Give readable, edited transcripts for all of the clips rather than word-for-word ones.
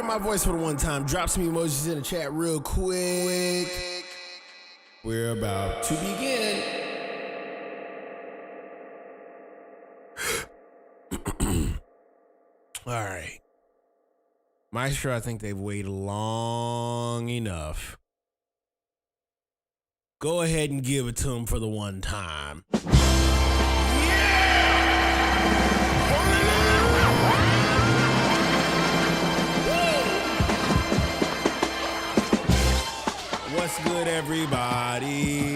hear my voice for the one time, drop some emojis in the chat real quick. We're about to begin. All right. Maestro, I think they've waited long enough. Go ahead and give it to them for the one time. What's good, everybody?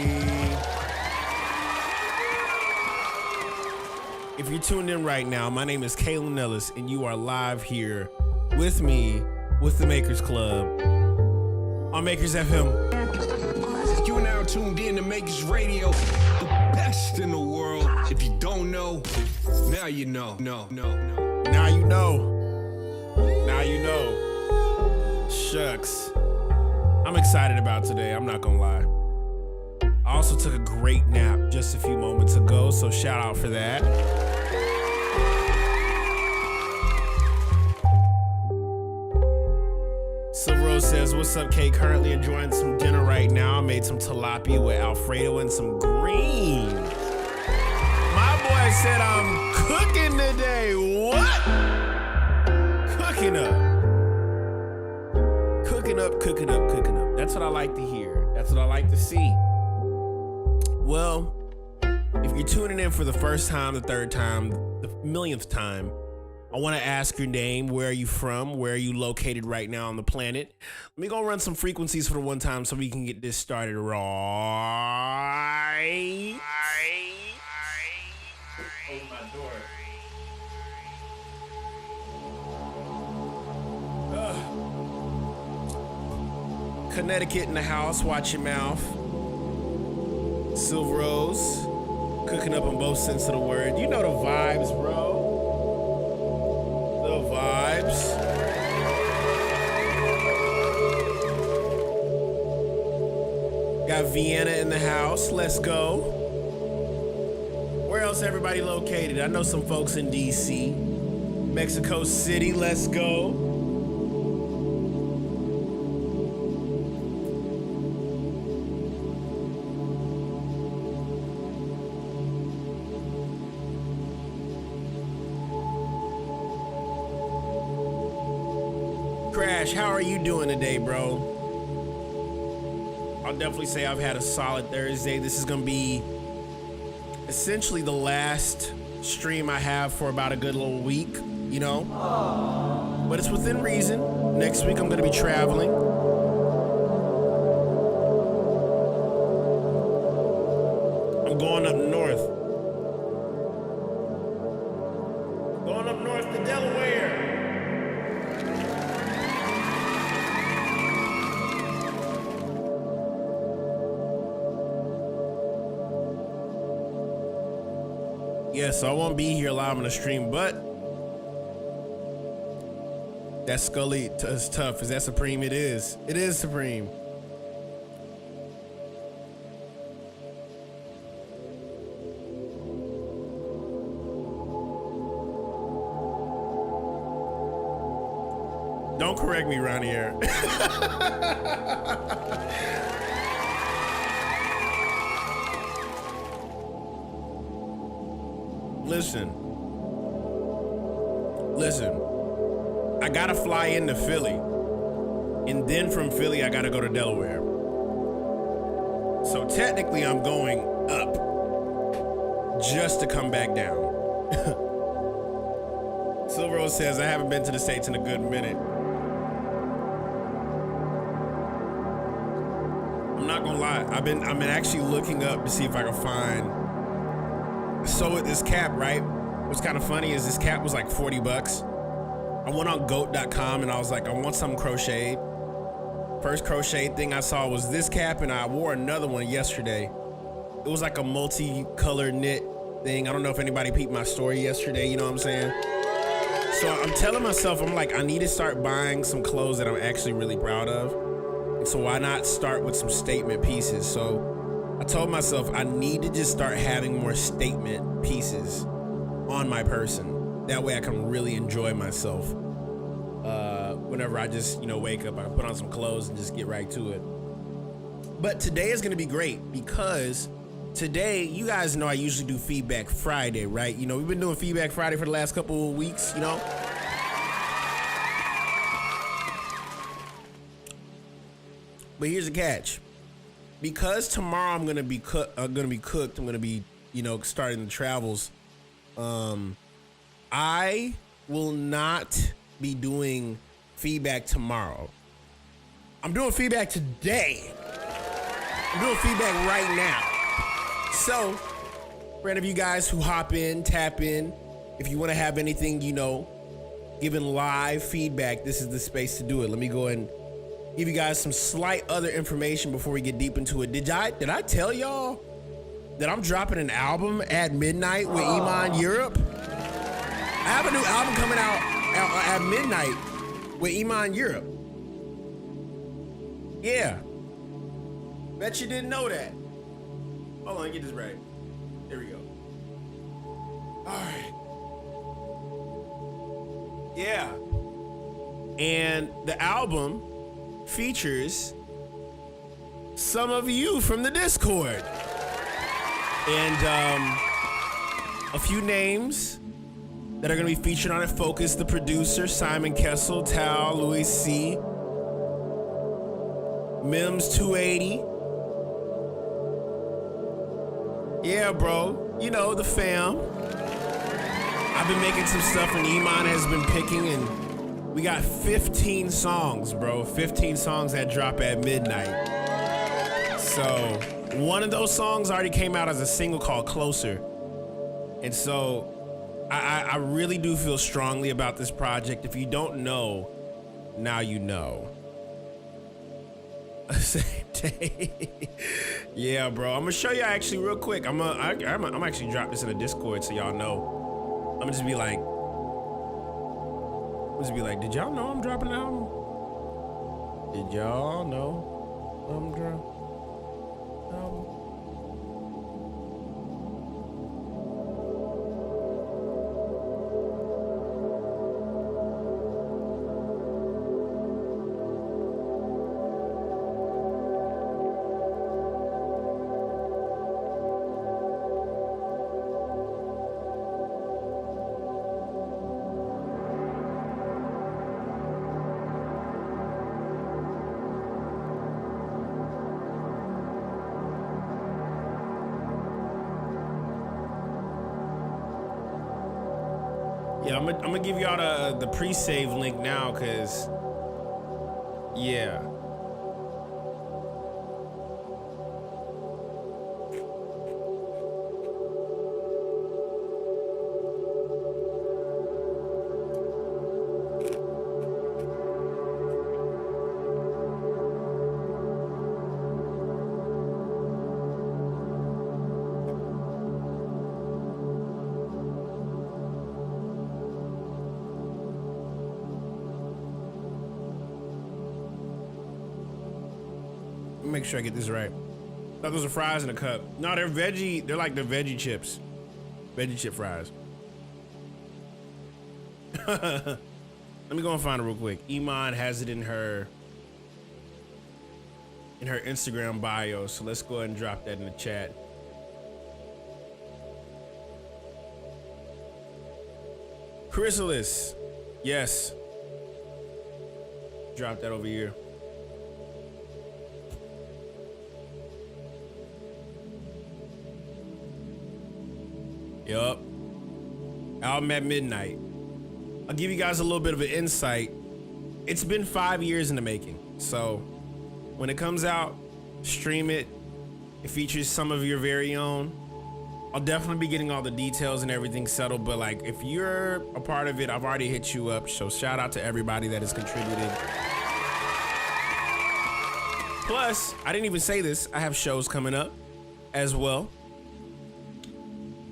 If you're tuned in right now, my name is Kaelin Ellis, and you are live here with me, with the Makers Club, on Makers FM. You are now tuned in to Makers Radio, the best in the world. If you don't know, now you know. Now you know. Now you know. Shucks. I'm excited about today, I'm not gonna lie. I also took a great nap just a few moments ago, so shout out for that. Silver says, what's up, Kay? Currently enjoying some dinner right now. I made some tilapia with Alfredo and some greens. My boy said I'm cooking today. What? Cooking up. Cooking up. That's what I like to hear. That's what I like to see. Well, if you're tuning in for the first time, the third time, the millionth time, I want to ask your name. Where are you from? Where are you located right now on the planet? Let me go run some frequencies for the one time so we can get this started right. Open my door. Connecticut in the house. Watch your mouth. Silver Rose, cooking up on both sense of the word. You know the vibes, bro. The vibes. Got Vienna in the house. Let's go. Where else everybody located? I know some folks in DC. Mexico City. Let's go. How are you doing today, bro? I'll definitely say I've had a solid Thursday. This is gonna be essentially the last stream I have for about a good little week, you know? But it's within reason. Next week I'm gonna be traveling. I'm going up north. Going up north to Delaware. Yeah, so I won't be here live on the stream, but that Scully is tough. Is that Supreme? It is. It is Supreme. Don't correct me, Ronnier. Listen, I gotta fly into Philly, and then from Philly, I gotta go to Delaware. So technically, I'm going up just to come back down. Silver Rose says, I haven't been to the States in a good minute. I'm not gonna lie, I've been actually looking up to see if I can find. So with this cap, right? What's kind of funny is this cap was like $40. I went on goat.com and I was like, I want something crocheted. First crocheted thing I saw was this cap, and I wore another one yesterday. It was like a multicolored knit thing. I don't know if anybody peeped my story yesterday, you know what I'm saying? So I'm telling myself, I'm like, I need to start buying some clothes that I'm actually really proud of. And so why not start with some statement pieces? So I told myself I need to just start having more statement pieces on my person. That way I can really enjoy myself. Whenever I just, wake up, I put on some clothes and just get right to it. But today is going to be great because today, you guys know I usually do Feedback Friday, right? We've been doing Feedback Friday for the last couple of weeks, But here's the catch. Because tomorrow I'm going to be cooked, I'm going to be, starting the travels. I will not be doing feedback tomorrow. I'm doing feedback today. I'm doing feedback right now. So, for any of you guys who hop in, tap in, if you want to have anything, giving live feedback, this is the space to do it. Let me go and give you guys some slight other information before we get deep into it. Did I tell y'all that I'm dropping an album at midnight with Iman Europe? I have a new album coming out at midnight with Iman Europe. Yeah. Bet you didn't know that. Hold on, get this right. There we go. All right. Yeah. And the album features some of you from the Discord. And a few names that are going to be featured on it. Focus, the producer, Simon Kessel, Tal, Louis C., Mims 280. Yeah, bro. The fam. I've been making some stuff and Iman has been picking, and we got 15 songs, bro. 15 songs that drop at midnight. So one of those songs already came out as a single called Closer. And so I really do feel strongly about this project. If you don't know, now you know. Same day. Yeah, bro. I'm gonna show you actually real quick. I'm actually drop this in the Discord so y'all know. I'm gonna just be like, did y'all know I'm dropping an album? Did y'all know I'm dropping an album? Yeah, I'm gonna give y'all the pre-save link now, cause yeah. Make sure I get this right. Thought those were fries in a cup. No, they're veggie. They're like the veggie chips. Veggie chip fries. Let me go and find it real quick. Iman has it in her Instagram bio. So let's go ahead and drop that in the chat. Chrysalis. Yes. Drop that over here. Yup. Album at midnight. I'll give you guys a little bit of an insight. It's been 5 years in the making. So when it comes out, stream it. It features some of your very own. I'll definitely be getting all the details and everything settled. But like, if you're a part of it, I've already hit you up. So shout out to everybody that has contributed. Plus, I didn't even say this. I have shows coming up as well.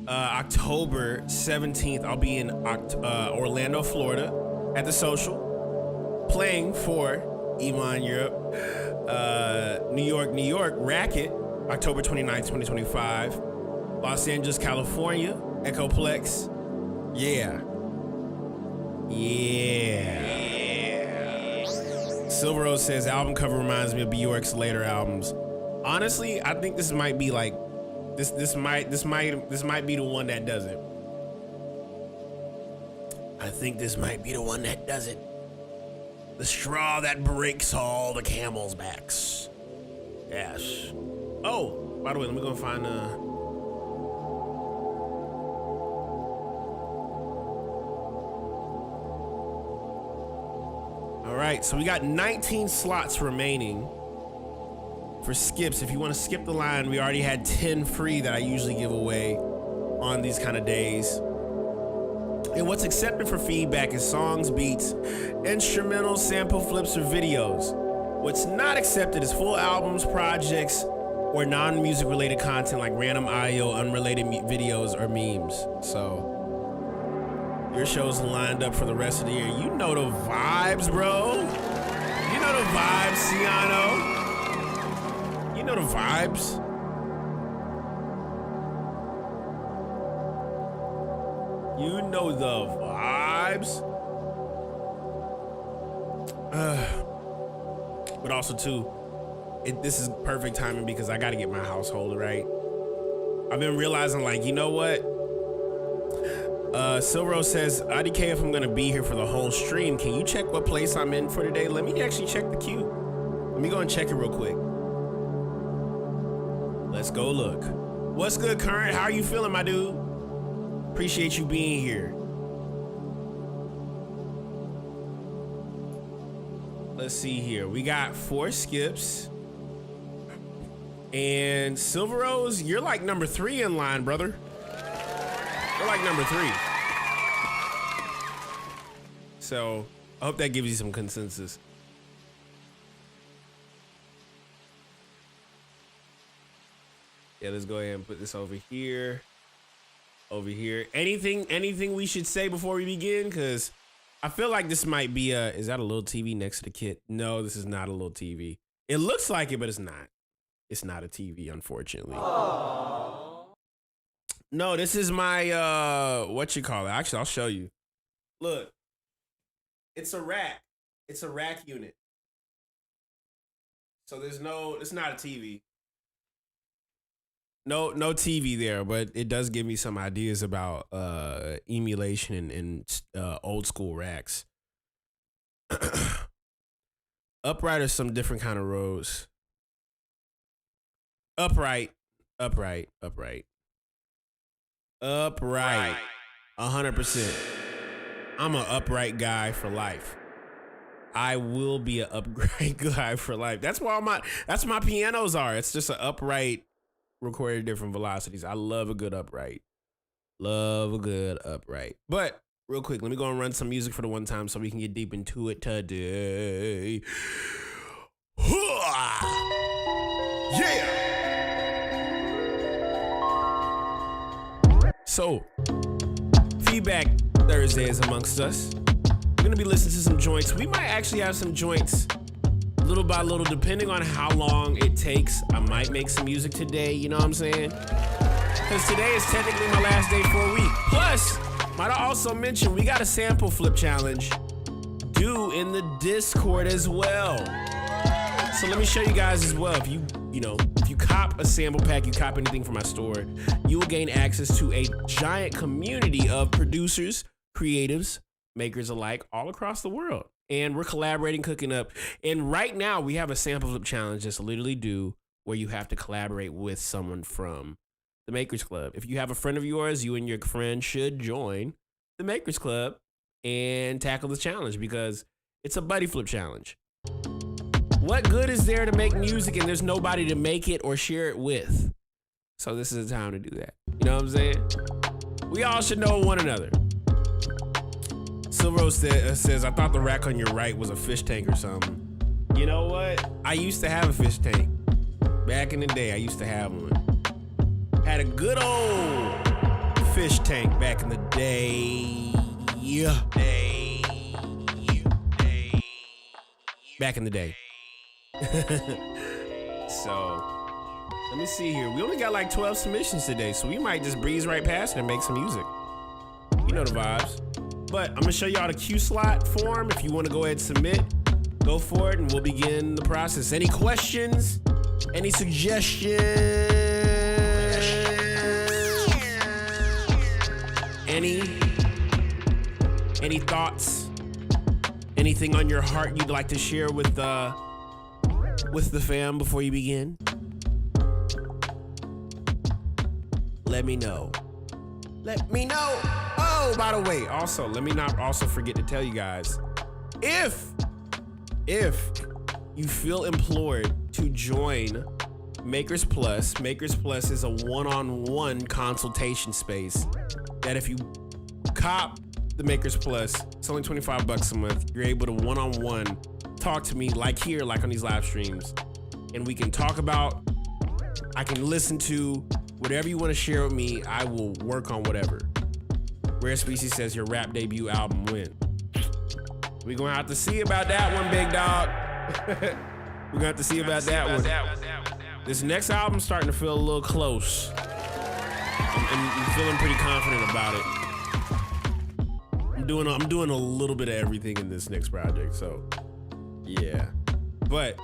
October 17th, I'll be in Orlando, Florida at the Social, playing for Iman Europe. New York, Racket, October 29th, 2025. Los Angeles, California, Echoplex. Yeah. Silver Rose says album cover reminds me of Bjork's later albums. Honestly, I think this might be like this might be the one that does it. I think this might be the one that does it. The straw that breaks all the camel's backs. Yes. Oh, by the way, let me go find All right, so we got 19 slots remaining for skips. If you want to skip the line, we already had 10 free that I usually give away on these kind of days. And what's accepted for feedback is songs, beats, instrumentals, sample flips, or videos. What's not accepted is full albums, projects, or non-music related content like random audio, unrelated videos, or memes. So your show's lined up for the rest of the year. You know the vibes, bro. You know the vibes, Ciano. You know the vibes. You know the vibes. But also too, this is perfect timing because I gotta get my household right. I've been realizing, like, you know what? Silvero says, IDK, if I'm gonna be here for the whole stream, can you check what place I'm in for today? Let me actually check the queue. Let me go and check it real quick. Let's go look. What's good, Current? How are you feeling, my dude? Appreciate you being here. Let's see here. We got 4 skips. And Silver Rose, you're like number 3 in line, brother. You're like number 3. So I hope that gives you some consensus. Yeah, let's go ahead and put this over here. Over here. Anything we should say before we begin? Because I feel like this might be is that a little TV next to the kit? No, this is not a little TV. It looks like it, but it's not. It's not a TV, unfortunately. Aww. No, this is my what you call it? Actually, I'll show you. Look. It's a rack. It's a rack unit. So it's not a TV. No TV there, but it does give me some ideas about emulation and old school racks. Upright or some different kind of rows. Upright. 100%. I'm an upright guy for life. I will be an upright guy for life. That's why that's my pianos are. It's just an upright recorded at different velocities. I love a good upright. But real quick, let me go and run some music for the one time so we can get deep into it today. Yeah. So, Feedback Thursday is amongst us. We're gonna be listening to some joints. We might actually have some joints little by little, depending on how long it takes. I might make some music today, you know what I'm saying? Because today is technically my last day for a week. Plus, might I also mention, we got a sample flip challenge due in the Discord as well. So let me show you guys as well. If you cop a sample pack, you cop anything from my store, you will gain access to a giant community of producers, creatives, makers alike all across the world. And we're collaborating, cooking up. And right now we have a sample flip challenge that's literally due where you have to collaborate with someone from the Makers Club. If you have a friend of yours, you and your friend should join the Makers Club and tackle this challenge because it's a buddy flip challenge. What good is there to make music and there's nobody to make it or share it with? So this is the time to do that. You know what I'm saying? We all should know one another. Silver says, I thought the rack on your right was a fish tank or something. You know what? I used to have a fish tank. Back in the day, I used to have one. Had a good old fish tank back in the day. Back in the day. So, let me see here. We only got like 12 submissions today, so we might just breeze right past it and make some music. You know the vibes. But I'm gonna show y'all the Q slot form if you want to go ahead and submit. go for it and we'll begin the process. Any questions? Any suggestions? Any thoughts? Anything on your heart you'd like to share with the fam before you begin? Let me know. Let me know. Oh, by the way, also, let me not also forget to tell you guys, if you feel implored to join Makers Plus is a one-on-one consultation space that if you cop the Makers Plus, it's only $25 a month. You're able to one-on-one talk to me like here, like on these live streams, and we can talk about, I can listen to whatever you want to share with me. I will work on whatever. Rare Species says your rap debut album when? We're gonna have to see about that one, big dog. We're gonna have to see about that one. This next album's starting to feel a little close. I'm feeling pretty confident about it. I'm doing a little bit of everything in this next project, so yeah. But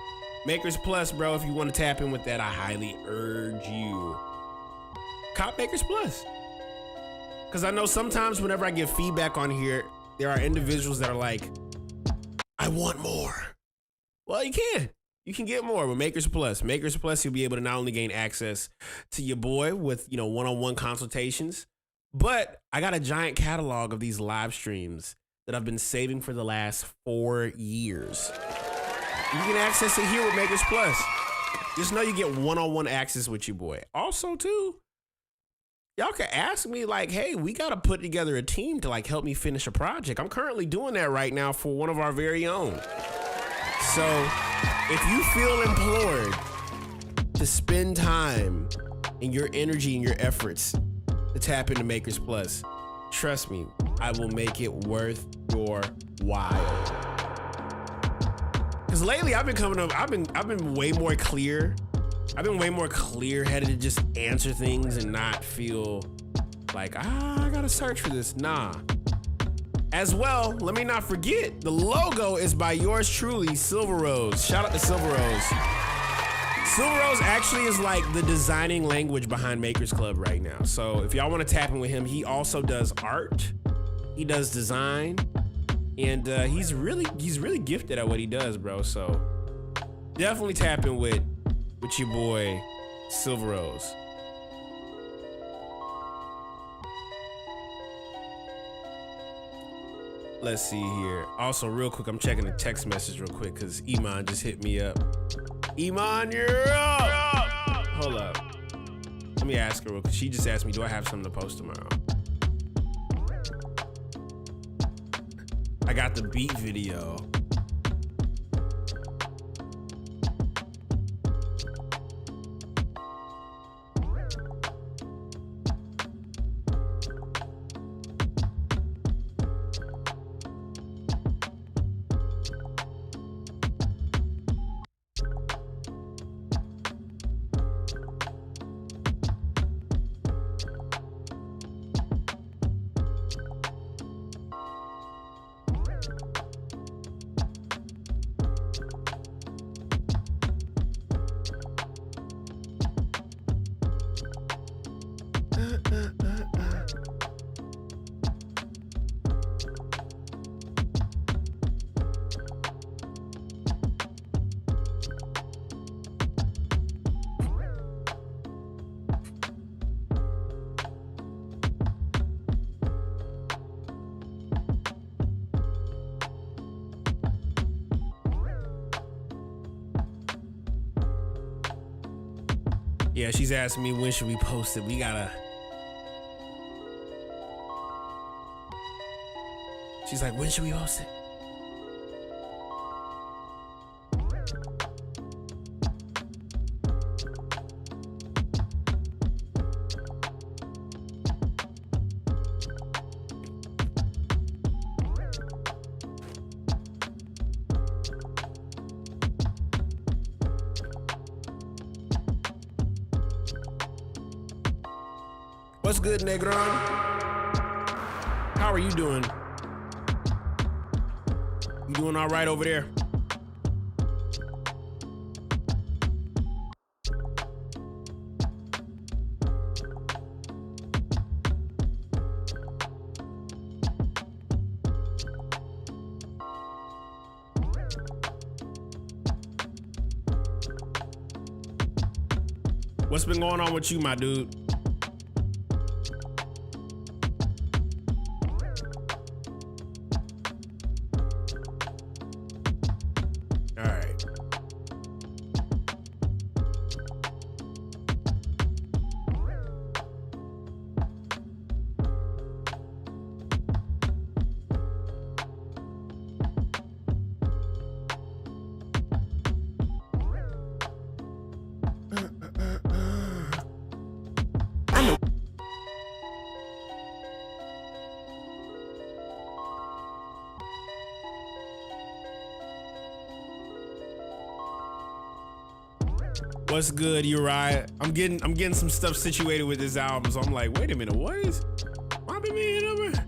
Makers Plus, bro, if you want to tap in with that, I highly urge you. Cop Makers Plus. Because I know sometimes whenever I give feedback on here, there are individuals that are like, I want more. Well, you can get more with Makers Plus. Makers Plus, you'll be able to not only gain access to your boy with, one-on-one consultations, but I got a giant catalog of these live streams that I've been saving for the last 4 years. You can access it here with Makers Plus. Just know you get one-on-one access with your boy. Also, too, y'all can ask me like, hey, we got to put together a team to like help me finish a project. I'm currently doing that right now for one of our very own. So if you feel implored to spend time and your energy and your efforts to tap into Makers Plus, trust me, I will make it worth your while. Because lately I've been way more clear. I've been way more clear-headed to just answer things and not feel like, I gotta search for this. Nah. As well, let me not forget, the logo is by yours truly, Silver Rose. Shout out to Silver Rose. Silver Rose actually is like the designing language behind Makers Club right now. So if y'all want to tap in with him, he also does art. He does design. And he's really gifted at what he does, bro. So definitely tap in with your boy, Silver Rose. Let's see here. Also, real quick, I'm checking the text message real quick because Iman just hit me up. Iman, you're up! Hold up. Let me ask her real quick. She just asked me, do I have something to post tomorrow? I got the beat video. Yeah, she's asking me when should we post it. She's like, when should we post it? What's good, Negron? How are you doing? You doing all right over there? What's been going on with you, my dude? All right. What's good, Uriah? I'm getting some stuff situated with this album, so I'm like, wait a minute, what is Bobby Man number?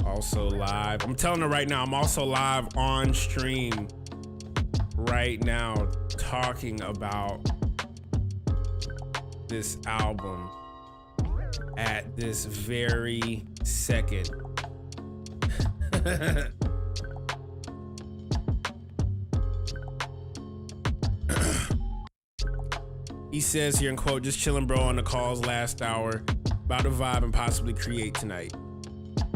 Also live. I'm telling her right now, I'm also live on stream right now talking about this album at this very second. He says here in quote, just chilling bro on the calls last hour, about to vibe and possibly create tonight.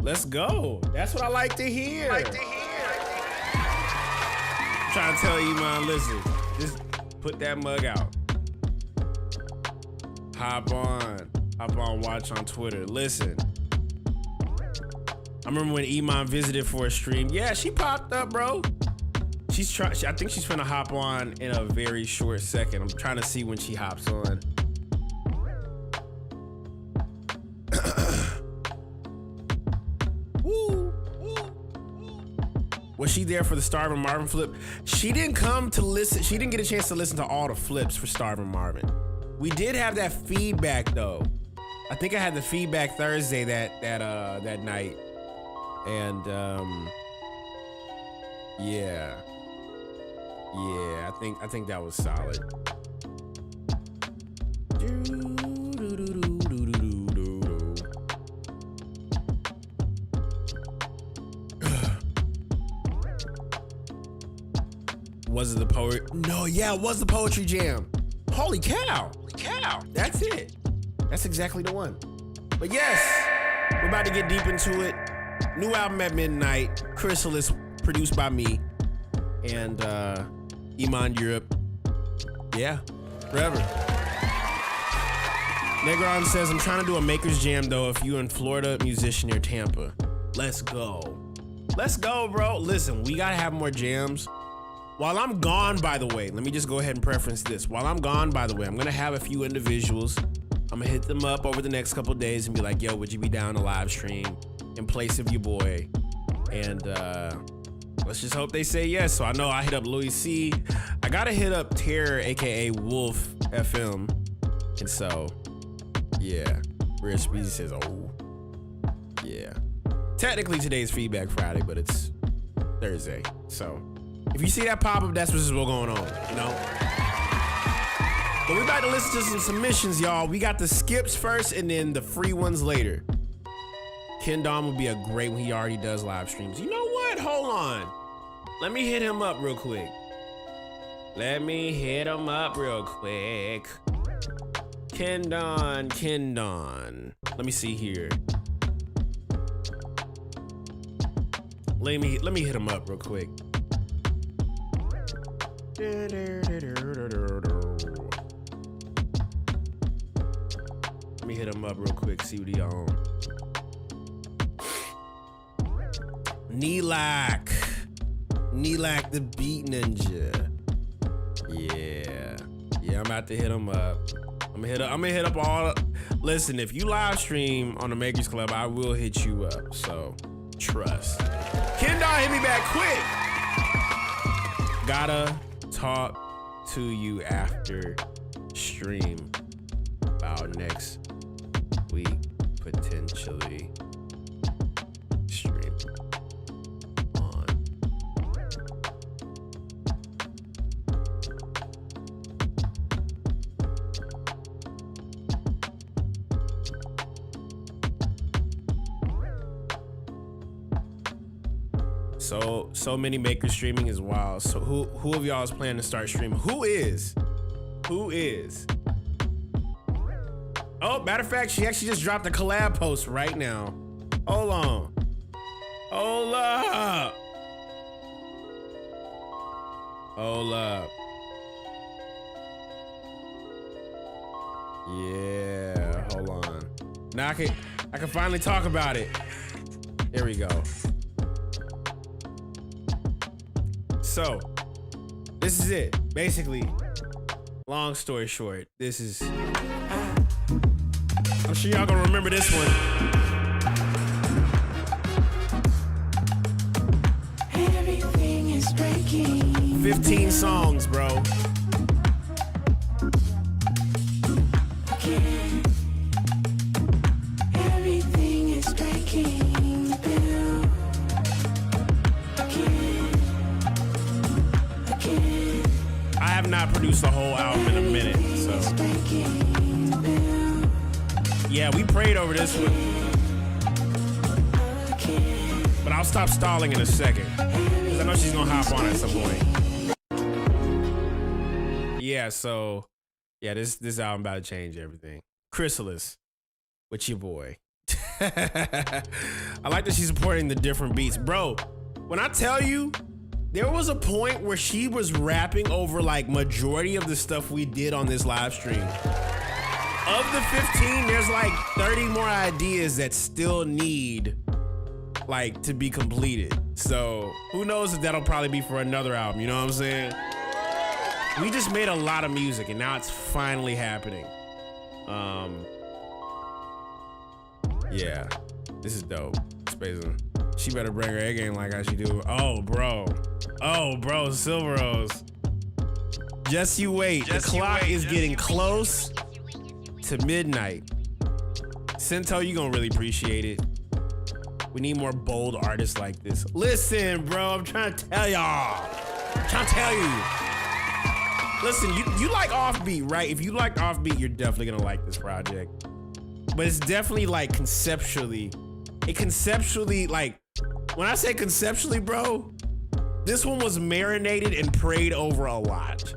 Let's go. That's what I like to hear. I'm trying to tell you, man, listen, just put that mug out. Hop on, watch on Twitter. Listen, I remember when Iman visited for a stream. Yeah, she popped up, bro. I think she's finna hop on in a very short second. I'm trying to see when she hops on. Was she there for the Starvin' Marvin flip? She didn't come to listen. She didn't get a chance to listen to all the flips for Starvin' Marvin. We did have that feedback though. I think I had the feedback Thursday that night, and yeah, I think that was solid. Was it the poet? No, yeah, it was the poetry jam. Holy cow. That's it. That's exactly the one. But yes, we're about to get deep into it. New album at midnight. Chrysalis, produced by me and Iman Europe. Yeah, forever. Negron says, I'm trying to do a Maker's Jam though. If you in Florida, musician near Tampa. Let's go. Let's go, bro. Listen, we gotta have more jams. While I'm gone, by the way, let me just go ahead and preference this. While I'm gone, by the way, I'm gonna have a few individuals. I'm gonna hit them up over the next couple days and be like, yo, would you be down to live stream in place of your boy? And let's just hope they say yes. So I know I hit up Louis C. I gotta hit up Terror, aka Wolf FM. And so, yeah. Rare Speedy says, oh, yeah. Technically today's Feedback Friday, but it's Thursday. So if you see that pop up, that's what's going on, you know? But we about to listen to some submissions, y'all. We got the skips first and then the free ones later. Ken Dom would be a great one. He already does live streams. You know what? Hold on. Let me hit him up real quick. Ken Don. Let me see here. Let me hit him up real quick. Let me hit him up real quick, see what he on. Neelak the Beat Ninja. Yeah, I'm about to hit him up. I'm gonna hit up all. Listen, if you live stream on the Makers Club, I will hit you up. So trust. Kendall, hit me back quick. Gotta talk to you after stream about next week, potentially stream on. So many makers streaming is wild. So who of y'all is planning to start streaming? Who is? Oh, matter of fact, she actually just dropped a collab post right now. Hold on. Hold up. Yeah, hold on. Now I can finally talk about it. Here we go. So, this is it. Basically, long story short, this is... I'm sure y'all gonna remember this one. Everything is breaking. 15 songs, bro. Everything is breaking. Again. I have not produced a whole album in a minute, so... Yeah, we prayed over this one. But I'll stop stalling in a second, because I know she's gonna hop on at some point. Yeah, so... Yeah, this album about to change everything. Chrysalis, with your boy. I like that she's supporting the different beats. Bro, when I tell you, there was a point where she was rapping over like majority of the stuff we did on this live stream. Of the 15, there's like 30 more ideas that still need like to be completed. So who knows if that'll probably be for another album, you know what I'm saying? We just made a lot of music and now it's finally happening. Yeah, this is dope. Spazin. She better bring her A game like how she do. Oh, bro, Silver Rose. Just you wait. The clock is getting close to midnight. Cento, you gonna really appreciate it. We need more bold artists like this. Listen, bro, I'm trying to tell y'all. Listen, you like offbeat, right? If you like offbeat, you're definitely gonna like this project. But it's definitely like conceptually, like, when I say conceptually, bro, this one was marinated and prayed over a lot.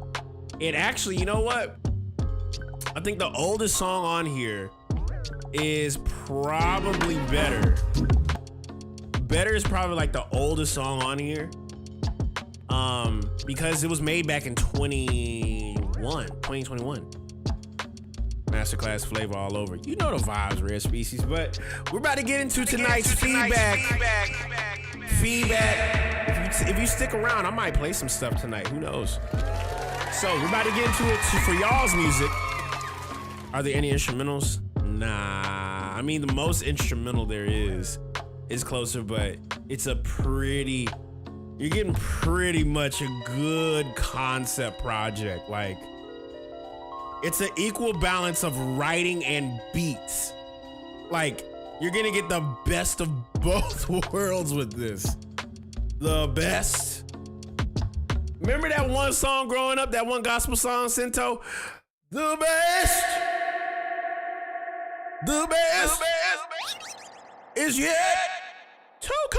It actually, you know what? I think the oldest song on here is probably Better. Better is probably like the oldest song on here. Because it was made back in 2021. Masterclass flavor all over. You know the vibes, Rare Species, but we're about to get into tonight's feedback. If you stick around, I might play some stuff tonight. Who knows? So we're about to get into it for y'all's music. Are there any instrumentals? Nah. I mean, the most instrumental there is Closer, but it's a pretty... You're getting pretty much a good concept project. Like, it's an equal balance of writing and beats. Like, you're gonna get the best of both worlds with this. The best. Remember that one song growing up, that one gospel song, Cento? The best is yet to come.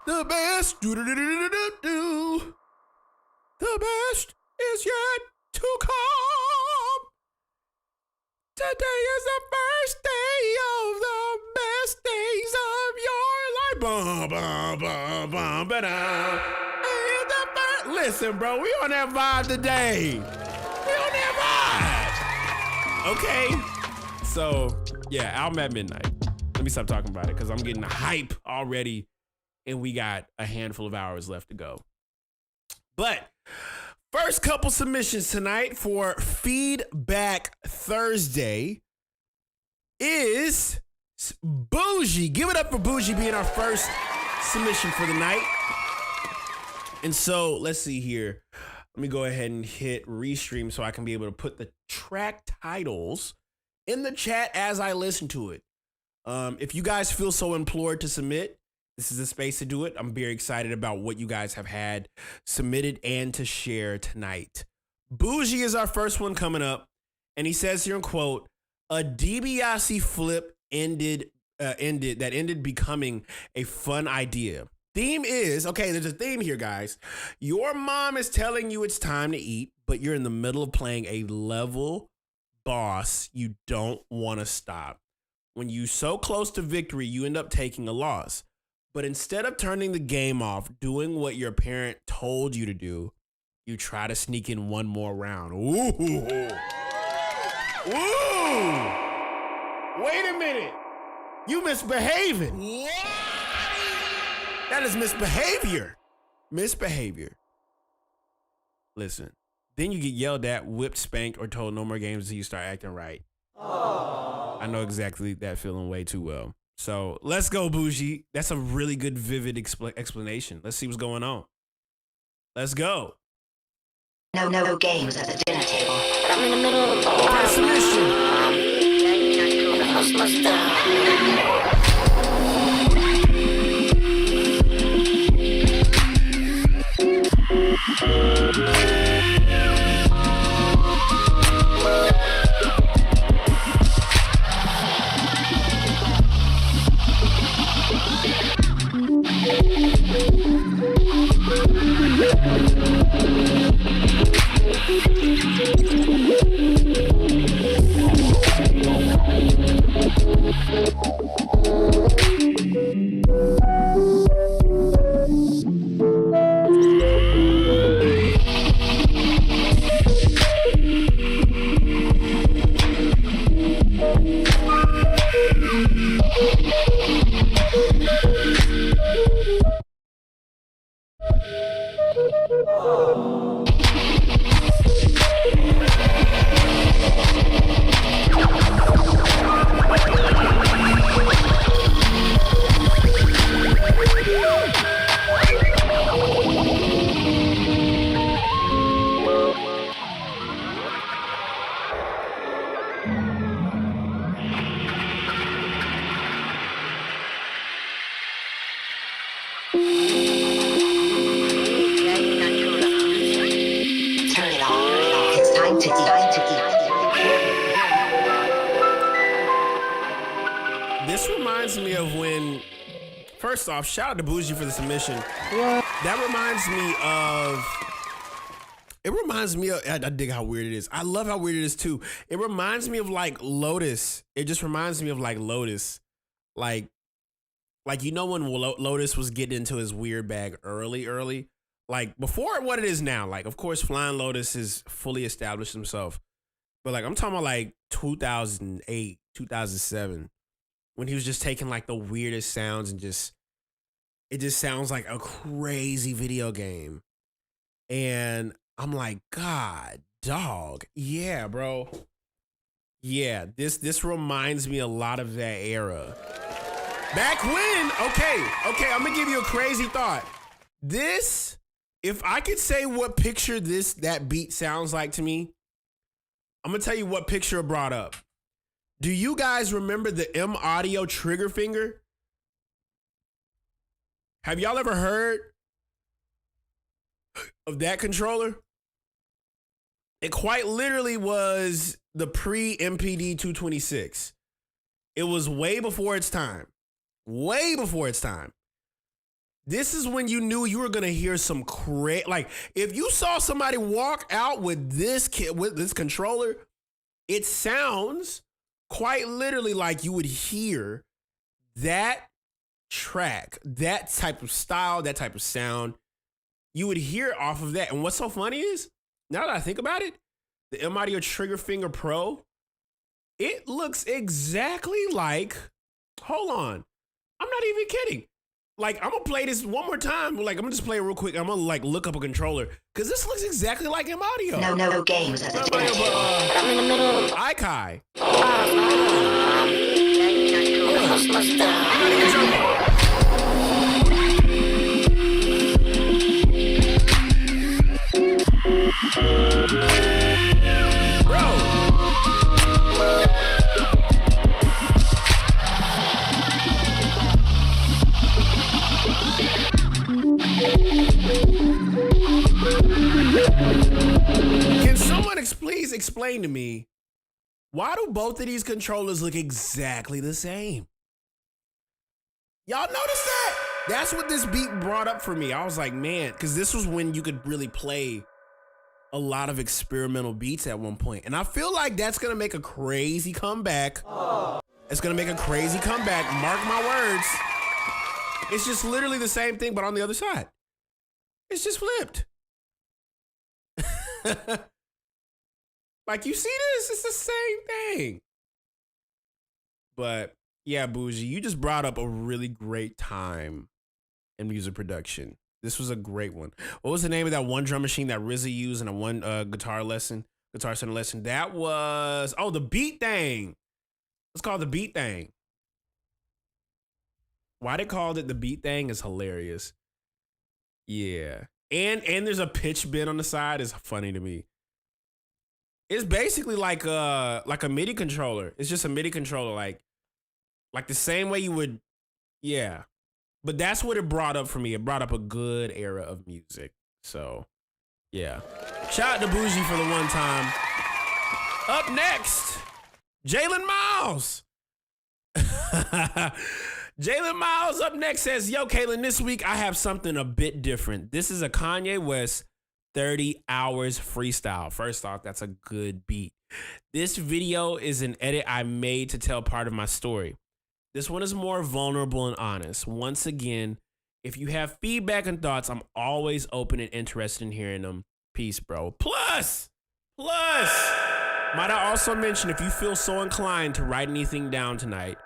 The best, the best is yet to come. Today is the first day of the best days of your life. Bum, bum, bum, bum, ba-dum. Listen, bro, we on that vibe today. Okay, so yeah, album at midnight. Let me stop talking about it because I'm getting hype already and we got a handful of hours left to go. But first couple submissions tonight for Feedback Thursday is Bougie. Give it up for Bougie being our first submission for the night. And so let's see here. Let me go ahead and hit restream so I can be able to put the track titles in the chat as I listen to it. If you guys feel so implored to submit, this is the space to do it. I'm very excited about what you guys have had submitted and to share tonight. Bougie is our first one coming up. And he says here in quote, a DiBiase flip ended becoming a fun idea. Theme is, okay, there's a theme here, guys. Your mom is telling you it's time to eat, but you're in the middle of playing a level boss you don't want to stop. When you're so close to victory, you end up taking a loss. But instead of turning the game off, doing what your parent told you to do, you try to sneak in one more round. Ooh. Ooh. Wait a minute. You misbehaving. What? That is misbehavior. Misbehavior. Listen, then you get yelled at, whipped, spanked, or told no more games until you start acting right. Aww. I know exactly that feeling way too well. So let's go, Bougie. That's a really good, vivid explanation. Let's see what's going on. Let's go. No games at the dinner table. I'm in the middle of a This reminds me of when, first off, shout out to Bougie for the submission. That reminds me of, I dig how weird it is. I love how weird it is too. It reminds me of like Lotus. It just reminds me of like Lotus. Like you know when Lotus was getting into his weird bag early, like before what it is now. Like, of course, Flying Lotus is fully established himself. But like, I'm talking about like 2008, 2007, when he was just taking like the weirdest sounds and it just sounds like a crazy video game. And I'm like, God, dog. Yeah, bro. Yeah, this reminds me a lot of that era. Back when, okay, I'm gonna give you a crazy thought. This, if I could say what picture that beat sounds like to me, I'm gonna tell you what picture it brought up. Do you guys remember the M Audio trigger finger? Have y'all ever heard of that controller? It quite literally was the pre-MPD 226. It was way before its time. Way before its time. This is when you knew you were gonna hear some like if you saw somebody walk out with this controller, it sounds quite literally like you would hear that track, that type of style, that type of sound. You would hear off of that. And what's so funny is, now that I think about it, the M Audio Trigger Finger Pro, it looks exactly like, hold on, I'm not even kidding. Like, I'm gonna play this one more time. Like, I'm gonna just play it real quick. I'm gonna like look up a controller because this looks exactly like M Audio. No games at the dinner table. I'm in the middle of Ikai. Can someone please explain to me Why do both of these controllers look exactly the same? Y'all notice that? That's what this beat brought up for me. I was like, man, because this was when you could really play a lot of experimental beats at one point. And I feel like that's going to make a crazy comeback. It's going to make a crazy comeback. Mark my words. It's just literally the same thing, but on the other side. It's just flipped. Like, you see this? It's the same thing. But yeah, Bougie, you just brought up a really great time in music production. This was a great one. What was the name of that one drum machine that RZA used in a one guitar center lesson? That was, the Beat Thing. It's called the Beat Thing. Why they called it the Beat Thing is hilarious. Yeah. And there's a pitch bend on the side. It's funny to me. It's basically like a MIDI controller. It's just a MIDI controller, like the same way you would, yeah. But that's what it brought up for me. It brought up a good era of music. So, yeah. Shout out to Bougie for the one time. Up next, Jalen Miles. Jalen Miles up next says, yo, Kaelin, this week I have something a bit different. This is a Kanye West 30 hours freestyle. First off, that's a good beat. This video is an edit I made to tell part of my story. This one is more vulnerable and honest. Once again, if you have feedback and thoughts, I'm always open and interested in hearing them. Peace, bro. Plus, might I also mention, if you feel so inclined to write anything down tonight,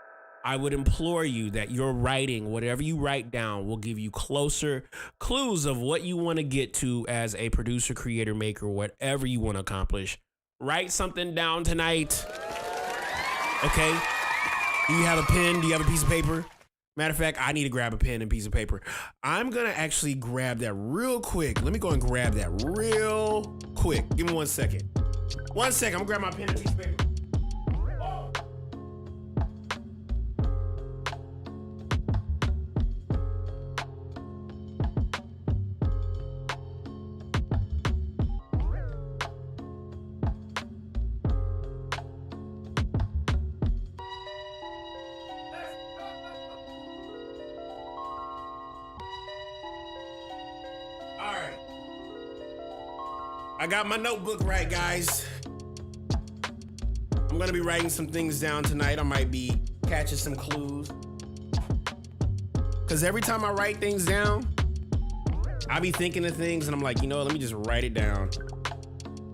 I would implore you that your writing, whatever you write down, will give you closer clues of what you want to get to as a producer, creator, maker, whatever you want to accomplish. Write something down tonight. Okay? Do you have a pen? Do you have a piece of paper? Matter of fact, I need to grab a pen and piece of paper. I'm going to actually grab that real quick. Let me go and grab that real quick. Give me 1 second. 1 second. I'm going to grab my pen and piece of paper. I got my notebook right, guys. I'm gonna be writing some things down tonight. I might be catching some clues. Cause every time I write things down, I be thinking of things and I'm like, you know what, let me just write it down.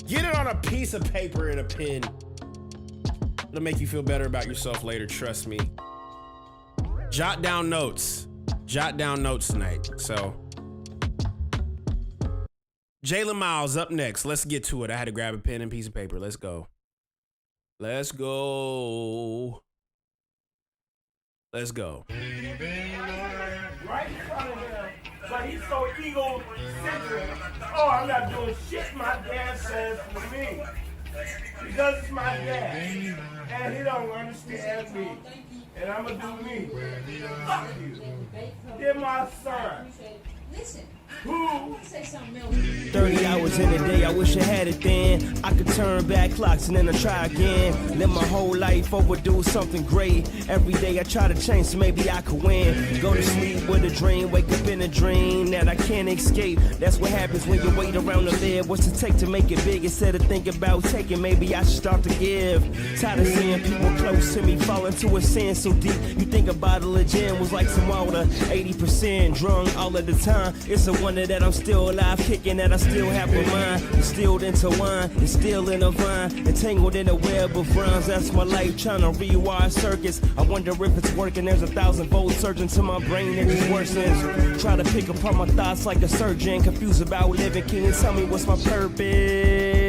Get it on a piece of paper and a pen. It'll make you feel better about yourself later, trust me. Jot down notes. Jot down notes tonight, so. Jalen Miles up next. Let's get to it. I had to grab a pen and piece of paper. Let's go. Let's go. Let's go. Right in front of him, but he's so egocentric. Oh, I'm not doing shit my dad says for me. Because it's my dad. And he don't understand me. And I'm going to do me. Fuck you. You're my son. Listen. Who? 30 hours in a day, I wish I had it then. I could turn back clocks and then I try again. Live my whole life overdo something great. Every day I try to change so maybe I could win. Go to sleep with a dream, wake up in a dream that I can't escape. That's what happens when you wait around to live. What's it take to make it big instead of think about taking? Maybe I should start to give. Tired of seeing people close to me fall into a sin so deep. You think a bottle of gin was like some water, 80% drunk all of the time. It's a wonder that I'm still alive, kicking that I still have my mind. Instilled into wine, and still in a vine, entangled in a web of rhymes. That's my life, trying to rewire circuits. I wonder if it's working. There's 1,000 volts surging to my brain, it just worsens. Try to pick apart my thoughts like a surgeon, confused about living. Can you tell me what's my purpose?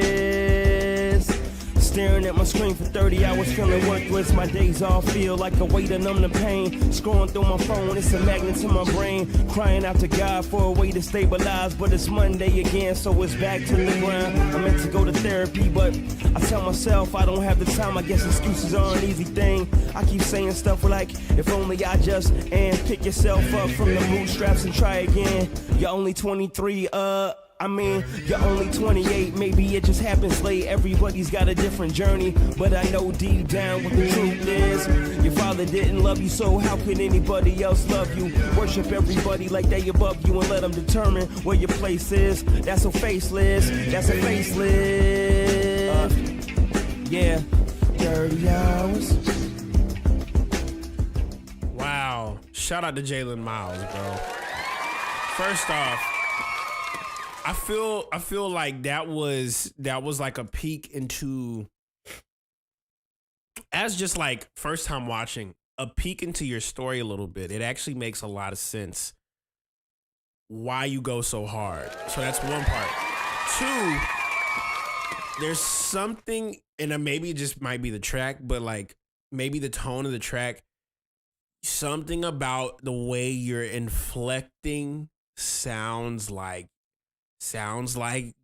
Staring at my screen for 30 hours, feeling worthless. My days all feel like a way to numb the pain. Scrolling through my phone, it's a magnet to my brain. Crying out to God for a way to stabilize, but it's Monday again, so it's back to the grind. I meant to go to therapy, but I tell myself I don't have the time. I guess excuses are an easy thing. I keep saying stuff like, if only I just, and pick yourself up from the bootstraps and try again. You're only 23, I mean, you're only 28, maybe it just happens late. Everybody's got a different journey, but I know deep down what the truth is. Your father didn't love you, so how can anybody else love you? Worship everybody like they above you and let them determine where your place is. That's a faceless, that's a facelift. Yeah, dirty hours. Wow. Shout out to Jalen Miles, bro. First off, I feel like that was like a peek into, as just like first time watching, a peek into your story a little bit. It actually makes a lot of sense why you go so hard. So that's one part. Two, there's something, and maybe it just might be the track, but like maybe the tone of the track, something about the way you're inflecting sounds like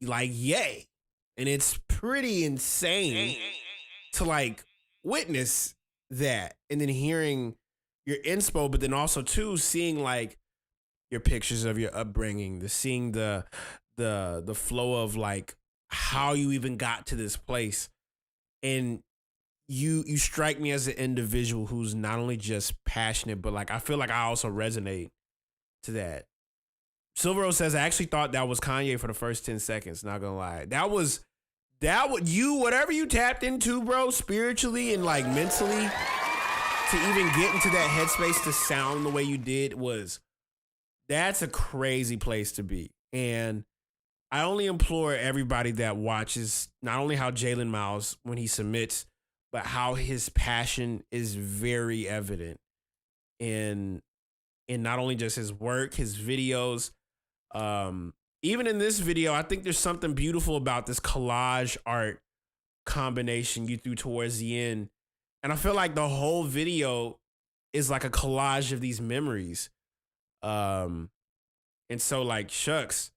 yay. And it's pretty insane to like witness that, and then hearing your inspo, but then also too seeing like your pictures of your upbringing, seeing the flow of like how you even got to this place. And you strike me as an individual who's not only just passionate, but like I feel like I also resonate to that. Silver Rose says, I actually thought that was Kanye for the first 10 seconds. Not gonna lie. That was you, whatever you tapped into, bro, spiritually and like mentally, to even get into that headspace to sound the way you did that's a crazy place to be. And I only implore everybody that watches not only how Jalen Miles, when he submits, but how his passion is very evident in not only just his work, his videos. Even in this video, I think there's something beautiful about this collage art combination you threw towards the end. And I feel like the whole video is like a collage of these memories. And so like, shucks.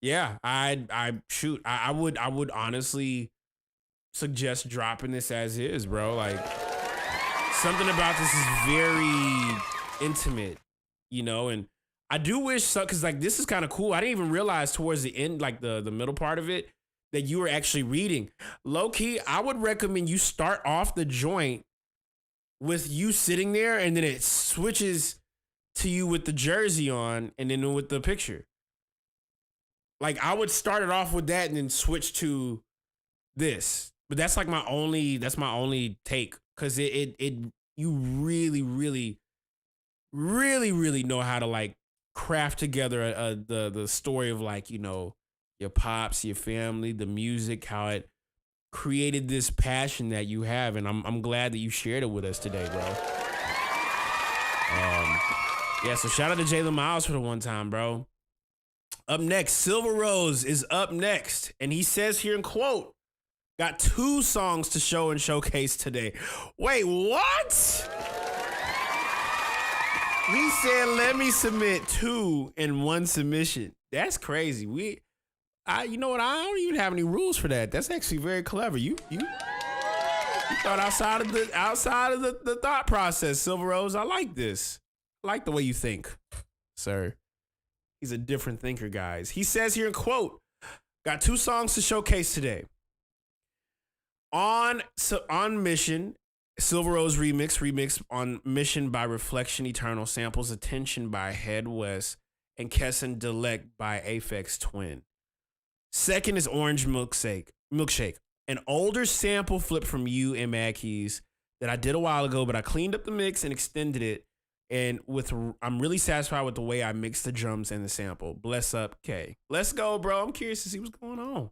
Yeah, I would honestly suggest dropping this as is, bro. Like, something about this is very intimate, you know, and I do wish so, because like this is kind of cool. I didn't even realize towards the end, like the middle part of it, that you were actually reading. Low key, I would recommend you start off the joint with you sitting there, and then it switches to you with the jersey on, and then with the picture. Like I would start it off with that, and then switch to this. But that's like my only take, because it you really know how to like craft together the story of like, you know, your pops, your family, the music, how it created this passion that you have, and I'm glad that you shared it with us today, bro. Yeah, so shout out to Jalen Miles for the one time, bro. Up next, Silver Rose is up next, and he says here in quote, got 2 songs to show and showcase today. Wait, what? He said, let me submit 2 in 1 submission. That's crazy. You know what? I don't even have any rules for that. That's actually very clever. You thought outside of the thought process, Silver Rose. I like this. I like the way you think, sir. He's a different thinker, guys. He says here in quote, got 2 songs to showcase today. On Mission, Silver Rose remix on Mission by Reflection Eternal, samples Attention by Head West, and Kessin Delect by Aphex Twin. Second is Orange Milkshake, an older sample flip from you and Mad Keys that I did a while ago, but I cleaned up the mix and extended it. And I'm really satisfied with the way I mixed the drums and the sample. Bless up, K. Let's go, bro. I'm curious to see what's going on.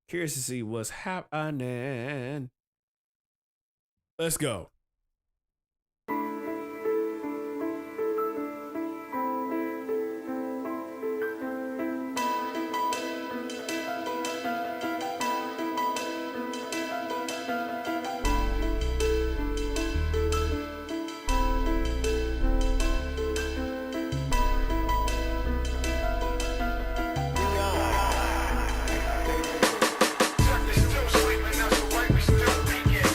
Curious to see what's happening. Let's go. Still sleeping, that's alright, we still weekend.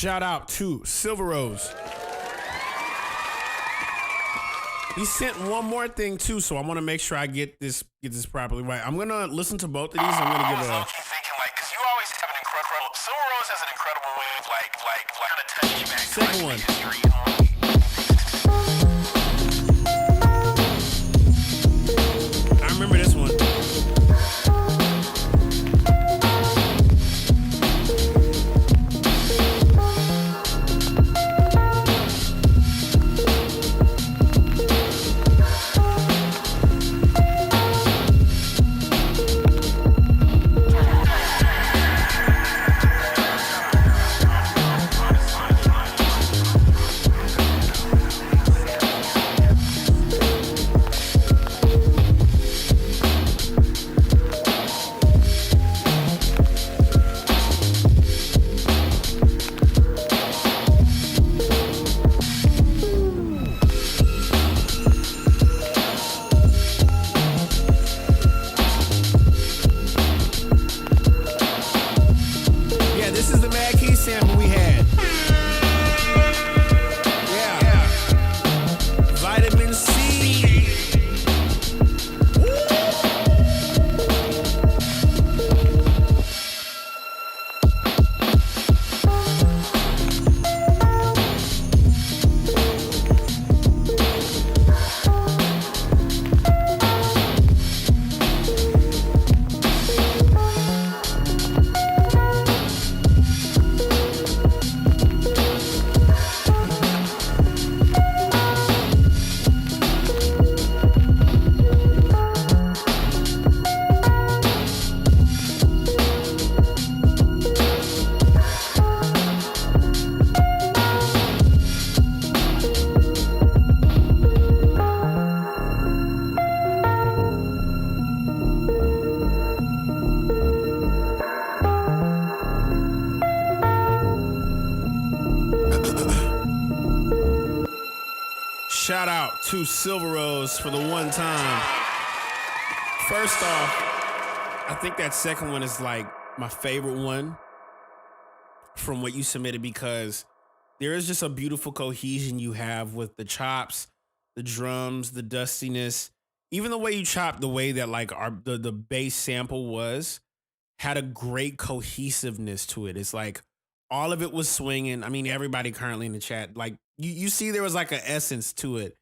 Shout out to Silver Rose. He sent one more thing too, so I want to make sure I get this properly right. I'm gonna listen to both of these. I'm gonna give a. Thinking like, because you always have an incredible. Silver Rose has an incredible way of kind of touching you back. Second one. I remember this one. Shout out to Silver Rose for the one time. First off, I think that second one is like my favorite one from what you submitted because there is just a beautiful cohesion you have with the chops, the drums, the dustiness. Even the way you chopped, the way that like the bass sample was, had a great cohesiveness to it. It's like all of it was swinging. I mean, everybody currently in the chat, like you see there was like an essence to it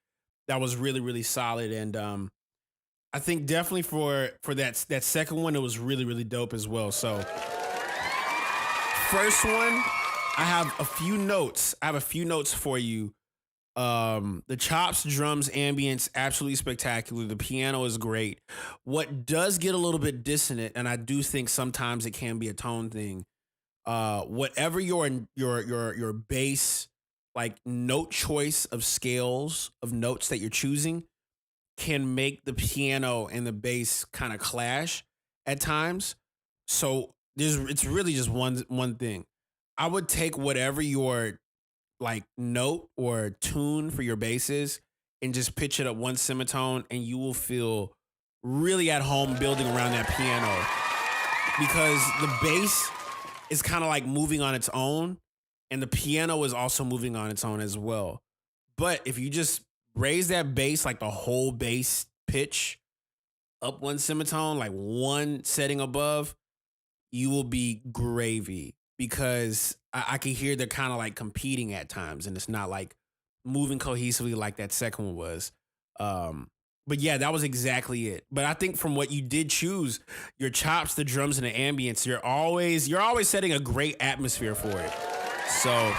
that was really, really solid. And I think definitely for that second one, it was really, really dope as well. So first one, I have a few notes. For you. The chops, drums, ambience, absolutely spectacular. The piano is great. What does get a little bit dissonant, and I do think sometimes it can be a tone thing. Whatever your bass, like note choice of scales of notes that you're choosing, can make the piano and the bass kind of clash at times. So it's really just one thing. I would take whatever your like note or tune for your bass is and just pitch it up one semitone, and you will feel really at home building around that piano, because the bass is kind of like moving on its own and the piano is also moving on its own as well. But if you just raise that bass, like the whole bass pitch up one semitone, like one setting above, you will be gravy, because I can hear they're kind of like competing at times, and it's not like moving cohesively like that second one was. But yeah, that was exactly it. But I think from what you did choose, your chops, the drums, and the ambience, you're always setting a great atmosphere for it. So, and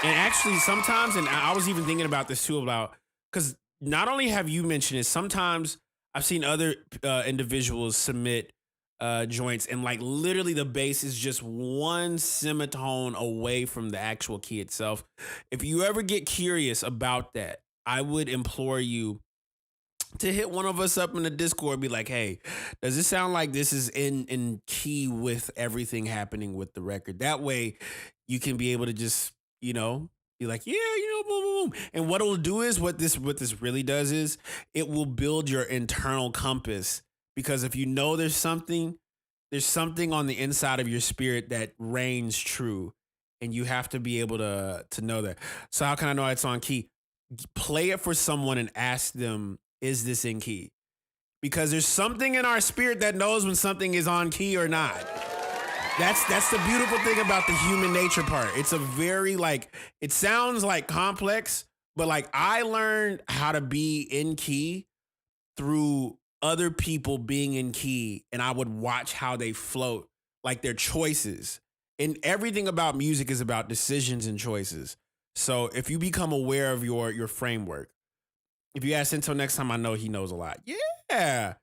actually sometimes, and I was even thinking about this too, about, because not only have you mentioned it, sometimes I've seen other individuals submit joints, and like literally the bass is just one semitone away from the actual key itself. If you ever get curious about that, I would implore you to hit one of us up in the Discord and be like, hey, does this sound like this is in key with everything happening with the record? That way you can be able to just, be like, yeah, boom, boom, boom. And what it'll do is, what this really does is, it will build your internal compass. Because if you know there's something on the inside of your spirit that reigns true. and you have to be able to know that. So how can I know it's on key? Play it for someone and ask them, is this in key? Because there's something in our spirit that knows when something is on key or not. That's the beautiful thing about the human nature part. It's a very it sounds like complex, but I learned how to be in key through other people being in key, and I would watch how they float, their choices. And everything about music is about decisions and choices. So if you become aware of your framework, if you ask until next time, I know he knows a lot. Yeah,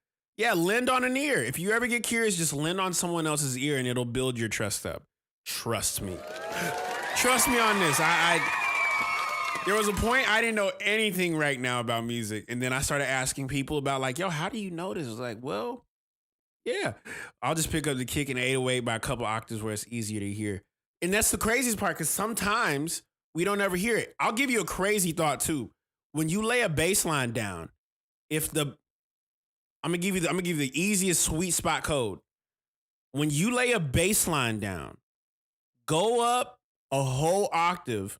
lend on an ear. If you ever get curious, just lend on someone else's ear and it'll build your trust up. Trust me. Trust me on this. There was a point I didn't know anything right now about music. And then I started asking people about yo, how do you know this? I was well, yeah. I'll just pick up the kick in 808 by a couple octaves where it's easier to hear. And that's the craziest part, because sometimes we don't ever hear it. I'll give you a crazy thought too. When you lay a bass line down, I'm gonna give you the easiest sweet spot code. When you lay a bass line down, go up a whole octave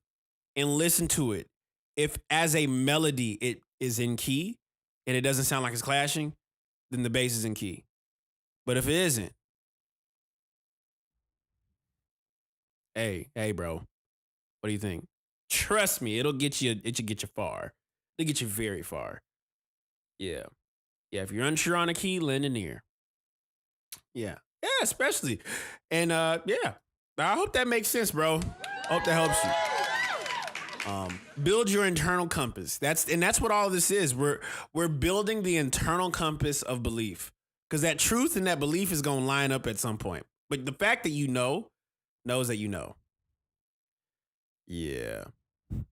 and listen to it. If as a melody it is in key and it doesn't sound like it's clashing, then the bass is in key. But if it isn't, hey, bro, what do you think? Trust me, it should get you far. It'll get you very far. Yeah. Yeah, if you're unsure on a key, lend an ear. Yeah, especially. And yeah, I hope that makes sense, bro. I hope that helps you. Build your internal compass. That's what all of this is. We're building the internal compass of belief, because that truth and that belief is gonna line up at some point. But the fact that you knows that you know. Yeah.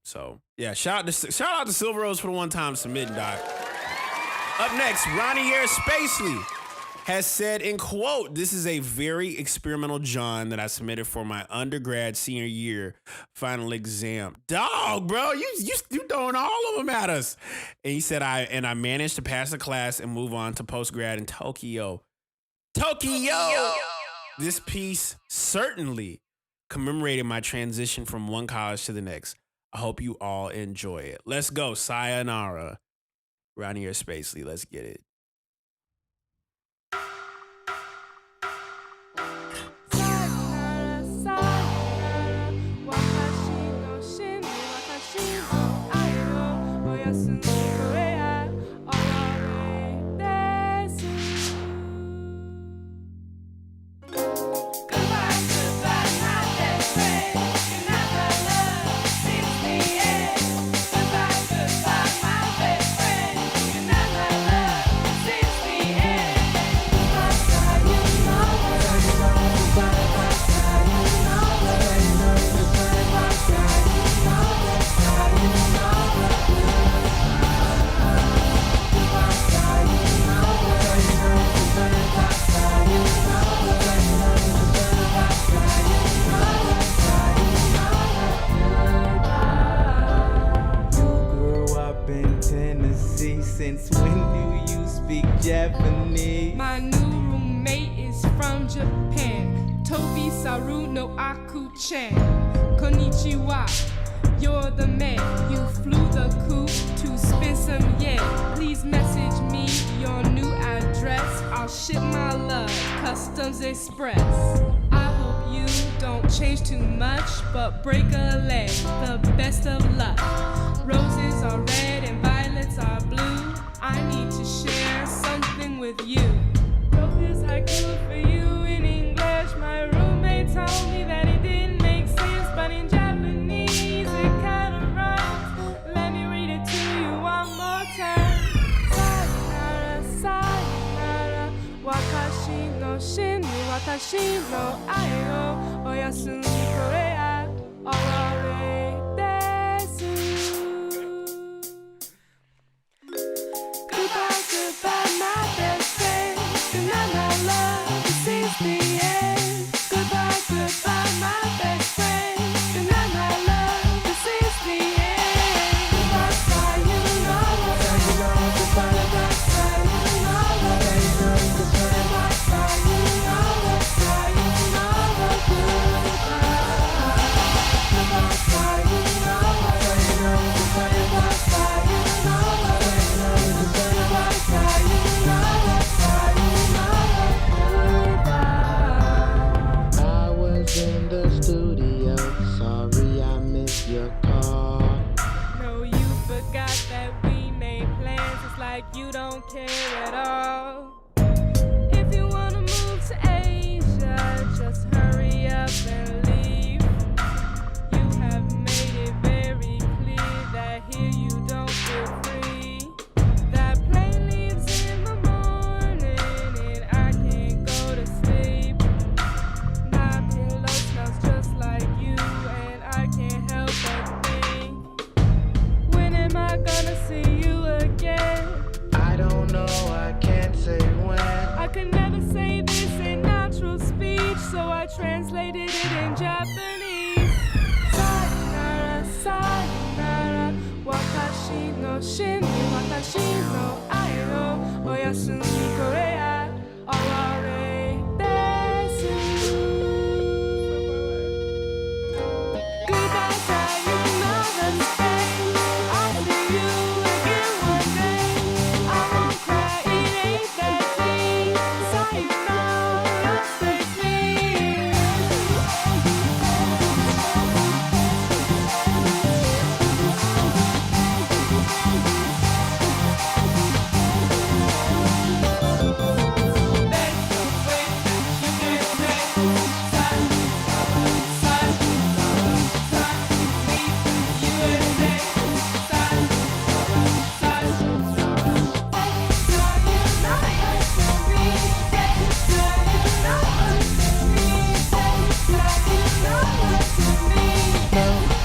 So yeah, shout out to Silver Rose for the one time submitting, Doc. Up next, Ronnie Spacely has said, in quote, "This is a very experimental John that I submitted for my undergrad senior year final exam." Dog, bro, you throwing all of them at us. And he said, I managed to pass the class and move on to postgrad in Tokyo. This piece certainly commemorated my transition from one college to the next. I hope you all enjoy it. Let's go. Sayonara. Ronnie Spacely, let's get it. Since when do you speak Japanese? My new roommate is from Japan. Tobi Saru no Aku-chan. Konnichiwa, you're the man. You flew the coop to spend some yen. Please message me your new address. I'll ship my love, Customs Express. I hope you don't change too much, but break a leg. The best of luck. Roses are red and violets are blue. I need to share something with you. Wrote this haiku for you in English. My roommate told me that it didn't make sense, but in Japanese it kinda rhymes. Let me read it to you one more time. Sayonara, sayonara, wakashi no shin ni watashi no ai o oyasu ni kore ya orore desu. Goodbye, my best friend. Good night, my love. This is the end. Goodbye, my best friend. Good night, my love. This is the end. Goodbye, sayonara. Goodbye, sayonara. Goodbye, sayonara. Sayonara, goodbye. like you don't care at all. If you wanna move to Asia, just hurry up and leave. You have made it very clear that here you don't feel free. That plane leaves in the morning and I can't go to sleep. My pillow smells just like you and I can't help but think, when am I gonna see you again? I don't know, I can't say when. I could never say this in natural speech, so I translated it in Japanese. Sayonara, sayonara, watashi no shin, watashi no ai no oyasumi korea, aware desu. Goodbye, sayonara, Spain. I'll see you again one day. I won't cry, it ain't that deep. Sayonara, stay clean.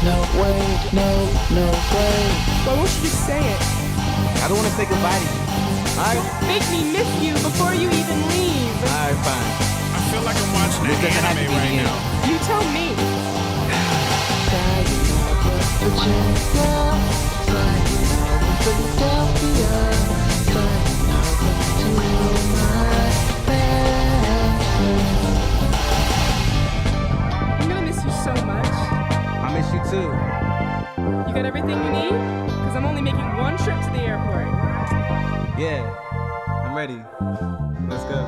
No way, no way. Why won't you just say it? I don't want to say goodbye to you. Alright? Make me miss you before you even leave. Alright, fine. I feel like I'm watching This an doesn't have to anime be right the end. now. You tell me. I'm gonna miss you so much. I miss you too. You got everything you need? Because I'm only making one trip to the airport. Yeah, I'm ready. Let's go.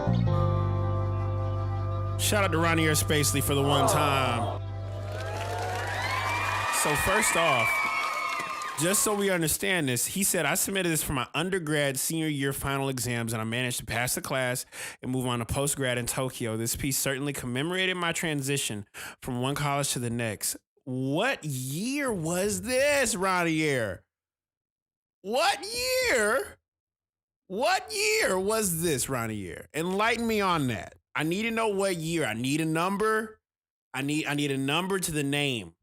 Shout out to Ronnie Air Spacely for the one time. So first off, just so we understand this, he said, I submitted this for my undergrad senior year final exams and I managed to pass the class and move on to postgrad in Tokyo. This piece certainly commemorated my transition from one college to the next. What year was this, Ronnie Air? What year? What year was this, Ronnie Air? Enlighten me on that. I need to know what year. I need a number. I need a number to the name.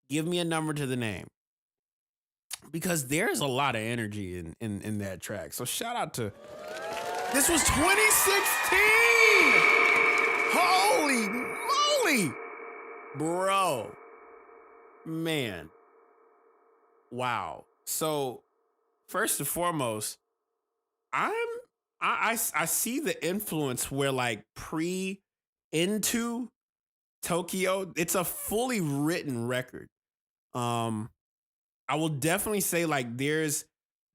Give me a number to the name. Because there's a lot of energy in that track. So shout out to... This was 2016! Holy moly! Bro. Man. Wow. So, first and foremost, I see the influence where like into Tokyo, it's a fully written record. I will definitely say like there's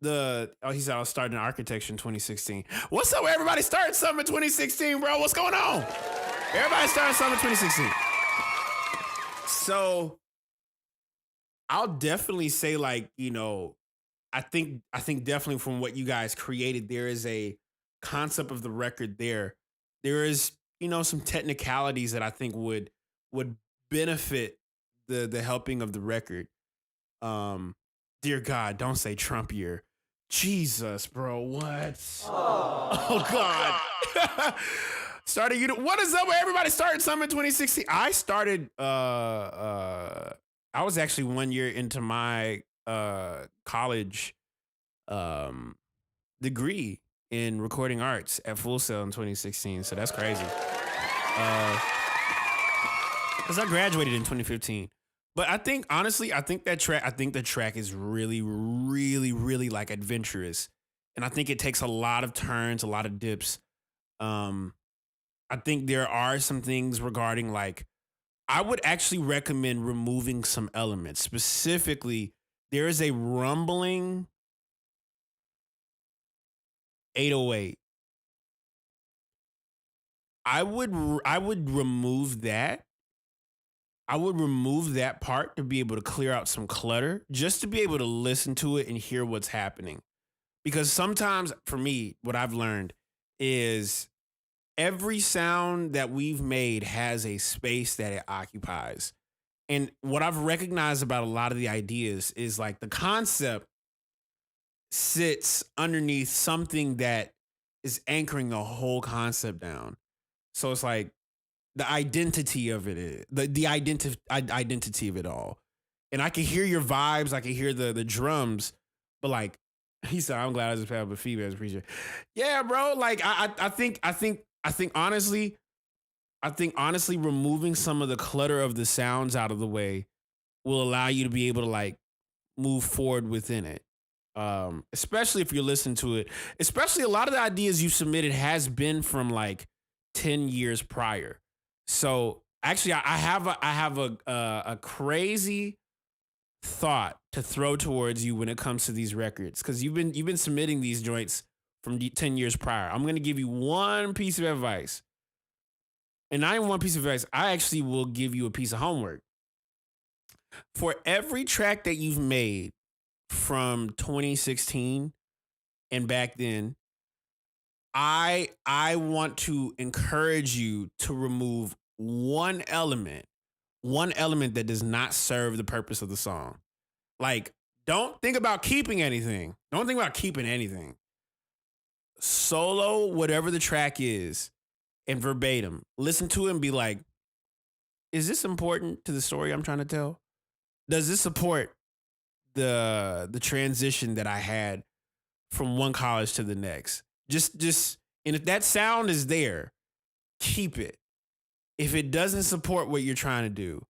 he said I was starting architecture in 2016. What's up? Everybody starting something in 2016, bro. What's going on? Everybody starting something in 2016. So I'll definitely say like, I think definitely from what you guys created, there is a concept of the record there. There is, some technicalities that I think would benefit the helping of the record. Dear God, don't say Trump year. Jesus, bro, what? Oh God. What is up with everybody starting something in 2016? I started, I was actually 1 year into my college degree in recording arts at Full Sail in 2016. So that's crazy. Because I graduated in 2015. But I think, honestly, the track is really, really, really like adventurous. And I think it takes a lot of turns, a lot of dips. I think there are some things regarding like, I would actually recommend removing some elements. Specifically, there is a rumbling 808. I would remove that. I would remove that part to be able to clear out some clutter, just to be able to listen to it and hear what's happening. Because sometimes for me, what I've learned is every sound that we've made has a space that it occupies. And what I've recognized about a lot of the ideas is like the concept sits underneath something that is anchoring the whole concept down. So it's like the identity of it is the identity of it all. And I can hear your vibes, I can hear the drums, but like he said, I'm glad I just have a female preacher. Yeah, bro. Like I think honestly, removing some of the clutter of the sounds out of the way will allow you to be able to like move forward within it. Especially if you're listening to it. Especially a lot of the ideas you submitted has been from like 10 years prior. So actually, I have a crazy thought to throw towards you when it comes to these records, because you've been submitting these joints from 10 years prior. I'm gonna give you one piece of advice, and not even one piece of advice. I actually will give you a piece of homework. For every track that you've made from 2016 and back then, I want to encourage you to remove one element that does not serve the purpose of the song. Like, don't think about keeping anything. Don't think about keeping anything. Solo whatever the track is and verbatim. Listen to it and be like, is this important to the story I'm trying to tell? Does this support the transition that I had from one college to the next? Just and if that sound is there, keep it. If it doesn't support what you're trying to do,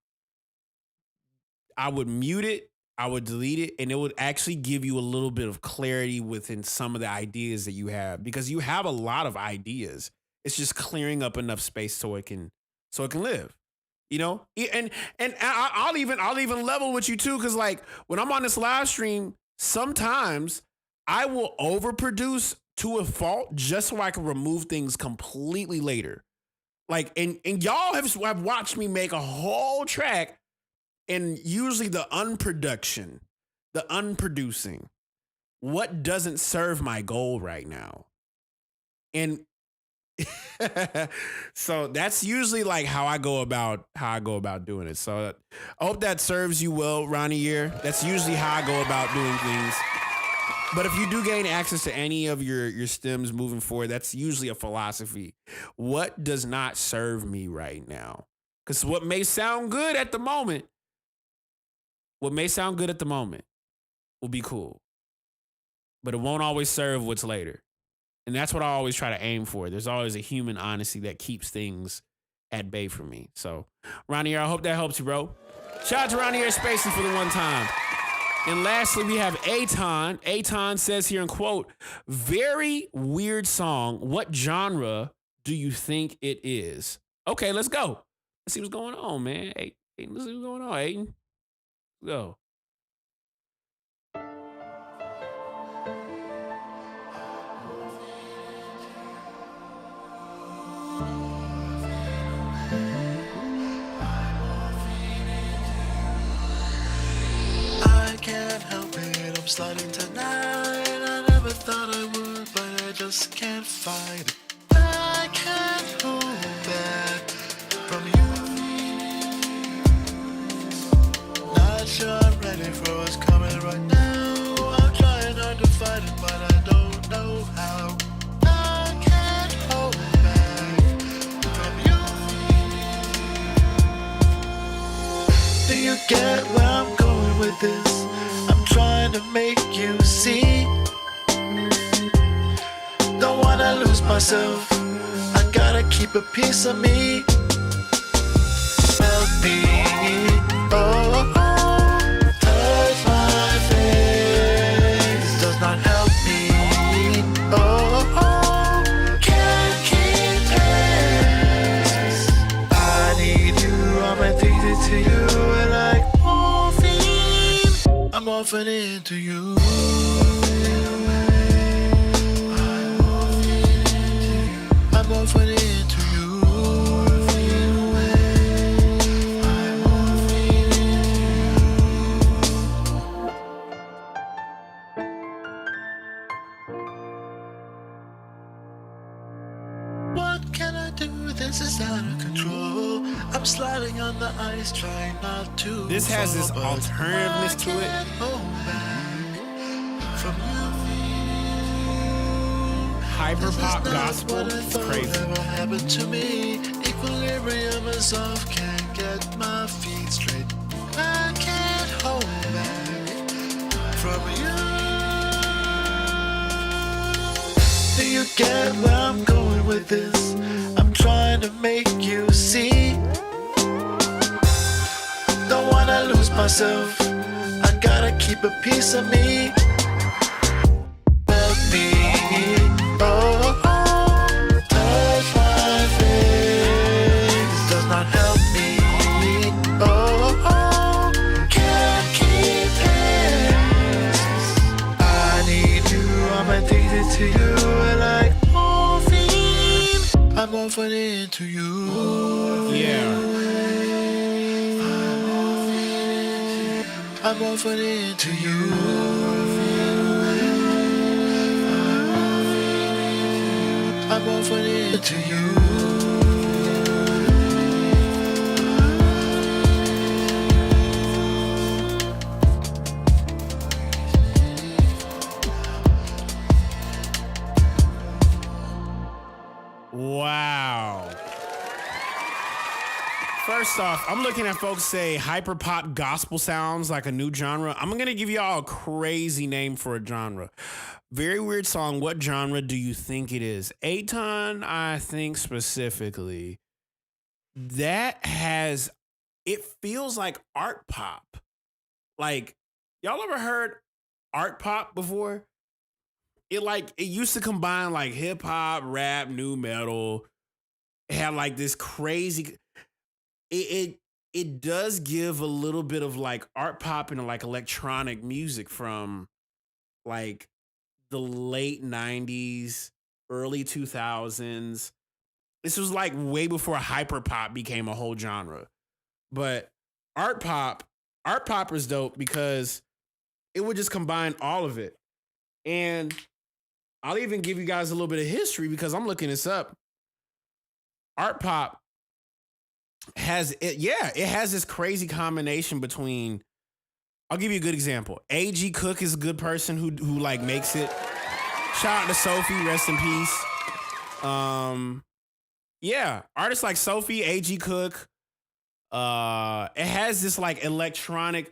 I would mute it, I would delete it, and it would actually give you a little bit of clarity within some of the ideas that you have, because you have a lot of ideas. It's just clearing up enough space so it can live. You know? And I'll even level with you too, because like when I'm on this live stream, sometimes I will overproduce to a fault just so I can remove things completely later. Like, and y'all have watched me make a whole track, and usually the unproducing, what doesn't serve my goal right now. And so that's usually like how I go about doing it. So I hope that serves you well, Ronnie Year. That's usually how I go about doing things. But if you do gain access to any of your stems moving forward, that's usually a philosophy. What does not serve me right now? Because what may sound good at the moment will be cool. But it won't always serve what's later. And that's what I always try to aim for. There's always a human honesty that keeps things at bay for me. So, Ronnie, I hope that helps you, bro. Shout out to Ronnie Spacey for the one time. And lastly, we have Aton. Aton says here in quote, very weird song. What genre do you think it is? Okay, let's go. Let's see what's going on, man. Aiden, let's see what's going on, Aiden. Let's go. I can't help it, I'm sliding tonight. I never thought I would, but I just can't fight it. I can't hold back from you. Not sure I'm ready for what's coming right now. I'm trying hard to fight it, but I don't know how. I can't hold back from you. Do you get where I'm going with this? I'm trying to make you see. Don't wanna lose myself. I gotta keep a piece of me. Help me, oh, touch my face. Does not help me, oh, can't keep pace. I need you, I'm addicted to you, like morphine. I'm morphing into you. I'm morphing into you. This is out of control. I'm sliding on the ice, trying not to. This has this fall, but alternativeness to it. I can't hold back from you. Hyper pop This is not gospel. what I It's thought crazy. ever happened to me. Equilibrium is off, can't get my feet straight. I can't hold back from you. Do you get where I'm going with this? I'm trying to make you see. Don't wanna lose myself. I gotta keep a piece of me. Help me. Oh, oh, touch my face. Does not help me. Oh, oh, can't keep pace. I need you. I'm addicted to you. Like morphine. I'm morphing into you. Yeah. I'm morphing into you. I'm morphing into you. Wow. First off, I'm looking at folks say hyper pop gospel sounds like a new genre. I'm going to give y'all a crazy name for a genre. Very weird song. What genre do you think it is? Aton, I think specifically, that has, it feels like art pop. Like, y'all ever heard art pop before? It used to combine like hip hop, rap, new metal. It had like this crazy. It does give a little bit of like art pop and like electronic music from like the late 90s, early 2000s. This was like way before hyper pop became a whole genre. But art pop is dope because it would just combine all of it. And I'll even give you guys a little bit of history because I'm looking this up. Art pop has it, yeah, it has this crazy combination between. I'll give you a good example. A.G. Cook is a good person who like makes it. Shout out to Sophie, rest in peace. Yeah, artists like Sophie, A.G. Cook. It has this like electronic.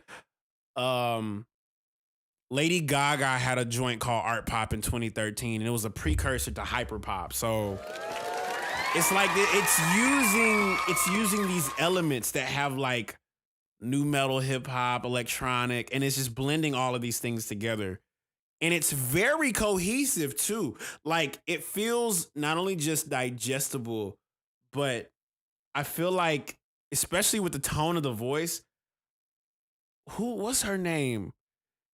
Lady Gaga had a joint called Art Pop in 2013, and it was a precursor to hyper pop. So it's like it's using these elements that have like new metal, hip hop, electronic, and it's just blending all of these things together. And it's very cohesive too. Like it feels not only just digestible, but I feel like, especially with the tone of the voice, what's her name?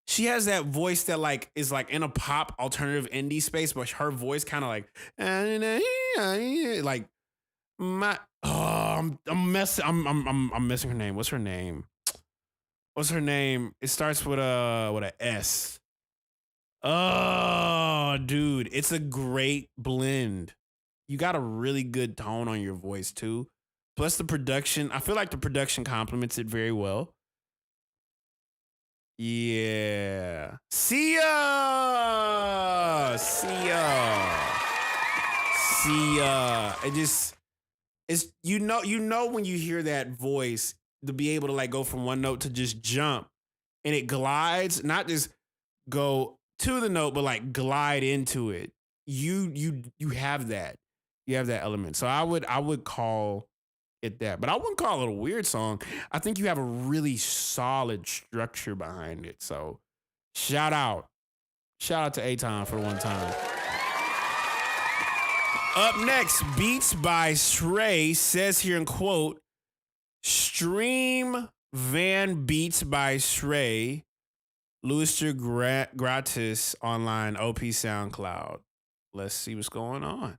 She has that voice that like is like in a pop alternative indie space, but her voice kind of like I'm missing her name. What's her name? It starts with a S. Oh, dude, it's a great blend. You got a really good tone on your voice too. Plus the production, I feel like the production complements it very well. Yeah. See ya. It's you know when you hear that voice to be able to like go from one note to just jump and it glides, not just go to the note, but like glide into it. You have that. You have that element. So I would call it that, but I wouldn't call it a weird song. I think you have a really solid structure behind it. So shout out to Aton for the one time. Up next, Beats by Shrey says here in quote, stream Van Beats by Shrey, Louister gratis online, OP SoundCloud. Let's see what's going on.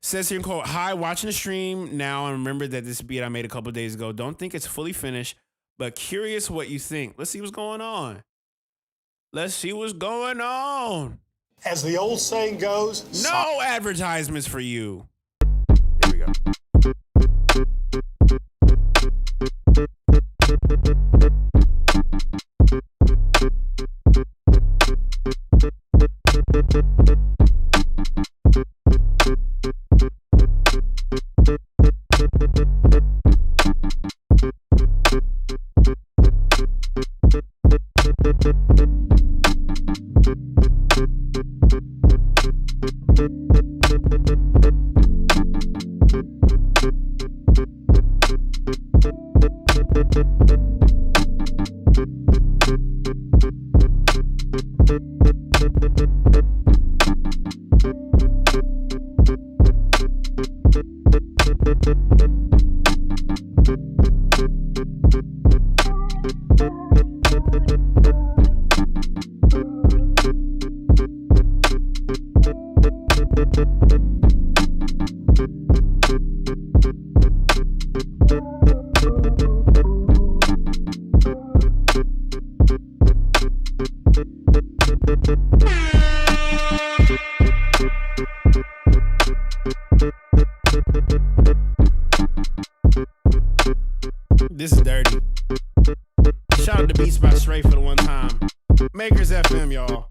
Says here in quote, hi, watching the stream now and remember that this beat I made a couple of days ago. Don't think it's fully finished, but curious what you think. Let's see what's going on. As the old saying goes, no advertisements for you. There we go. This is dirty. Shout out to Beats by Stray for the one time. Makers FM, y'all.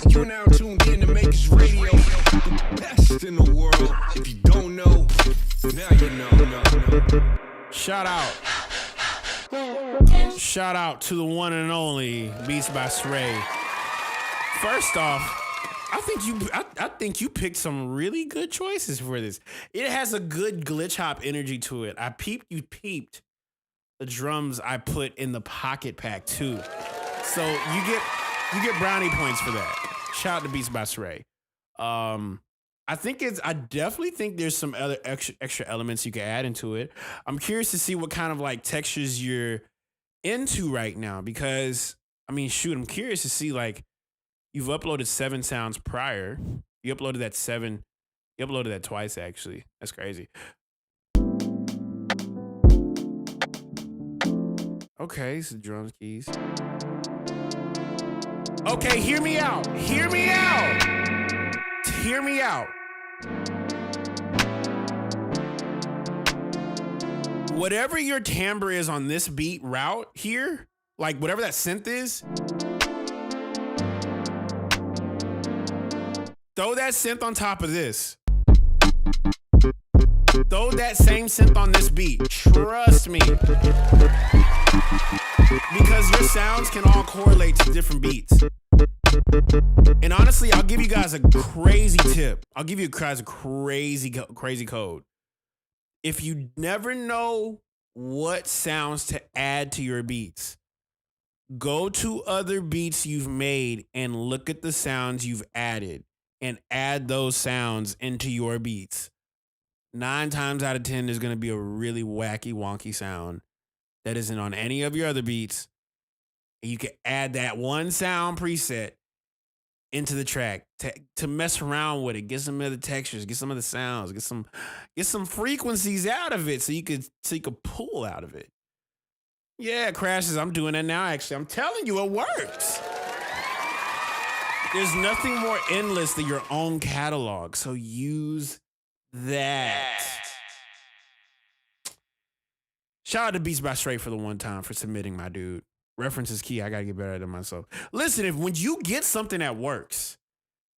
You are now tuned in to Makers Radio, the best in the world. If you don't know, now you know. Shout out to the one and only Beats by Stray. First off, I think you picked some really good choices for this. It has a good glitch hop energy to it. You peeped the drums I put in the pocket pack too. So you get brownie points for that. Shout out to Beats by Stray. I definitely think there's some other extra elements you can add into it. I'm curious to see what kind of like textures you're into right now, because I'm curious to see, like, you've uploaded 7 sounds prior. You uploaded that twice actually. That's crazy. Okay, so drums, keys. Okay, hear me out. Whatever your timbre is on this beat route here, like whatever that synth is, throw that synth on top of this. Throw that same synth on this beat. Trust me. Because your sounds can all correlate to different beats. And honestly, I'll give you guys a crazy tip. I'll give you guys a crazy code. If you never know what sounds to add to your beats, go to other beats you've made and look at the sounds you've added and add those sounds into your beats. 9 times out of 10, there's going to be a really wacky, wonky sound that isn't on any of your other beats. And you can add that one sound preset into the track to mess around with it, get some other textures, get some other sounds, get some frequencies out of it so you could pull out of it. Yeah, Crashes, I'm doing that now, actually. I'm telling you, it works. There's nothing more endless than your own catalog, so use that. Shout out to Beats by Stray for the one time for submitting, my dude. Reference is key. I gotta get better than myself. Listen, when you get something that works,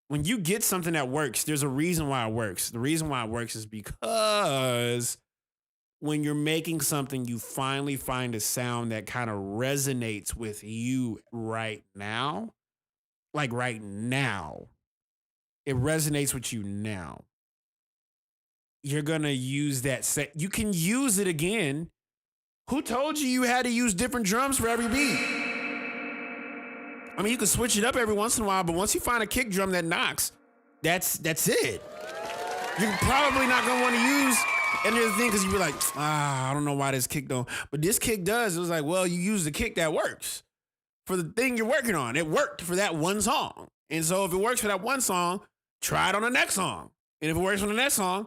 there's a reason why it works. The reason why it works is because when you're making something, you finally find a sound that kind of resonates with you right now. Like right now. It resonates with you now. You're gonna use that you can use it again. Who told you had to use different drums for every beat? I mean, you can switch it up every once in a while, but once you find a kick drum that knocks, that's it. You're probably not gonna want to use any other thing because you'll be like, I don't know why this kick don't. But this kick does. It was like, well, you use the kick that works for the thing you're working on. It worked for that one song. And so if it works for that one song, try it on the next song. And if it works on the next song,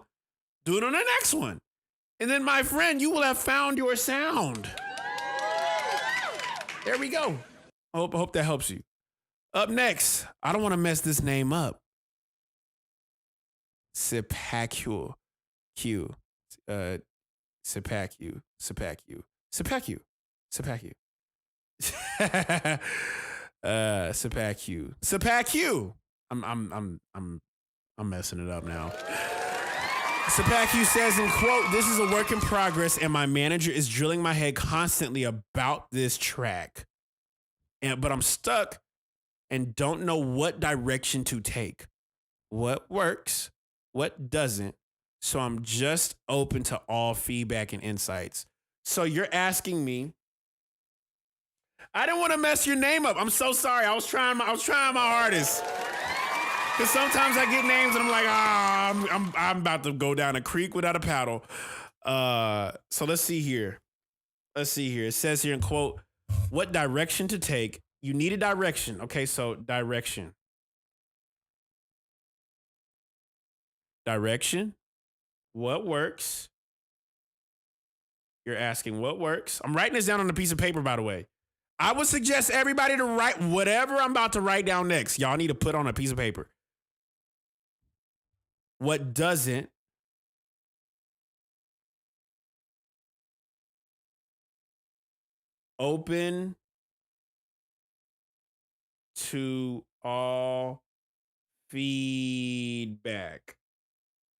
do it on the next one. And then, my friend, you will have found your sound. There we go. I hope that helps you. Up next, I don't want to mess this name up. Sipaku. Q. Sipaku. Sipaku. Sipaku. Sipaku. Sipaku. Sipaku. I'm messing it up now. Sipaku says, in quote, "This is a work in progress and my manager is drilling my head constantly about this track. But I'm stuck and don't know what direction to take. what works, what doesn't. So I'm just open to all feedback and insights. So you're asking me. I didn't want to mess your name up. I'm so sorry. I was trying my hardest. Because sometimes I get names and I'm like, I'm about to go down a creek without a paddle. So let's see here. It says here in quote, what direction to take? You need a direction. Okay, so direction. Direction. What works? You're asking what works. I'm writing this down on a piece of paper, by the way. I would suggest everybody to write whatever I'm about to write down next. Y'all need to put on a piece of paper. What doesn't? Open to all feedback.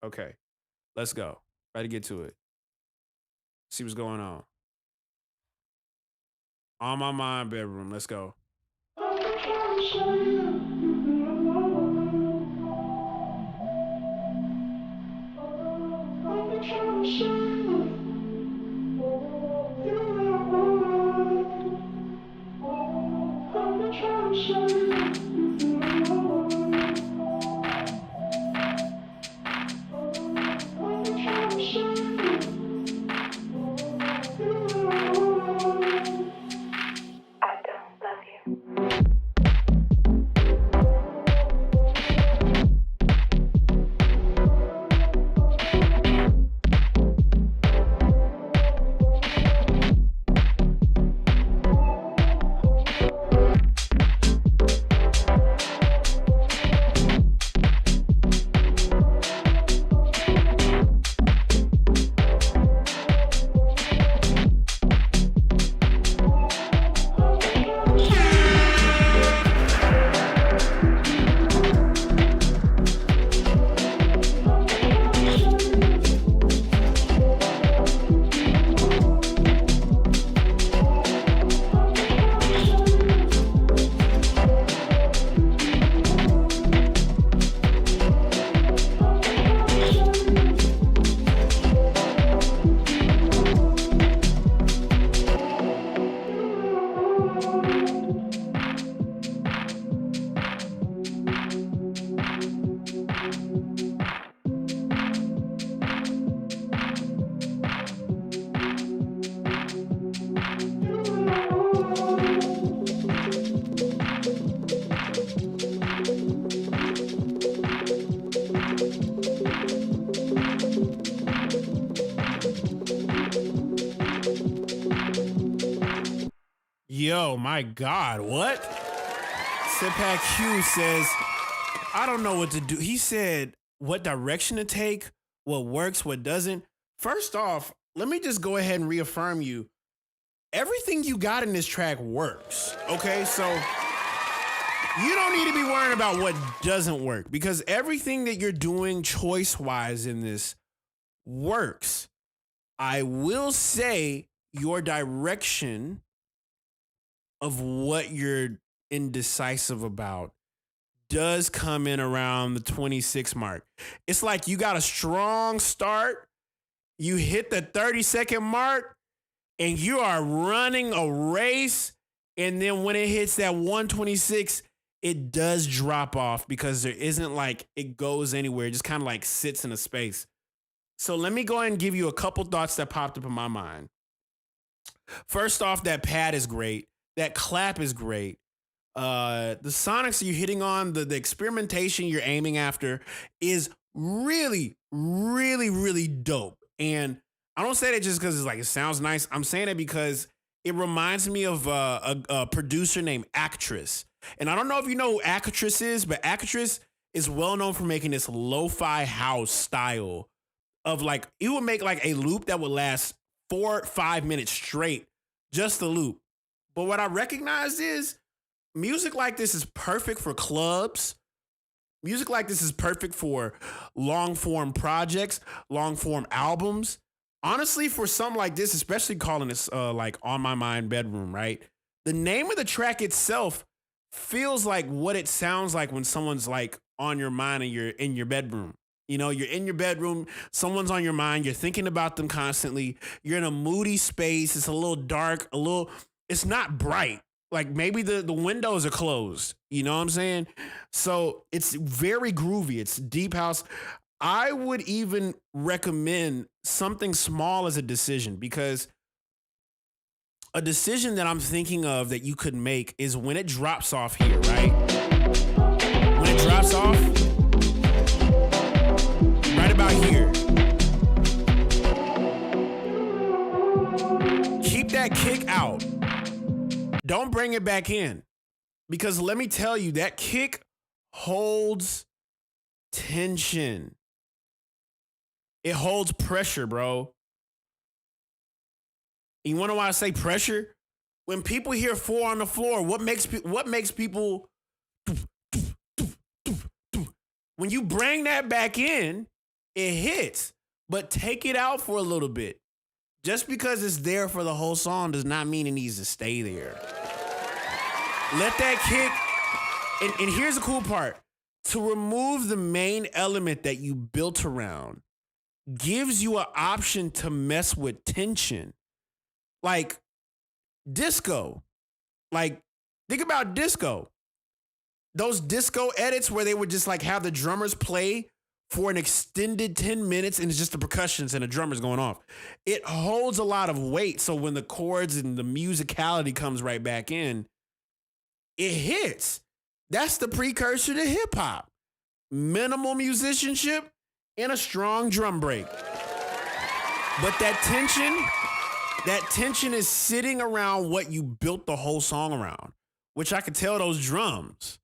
Okay, let's go. Try to get to it. See what's going on. On my mind, bedroom. Let's go. Yo, my God, what? Sitpack Q says, I don't know what to do. He said, what direction to take, what works, what doesn't. First off, let me just go ahead and reaffirm you. Everything you got in this track works, okay? So you don't need to be worrying about what doesn't work because everything that you're doing choice-wise in this works. I will say your direction of what you're indecisive about does come in around the 26 mark. It's like you got a strong start, you hit the 30-second mark, and you are running a race, and then when it hits that 126, it does drop off because there isn't like it goes anywhere. It just kind of like sits in a space. So let me go ahead and give you a couple thoughts that popped up in my mind. First off, that pad is great. That clap is great. The sonics you're hitting on, the experimentation you're aiming after is really, really, really dope. And I don't say that just because it's like it sounds nice. I'm saying it because it reminds me of a producer named Actress. And I don't know if you know who Actress is, but Actress is well known for making this lo-fi house style of like, it would make like a loop that would last 4 or 5 minutes straight, just the loop. But what I recognize is music like this is perfect for clubs. Music like this is perfect for long form projects, long form albums. Honestly, for something like this, especially calling this like On My Mind Bedroom, right? The name of the track itself feels like what it sounds like when someone's like on your mind and you're in your bedroom. You know, you're in your bedroom, someone's on your mind, you're thinking about them constantly. You're in a moody space, it's a little dark, it's not bright. Like maybe the windows are closed. You know what I'm saying? So it's very groovy. It's deep house. I would even recommend something small as a decision, because a decision that I'm thinking of that you could make is when it drops off here, right? When it drops off, right about here. Keep that kick out. Don't bring it back in. Because let me tell you, that kick holds tension. It holds pressure, bro. You want to know why I say pressure? When people hear 4 on the floor, what makes people when you bring that back in, it hits. But take it out for a little bit. Just because it's there for the whole song does not mean it needs to stay there. Let that kick, and here's the cool part. To remove the main element that you built around gives you an option to mess with tension. Like disco. Like, think about disco. Those disco edits where they would just like have the drummers play for an extended 10 minutes and it's just the percussions and the drummers going off. It holds a lot of weight. So when the chords and the musicality comes right back in, it hits. That's the precursor to hip hop. Minimal musicianship and a strong drum break. But that tension is sitting around what you built the whole song around, which I could tell those drums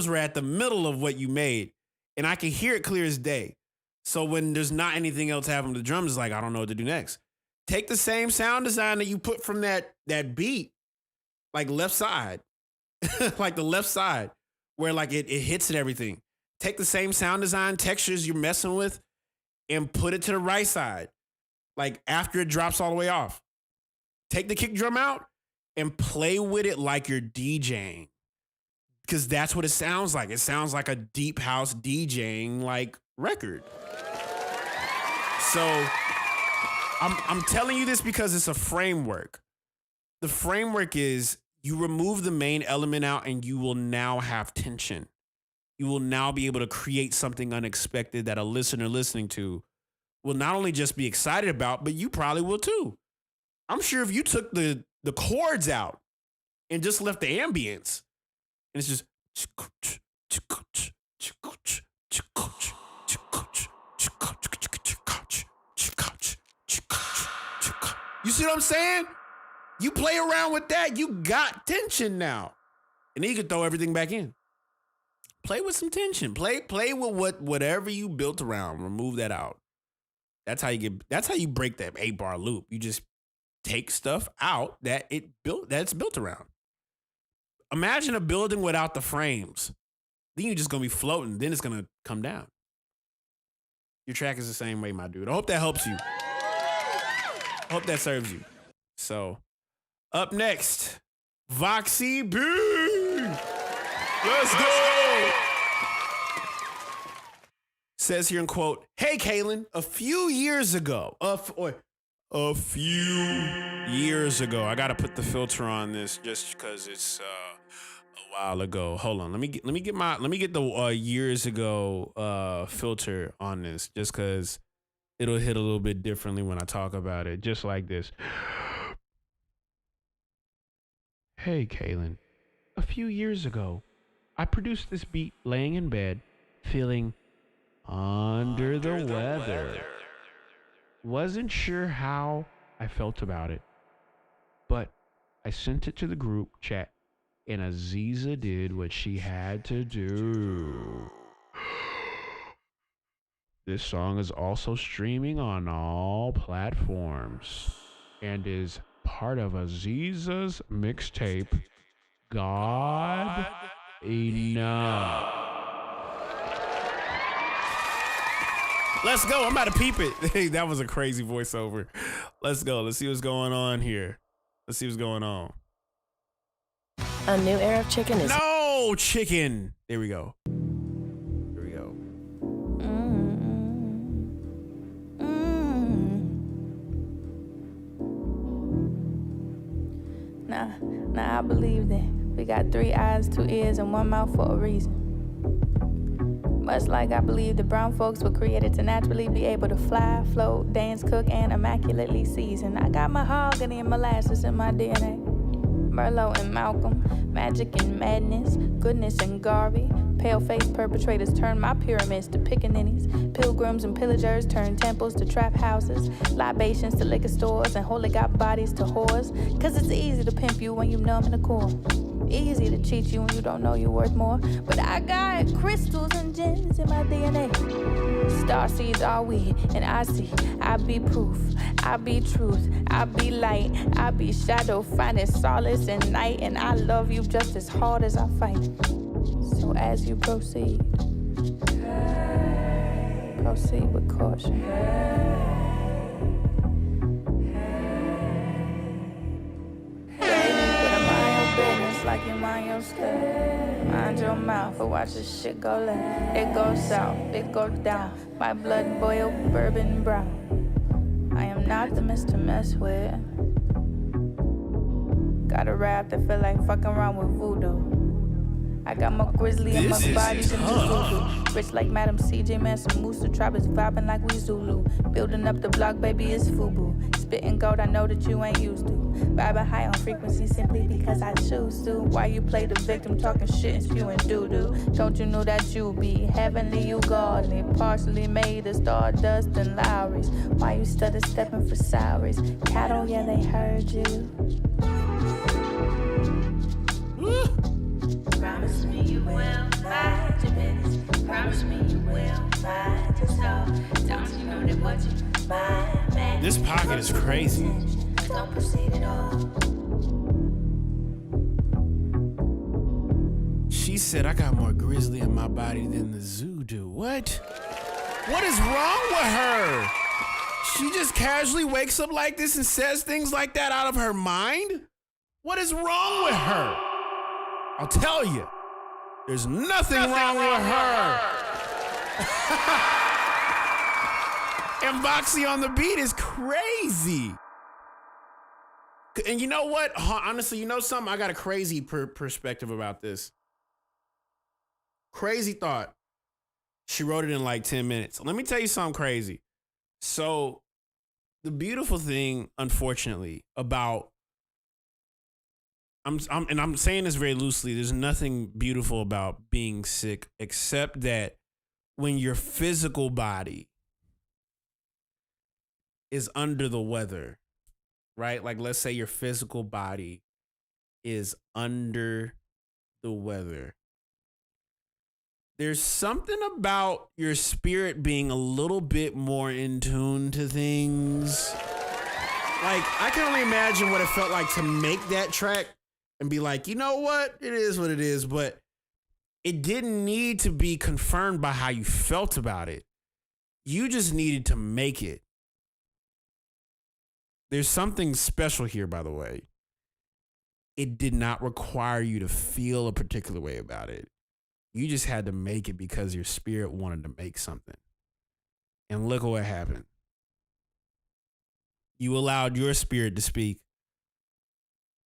were at the middle of what you made. And I can hear it clear as day. So when there's not anything else happening, the drums is like, I don't know what to do next. Take the same sound design that you put from that beat, like left side, like the left side, where like it hits at everything. Take the same sound design, textures you're messing with, and put it to the right side, like after it drops all the way off. Take the kick drum out and play with it like you're DJing. Because that's what it sounds like. It sounds like a deep house DJing like record. So I'm telling you this because it's a framework. The framework is you remove the main element out and you will now have tension. You will now be able to create something unexpected that a listener listening to will not only just be excited about, but you probably will too. I'm sure if you took the chords out and just left the ambience, and it's just you see what I'm saying? You play around with that, you got tension now. And then you can throw everything back in. Play with some tension. Play with whatever you built around. Remove that out. That's how you break that 8-bar loop. You just take stuff out that's built around. Imagine a building without the frames. Then you're just gonna be floating. Then it's gonna come down. Your track is the same way, my dude. I hope that helps you. I hope that serves you. So, up next, Voxy B. Let's go. Says here in quote, "Hey, Kaelin, a few years ago, I gotta put the filter on this just because it's a while ago. Hold on, let me get the years ago filter on this just because it'll hit a little bit differently when I talk about it, just like this. Hey, Kaelin, a few years ago, I produced this beat laying in bed, feeling under the weather. Wasn't sure how I felt about it, but I sent it to the group chat, and Aziza did what she had to do. This song is also streaming on all platforms and is part of Aziza's mixtape, God Enough. Let's go. I'm about to peep it. Hey, that was a crazy voiceover. Let's go. Let's see what's going on here. Let's see what's going on. A new era of chicken is... No chicken. There we go. Now I believe that we got 3 eyes, 2 ears, and 1 mouth for a reason. Much like I believe the brown folks were created to naturally be able to fly, float, dance, cook, and immaculately season. I got mahogany and molasses in my DNA. Merlot and Malcolm, magic and madness, goodness and Garvey. Pale-faced perpetrators turn my pyramids to pickaninnies. Pilgrims and pillagers turn temples to trap houses. Libations to liquor stores and holy got bodies to whores. Cause it's easy to pimp you when you numb in the core. Easy to cheat you when you don't know you're worth more. But I got crystals and gems in my DNA. Starseeds are we, and I see. I be proof, I be truth, I be light, I be shadow, finding solace in night. And I love you just as hard as I fight. So as you proceed with caution. Like you mind your step, mind your mouth, but watch this shit go left. It goes south, it goes down. My blood boil bourbon brown. I am not the Mr. Mess with. Got a rap that feel like fucking around with voodoo. I got more grizzly in my body than Zulu. Rich like Madam CJ, man, some moose. The tribe is vibing like we Zulu. Building up the block, baby, it's FUBU. Spitting gold, I know that you ain't used to. Vibing high on frequency simply because I choose to. Why you play the victim, talking shit and spewing doo-doo? Don't you know that you be heavenly, you godly? Partially made of stardust and Lowry's. Why you stutter stepping for salaries? Cattle, yeah, they heard you. Promise me you will mind your business. Promise me you will mind yourself. Don't you know that what you mind, man? This pocket is crazy. Don't proceed at all. She said, I got more grizzly in my body than the zoo do. What? What is wrong with her? She just casually wakes up like this and says things like that out of her mind? What is wrong with her? I'll tell you, there's nothing wrong with her. And Boxy on the beat is crazy. And you know what? Honestly, you know something? I got a crazy perspective about this. Crazy thought. She wrote it in like 10 minutes. Let me tell you something crazy. So the beautiful thing, unfortunately, about I'm saying this very loosely. There's nothing beautiful about being sick except that when your physical body is under the weather, right? Like, let's say your physical body is under the weather. There's something about your spirit being a little bit more in tune to things. Like, I can only imagine what it felt like to make that track and be like, you know what? It is what it is, but it didn't need to be confirmed by how you felt about it. You just needed to make it. There's something special here, by the way. It did not require you to feel a particular way about it. You just had to make it because your spirit wanted to make something. And look at what happened. You allowed your spirit to speak.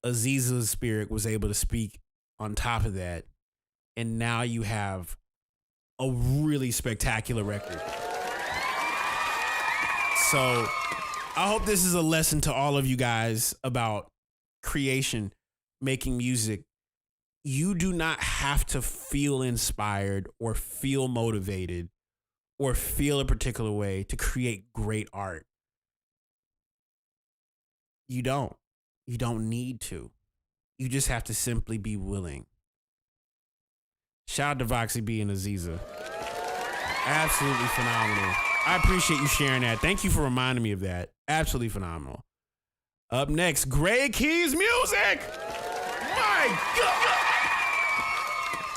Aziza's spirit was able to speak on top of that. And now you have a really spectacular record. So I hope this is a lesson to all of you guys about creation, making music. You do not have to feel inspired or feel motivated or feel a particular way to create great art. You don't. You don't need to. You just have to simply be willing. Shout out to Voxy B and Aziza. Absolutely phenomenal. I appreciate you sharing that. Thank you for reminding me of that. Absolutely phenomenal. Up next, Greg Keys Music. My God.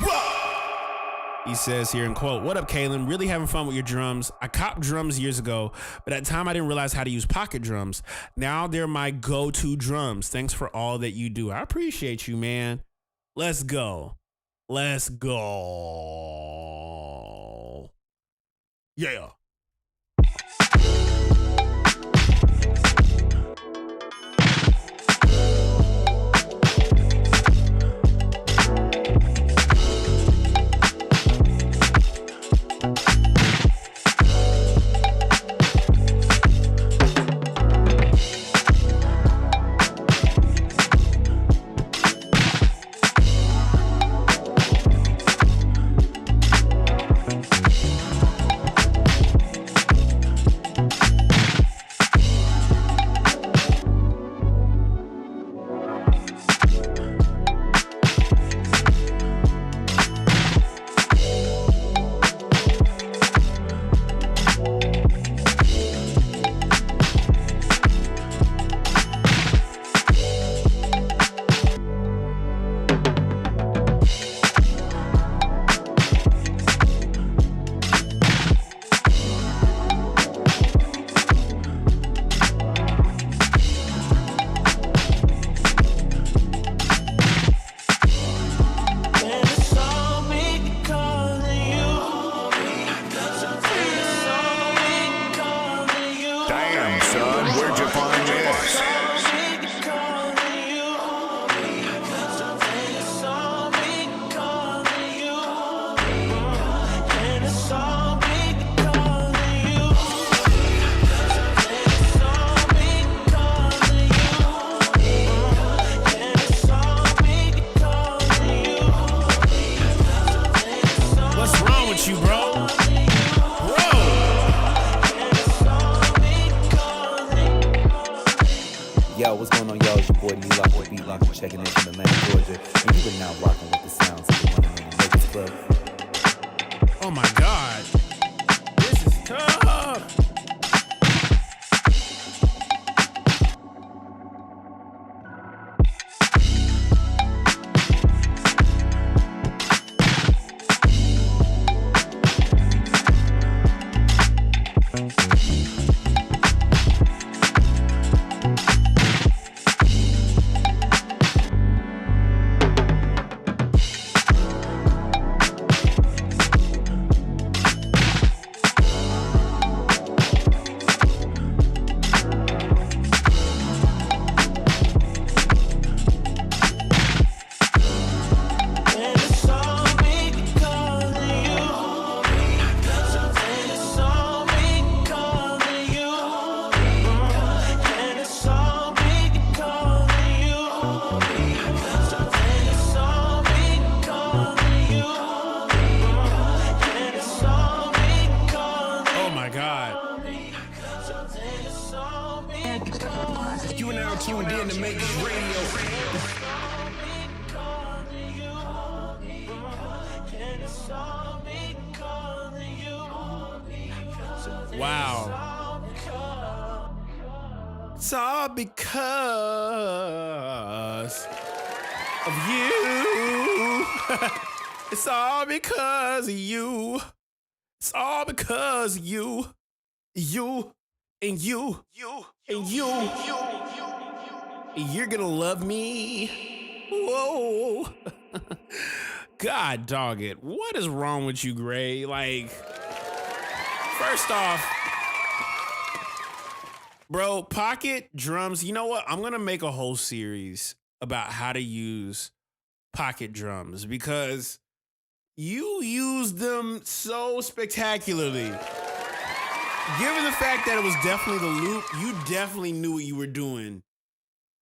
Whoa. He says here in quote, "What up, Kaelin? Really having fun with your drums. I copped drums years ago, but at the time I didn't realize how to use pocket drums. Now they're my go-to drums. Thanks for all that you do." I appreciate you, man. Let's go. Let's go. Yeah. with you, bro? Yo, what's going on, y'all? It's your boy Lee Lock, the Beat Locker, checking in from Atlanta, Georgia. And you are now rocking with the sounds of the one and only Lakers Club. Oh my God. This is tough. Wow. It's all because of you. It's all because of you. It's all because of you. You and you. You and you. You're gonna love me. Whoa. God dog it. What is wrong with you, Gray? Like, first off, bro, pocket drums, you know what? I'm going to make a whole series about how to use pocket drums because you use them so spectacularly. Given the fact that it was definitely the loop, you definitely knew what you were doing.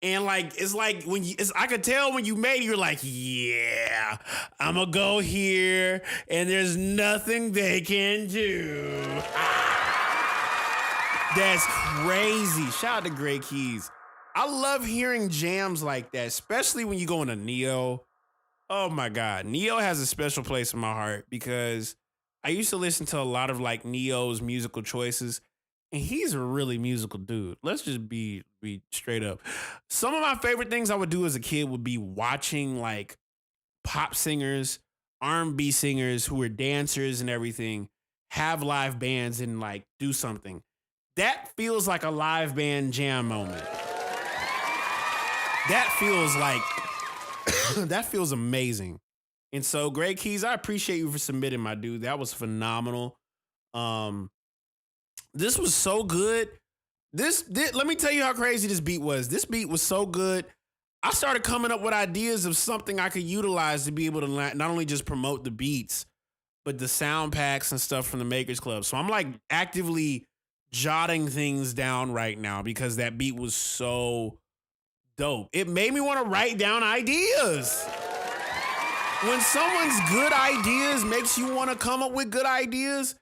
And like, it's like when you, I could tell when you made it, you're like, yeah, I'm gonna go here and there's nothing they can do. That's crazy. Shout out to Gray Keys. I love hearing jams like that, especially when you go into Neo. Oh my God. Neo has a special place in my heart because I used to listen to a lot of like Neo's musical choices. And he's a really musical dude. Let's just be straight up. Some of my favorite things I would do as a kid would be watching like pop singers, R&B singers who were dancers and everything, have live bands and like do something. That feels like a live band jam moment. That feels like, that feels amazing. And so, Greg Keys, I appreciate you for submitting, my dude. That was phenomenal. This was so good. Let me tell you how crazy this beat was. This beat was so good. I started coming up with ideas of something I could utilize to be able to not only just promote the beats, but the sound packs and stuff from the Makers Club. So I'm like actively jotting things down right now because that beat was so dope. It made me want to write down ideas. When someone's good ideas makes you want to come up with good ideas,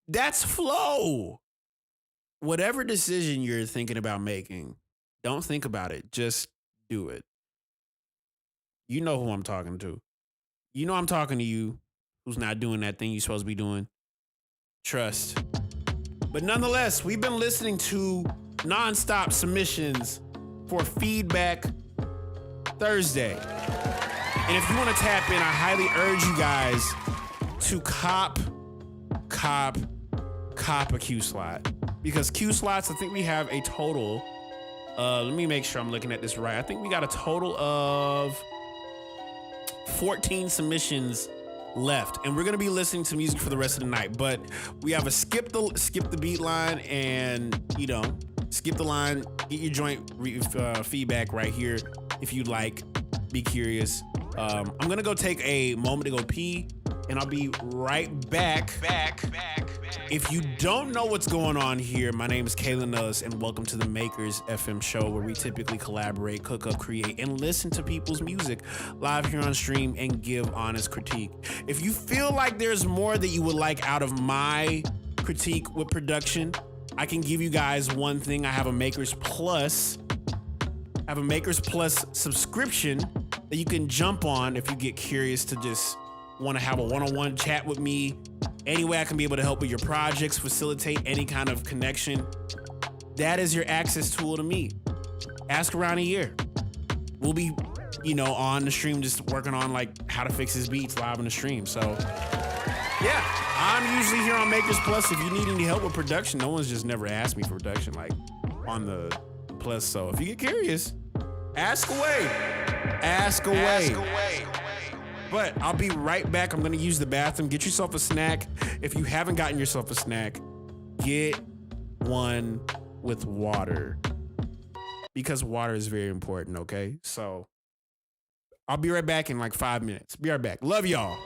that's flow. Whatever decision you're thinking about making, don't think about it. Just do it. You know who I'm talking to. You know I'm talking to you who's not doing that thing you're supposed to be doing. Trust. But nonetheless, we've been listening to nonstop submissions for Feedback Thursday. And if you want to tap in, I highly urge you guys to cop a Q slot. Because Q slots, I think we have a total, let me make sure I'm looking at this right. I think we got a total of 14 submissions left. And we're going to be listening to music for the rest of the night. But we have a skip the beat line and, you know, skip the line, get your joint feedback right here if you'd like. Be curious. I'm going to go take a moment to go pee. And I'll be right back If you don't know what's going on here, my name is Kaelin Ellis, and welcome to the Makers FM show, where we typically collaborate, cook up, create, and listen to people's music live here on stream and give honest critique. If you feel like there's more that you would like out of my critique with production, I can give you guys one thing. I have a Makers Plus. I have a Makers Plus subscription that you can jump on if you get curious to just want to have a one-on-one chat with me. Any way I can be able to help with your projects, facilitate any kind of connection. That is your access tool to me. Ask around a year. We'll be, on the stream just working on like how to fix his beats live on the stream. So yeah, I'm usually here on Makers Plus. If you need any help with production, no one's just never asked me for production like on the Plus. So if you get curious, ask away. Ask away. But I'll be right back. I'm gonna use the bathroom. Get yourself a snack. If you haven't gotten yourself a snack, get one with water, because water is very important, okay? So I'll be right back in like 5 minutes. Be right back. Love y'all.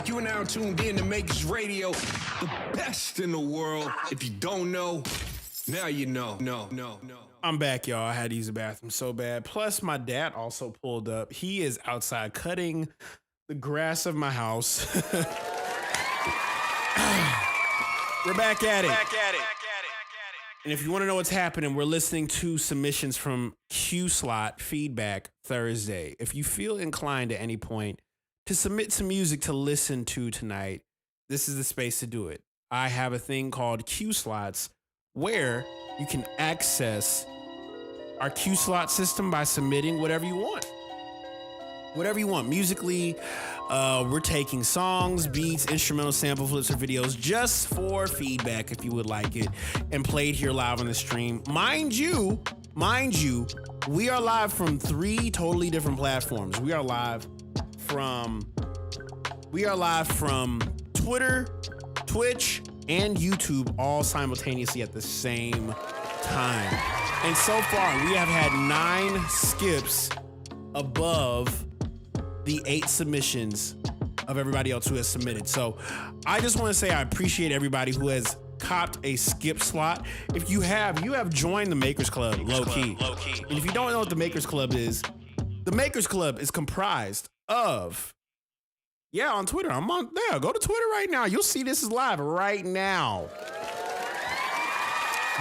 You are now tuned in to Makers Radio, the best in the world. If you don't know, now you know. No. I'm back, y'all. I had to use the bathroom so bad. Plus, my dad also pulled up. He is outside cutting the grass of my house. We're back at it. And if you want to know what's happening, we're listening to submissions from Q Slot Feedback Thursday. If you feel inclined at any point to submit some music to listen to tonight, this is the space to do it. I have a thing called Q Slots where you can access our Q Slot system by submitting whatever you want. Whatever you want. Musically, we're taking songs, beats, instrumental sample flips, or videos just for feedback if you would like it, and played here live on the stream. Mind you, we are live from 3 totally different platforms. We are live from Twitter, Twitch, and YouTube all simultaneously at the same time. And so far, we have had 9 skips above the 8 submissions of everybody else who has submitted. So I just want to say I appreciate everybody who has copped a skip slot. If you have joined the Makers Club, low key. And if you don't know what the Makers Club is comprised of, on Twitter. I'm on there. Go to Twitter right now. You'll see this is live right now.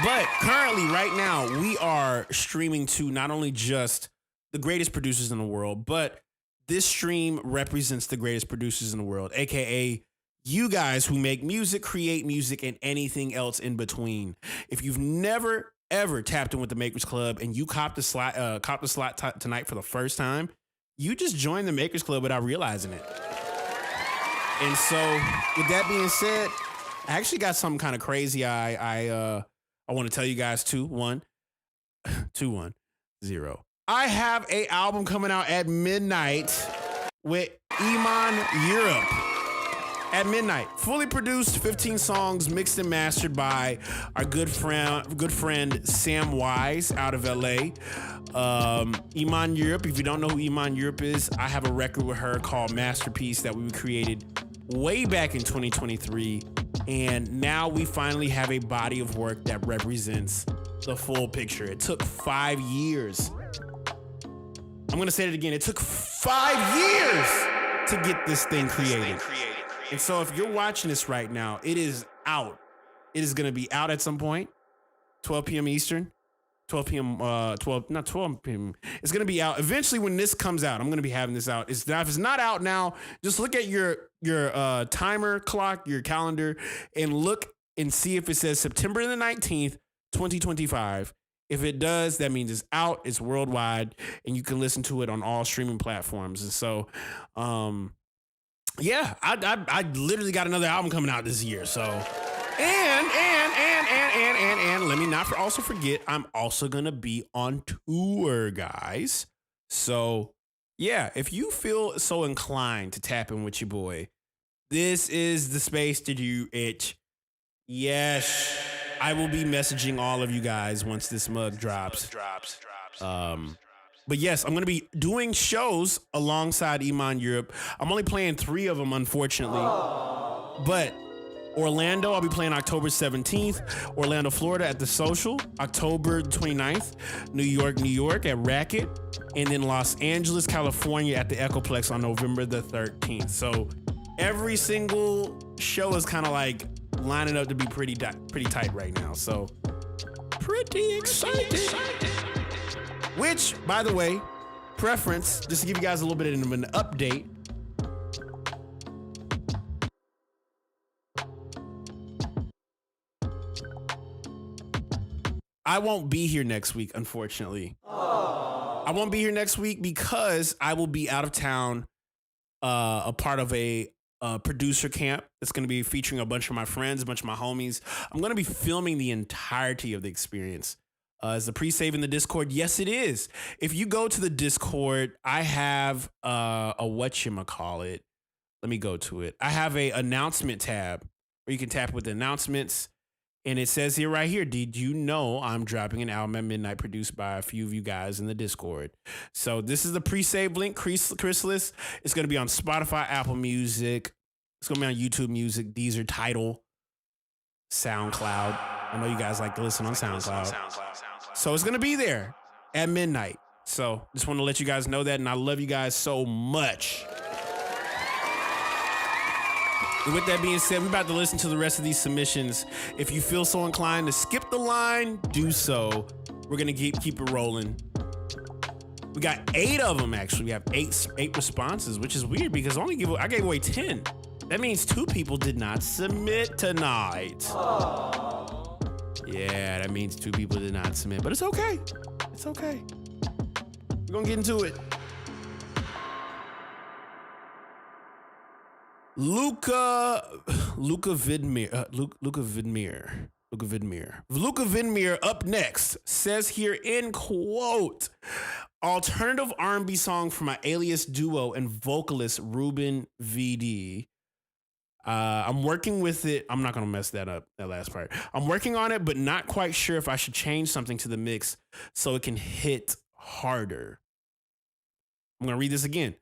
But currently, right now, we are streaming to not only just the greatest producers in the world, but this stream represents the greatest producers in the world, aka you guys who make music, create music, and anything else in between. If you've never ever tapped in with the Makers Club and you copped the slot tonight for the first time, you just joined the Makers Club without realizing it. And so, with that being said, I actually got something kind of crazy. I want to tell you guys 210. I have a album coming out at midnight with Iman Europe. At midnight, fully produced, 15 songs, mixed and mastered by our good friend Sam Wise out of LA. Iman Europe, if you don't know who Iman Europe is, I have a record with her called Masterpiece that we created way back in 2023. And now we finally have a body of work that represents the full picture. It took 5 years. I'm going to say it again. It took 5 years to get this thing created. And so if you're watching this right now, it is out. It is going to be out at some point, 12 p.m. Eastern, 12 p.m. Not 12 p.m. It's going to be out. Eventually, when this comes out, I'm going to be having this out. If it's not out now, just look at your timer clock, your calendar, and look and see if it says September the 19th, 2025. If it does, that means it's out, it's worldwide, and you can listen to it on all streaming platforms. And so, I literally got another album coming out this year. So, and let me not also forget, I'm also gonna be on tour, guys. So, if you feel so inclined to tap in with your boy, this is the space to do it. Yes, I will be messaging all of you guys once this mug drops. But yes, I'm going to be doing shows alongside Iman Europe. I'm only playing 3 of them, unfortunately. But Orlando, I'll be playing October 17th. Orlando, Florida at The Social, October 29th. New York at Racket. And then Los Angeles, California at the Echoplex on November the 13th. So every single show is kind of like lining up to be pretty tight right now. So pretty excited. Which, by the way, preference, just to give you guys a little bit of an update. I won't be here next week, unfortunately. I won't be here next week because I will be out of town, a part of a producer camp that's going to be featuring a bunch of my friends, a bunch of my homies. I'm going to be filming the entirety of the experience. Is the pre-save in the Discord? Yes, it is. If you go to the Discord, I have a whatchamacallit. Let me go to it. I have a announcement tab where you can tap with the announcements. And it says here, right here, did you know I'm dropping an album at midnight produced by a few of you guys in the Discord? So this is the pre-save link, Chrysalis. It's going to be on Spotify, Apple Music. It's going to be on YouTube Music, Deezer, Tidal, SoundCloud. I know you guys like to listen on SoundCloud. So it's going to be there at midnight. So just want to let you guys know that. And I love you guys so much. And with that being said, we're about to listen to the rest of these submissions. If you feel so inclined to skip the line, do so. We're going to keep it rolling. We got 8 of them, actually. We have eight responses, which is weird because I gave away 10. That means 2 people did not submit tonight. Yeah, that means 2 people did not submit, but it's okay. It's okay. We're going to get into it. Luca Vidmir up next says here in quote, alternative R&B song from my Alias duo and vocalist Ruben VD. I'm working with it. I'm not gonna mess that up. That last part. I'm working on it, but not quite sure if I should change something to the mix so it can hit harder. I'm gonna read this again.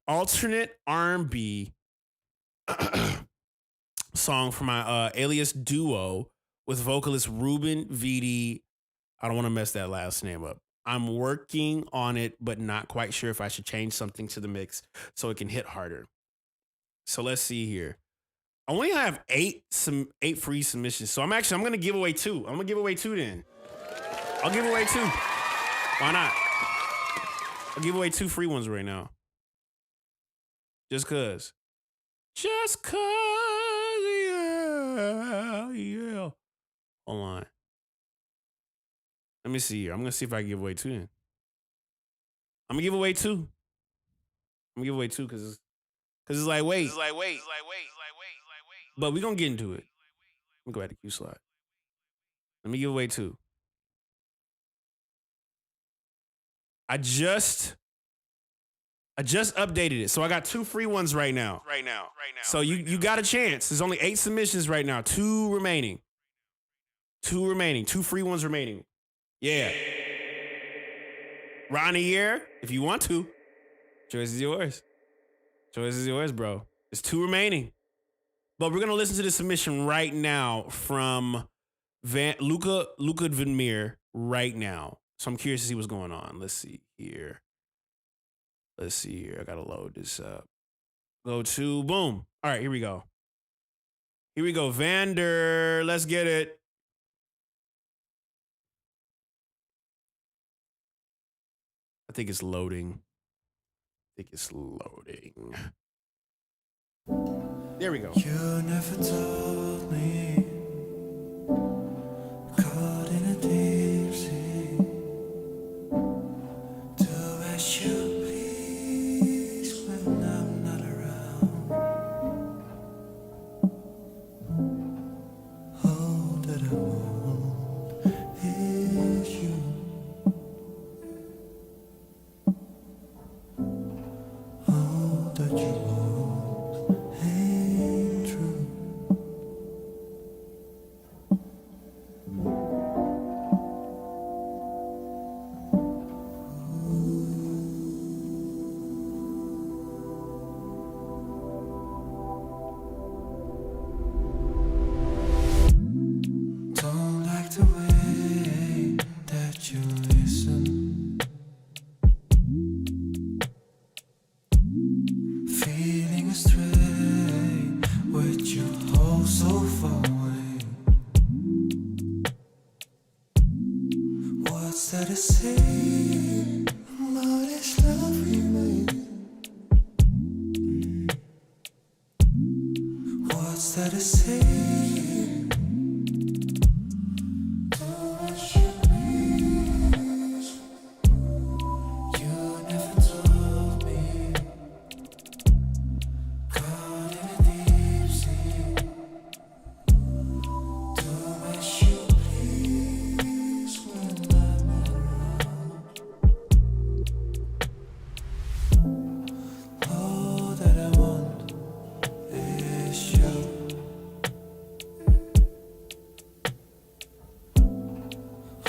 Alternate R&B song from my Alias duo with vocalist Ruben VD. I don't want to mess that last name up. I'm working on it, but not quite sure if I should change something to the mix so it can hit harder. So let's see here. I only have eight free submissions. So I'm gonna give away two. I'm gonna give away two then. I'll give away two. Why not? I'll give away two free ones right now. Just cause. Just cause, yeah. Hold on. Let me see here. I'm gonna see if I can give away two then. I'm gonna give away two. Cause it's like wait. But we're gonna get into it. Let me go back to Q slide. Let me give away two. I just updated it. So I got two free ones right now. So you got a chance. There's only 8 submissions right now. Two remaining. Two free ones remaining. Yeah. Ronnie, if you want to. Choice is yours. Bro. There's 2 remaining. But we're going to listen to the submission right now from Luca Vanmir right now. So I'm curious to see what's going on. Let's see here. I got to load this up. Go to, boom. All right, here we go. Vander. Let's get it. I think it's loading. There we go. You never told me, caught in a deep sea. Do as you please when I'm not around. All that I want is you. All that you want ain't true. Don't like the way that you listen. Feeling astray with you all so far away. What's there to say? What is love we made? What's there to say? Do what you please. You never told me. Caught in a deep sea. Do as you please when I'm around. All that I want is you.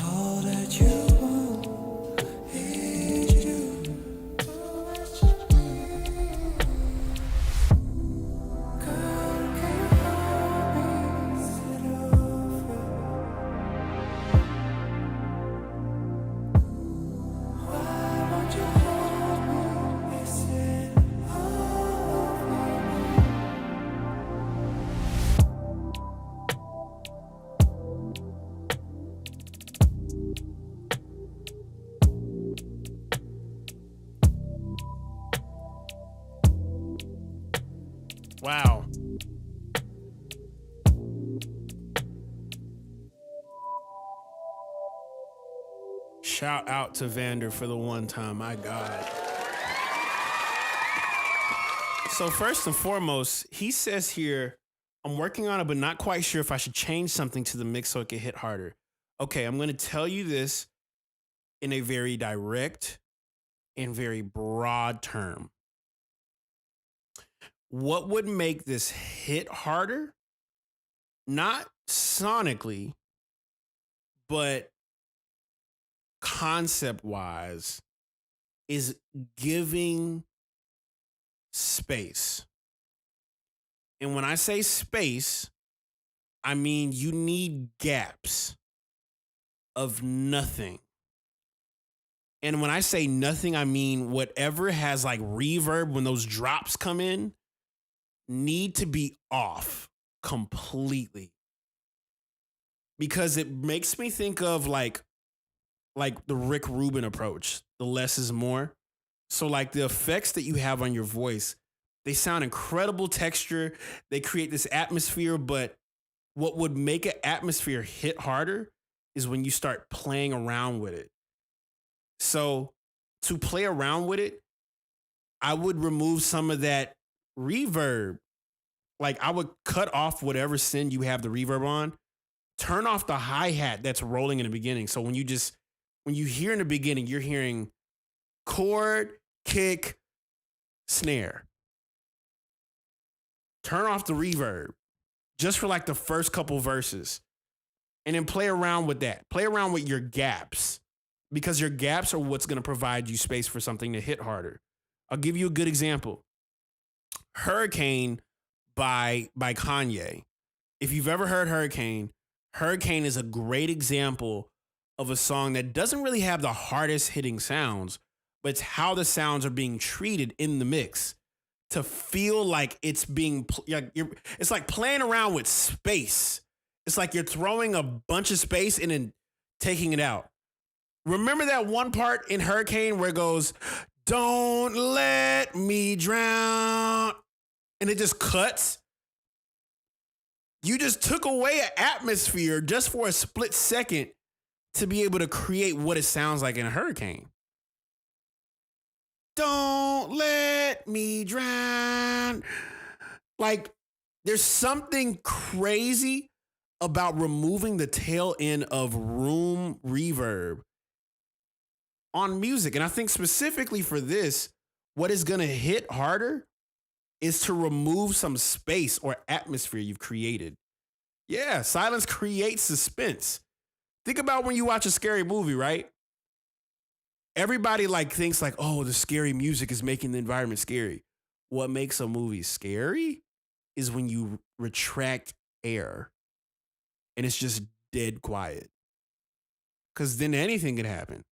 All that you want is you. Do what you please. Girl, can you help me sit over? Why won't you hold me, sit over me? Wow. Shout out to Vander for the one time. My God. So first and foremost, he says here, I'm working on it, but not quite sure if I should change something to the mix so it can hit harder. Okay, I'm going to tell you this in a very direct and very broad term. what would make this hit harder? Not sonically, but concept-wise, is giving space. And when I say space, I mean you need gaps of nothing. And when I say nothing, I mean whatever has like reverb when those drops come in need to be off completely. Because it makes me think of like the Rick Rubin approach, the less is more. So like the effects that you have on your voice, they sound incredible texture. They create this atmosphere, but what would make an atmosphere hit harder is when you start playing around with it. So to play around with it, I would remove some of that reverb. Like I would cut off whatever send you have the reverb on, turn off the hi-hat that's rolling in the beginning. So when you hear in the beginning, you're hearing chord, kick, snare. Turn off the reverb just for like the first couple verses and then play around with that. Play around with your gaps because your gaps are what's going to provide you space for something to hit harder. I'll give you a good example. Hurricane by Kanye. If you've ever heard Hurricane is a great example of a song that doesn't really have the hardest hitting sounds, but it's how the sounds are being treated in the mix to feel like it's being, it's like playing around with space. It's like you're throwing a bunch of space and then taking it out. Remember that one part in Hurricane where it goes, "Don't let me drown," and it just cuts? You just took away an atmosphere just for a split second to be able to create what it sounds like in a hurricane. Don't let me drown. Like, there's something crazy about removing the tail end of room reverb on music. And I think specifically for this, what is going to hit harder is to remove some space or atmosphere you've created. Yeah, silence creates suspense. Think about when you watch a scary movie, right? Everybody like thinks like, oh, the scary music is making the environment scary. What makes a movie scary is when you retract air and it's just dead quiet. Because then anything can happen.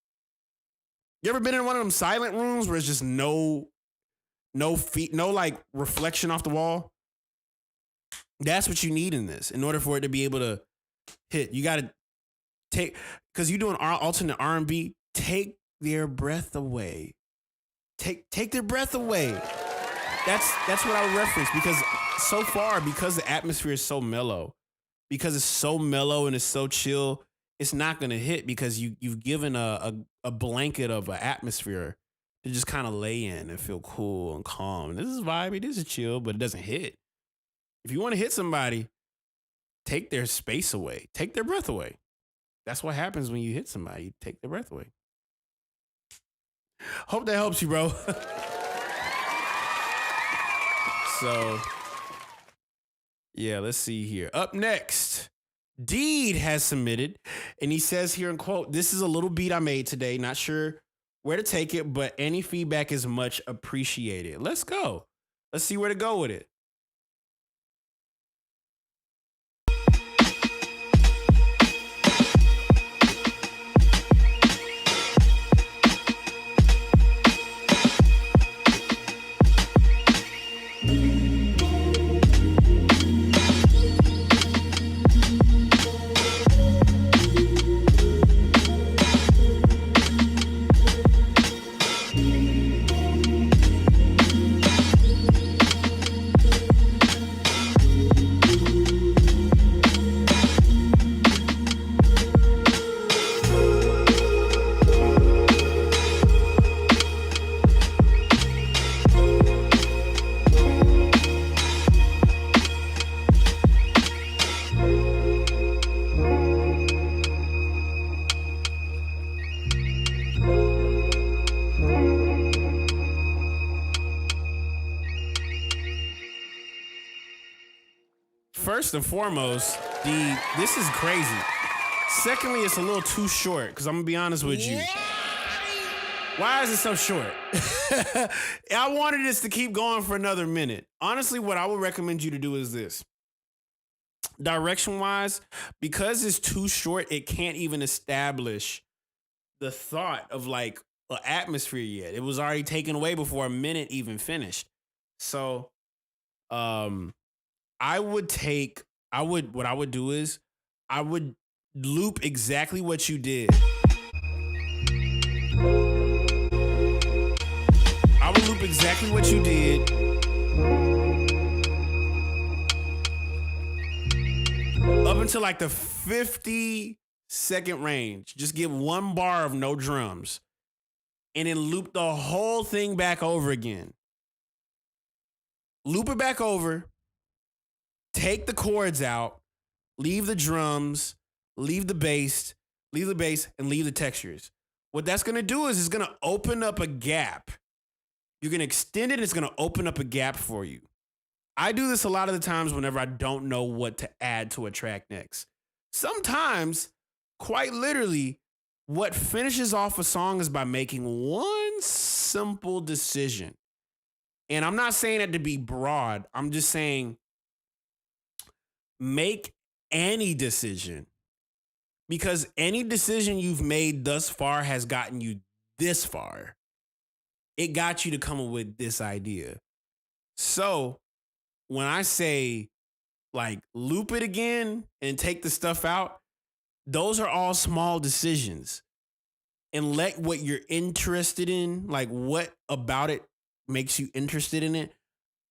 You ever been in one of them silent rooms where it's just no like reflection off the wall? That's what you need in this. In order for it to be able to hit, you got to take, because you're doing alternate R&B, take their breath away. Take their breath away. That's what I would reference, because so far, because the atmosphere is so mellow, because it's so mellow and it's so chill, it's not going to hit because you've given a blanket of an atmosphere to just kind of lay in and feel cool and calm. This is vibey, this is chill, but it doesn't hit. If you want to hit somebody, take their space away. Take their breath away. That's what happens when you hit somebody. You take their breath away. Hope that helps you, bro. So, yeah, let's see here. Up next, Deed has submitted, and he says here in quote, "This is a little beat I made today. Not sure where to take it, but any feedback is much appreciated." Let's go. Let's see where to go with it. first and foremost, this is crazy. Secondly, it's a little too short, because I'm going to be honest with you. Why is it so short? I wanted this to keep going for another minute. Honestly, what I would recommend you to do is this. Direction-wise, because it's too short, it can't even establish the thought of like an atmosphere yet. It was already taken away before a minute even finished. So, what I would do is I would loop exactly what you did. I would loop exactly what you did. Up until like the 50-second range. Just get one bar of no drums. And then loop the whole thing back over again. Loop it back over. Take the chords out. Leave the drums. Leave the bass, and leave the textures. What that's going to do is it's going to open up a gap. You're going to extend it. It's going to open up a gap for you. I do this a lot of the times whenever I don't know what to add to a track next. Sometimes, quite literally, what finishes off a song is by making one simple decision. And I'm not saying that to be broad. I'm just saying make any decision. Because any decision you've made thus far has gotten you this far. It got you to come up with this idea. So when I say like loop it again and take the stuff out, those are all small decisions. And let what you're interested in, like what about it makes you interested in it,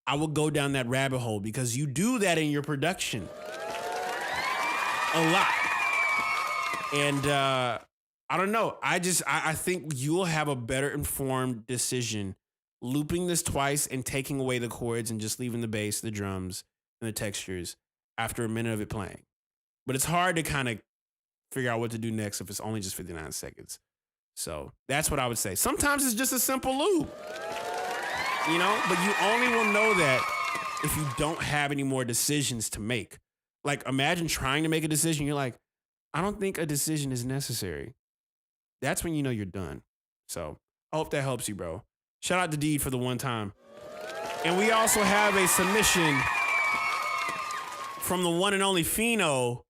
I would go down that rabbit hole because you do that in your production a lot. And I don't know. I think you'll have a better informed decision looping this twice and taking away the chords and just leaving the bass, the drums, and the textures after a minute of it playing. But it's hard to kind of figure out what to do next if it's only just 59 seconds. So that's what I would say. Sometimes it's just a simple loop, you know, but you only will know that if you don't have any more decisions to make. Like imagine trying to make a decision. You're like, I don't think a decision is necessary. That's when you know you're done. So I hope that helps you, bro. Shout out to Deed for the one time. And we also have a submission from the one and only Fino.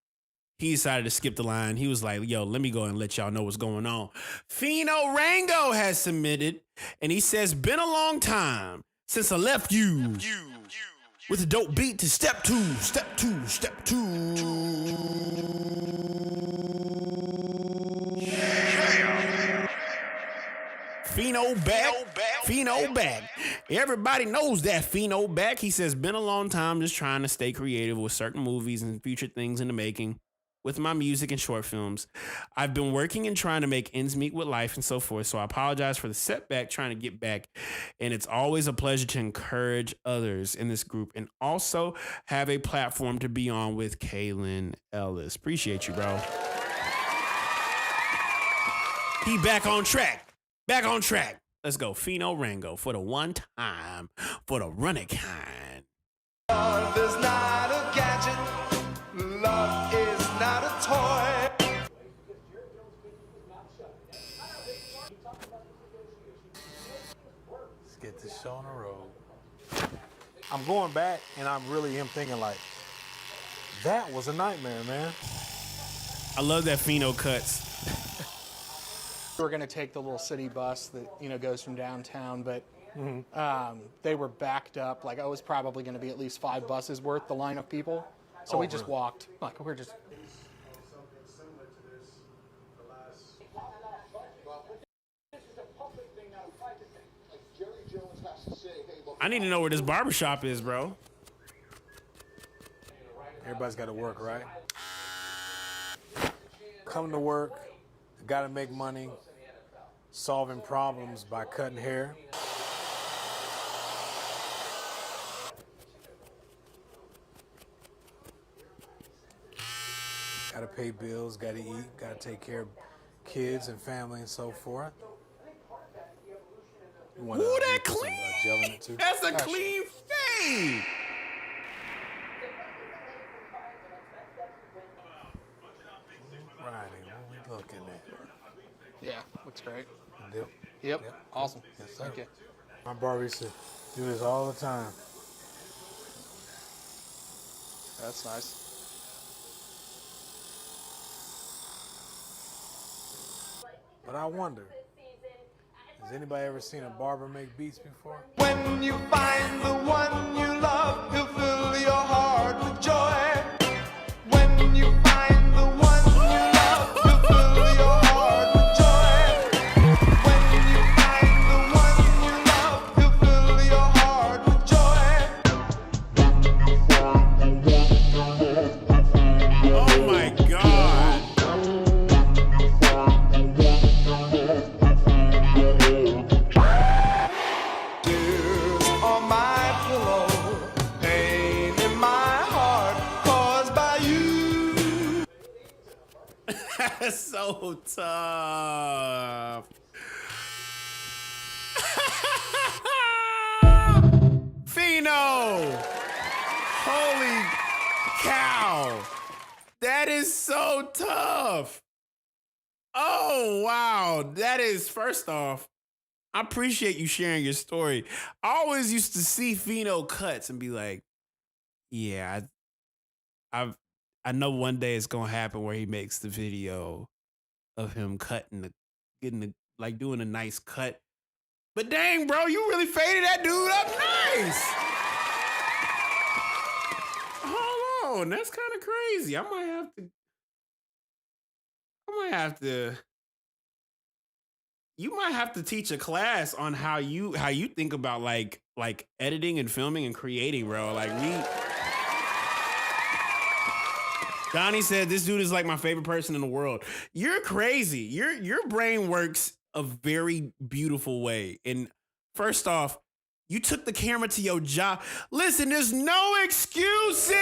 He decided to skip the line. He was like, yo, let me go and let y'all know what's going on. Fino Rango has submitted, and he says, been a long time since I left you. With a dope beat to step two. Fino back. Everybody knows that Fino back. He says, been a long time just trying to stay creative with certain movies and future things in the making with my music and short films. I've been working and trying to make ends meet with life and so forth, so I apologize for the setback trying to get back. And it's always a pleasure to encourage others in this group and also have a platform to be on with Kaelin Ellis. Appreciate you, bro. He back on track. Let's go. Fino Rango for the one time, for the running kind. Love is not a gadget. Love is not a toy. Let's get this show on the road. I'm going back and I really am thinking like, that was a nightmare, man. I love that Fino cuts. We were going to take the little city bus that, you know, goes from downtown, but they were backed up. Like, it was probably going to be at least 5 buses worth, the line of people. So we just walked. Like, we're just... I need to know where this barbershop is, bro. Everybody's got to work, right? Come to work, got to make money, solving problems by cutting hair. Got to pay bills, got to eat, got to take care of kids and family and so forth. Ooh, that clean! That's a clean fade! Yeah, looks great. Yep. Yep. Awesome. Yes, sir. Thank you. My barber used to do this all the time. That's nice. But I wonder, has anybody ever seen a barber make beats before? When you find the one you love, he'll fill your heart with joy. When you find the one you love, he'll fill your heart with joy. When you find the one you love, he'll fill your heart with joy. Oh my God. Tears on my pillow, pain in my heart caused by you. That's so tough. Fino! Holy cow. That is so tough. Oh, wow. That is, first off, I appreciate you sharing your story. I always used to see Fino cuts and be like, yeah, I know one day it's gonna happen where he makes the video of him like doing a nice cut. But dang, bro, you really faded that dude up nice. Hold on, that's kind of crazy. I might have to. You might have to teach a class on how you think about like editing and filming and creating, bro. Like Donnie said, this dude is like my favorite person in the world. You're crazy. Your brain works a very beautiful way. And first off, you took the camera to your job. Listen, there's no excuses.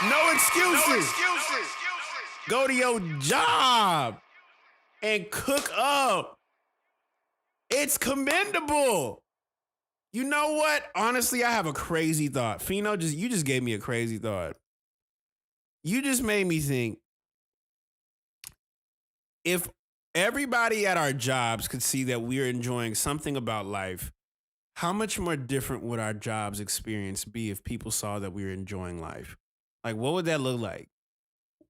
No excuses. Go to your job and cook up. It's commendable. You know what? Honestly, I have a crazy thought. Fino, you just gave me a crazy thought. You just made me think, if everybody at our jobs could see that we're enjoying something about life, how much more different would our jobs experience be if people saw that we were enjoying life? Like, what would that look like?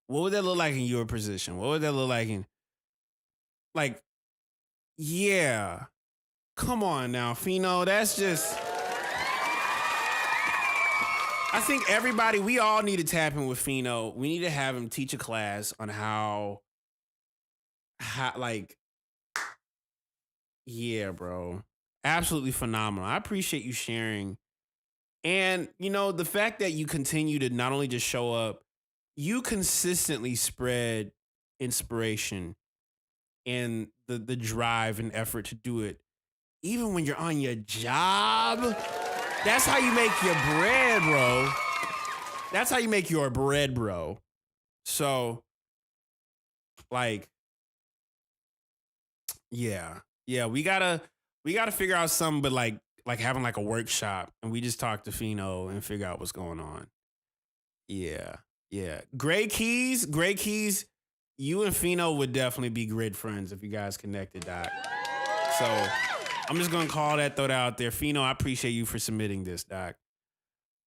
What would that look like in your position? What would that look like in, like, yeah. Come on now, Fino. That's just. I think we all need to tap in with Fino. We need to have him teach a class on how like, yeah, bro. Absolutely phenomenal. I appreciate you sharing. And, the fact that you continue to not only just show up, you consistently spread inspiration and the drive and effort to do it. Even when you're on your job, that's how you make your bread, bro. That's how you make your bread, bro. So, like, yeah, we gotta figure out something, but like having like a workshop, and we just talk to Fino and figure out what's going on. Yeah. Gray Keys, you and Fino would definitely be great friends if you guys connected, Doc. So. I'm just going to throw that out there. Fino, I appreciate you for submitting this, Doc.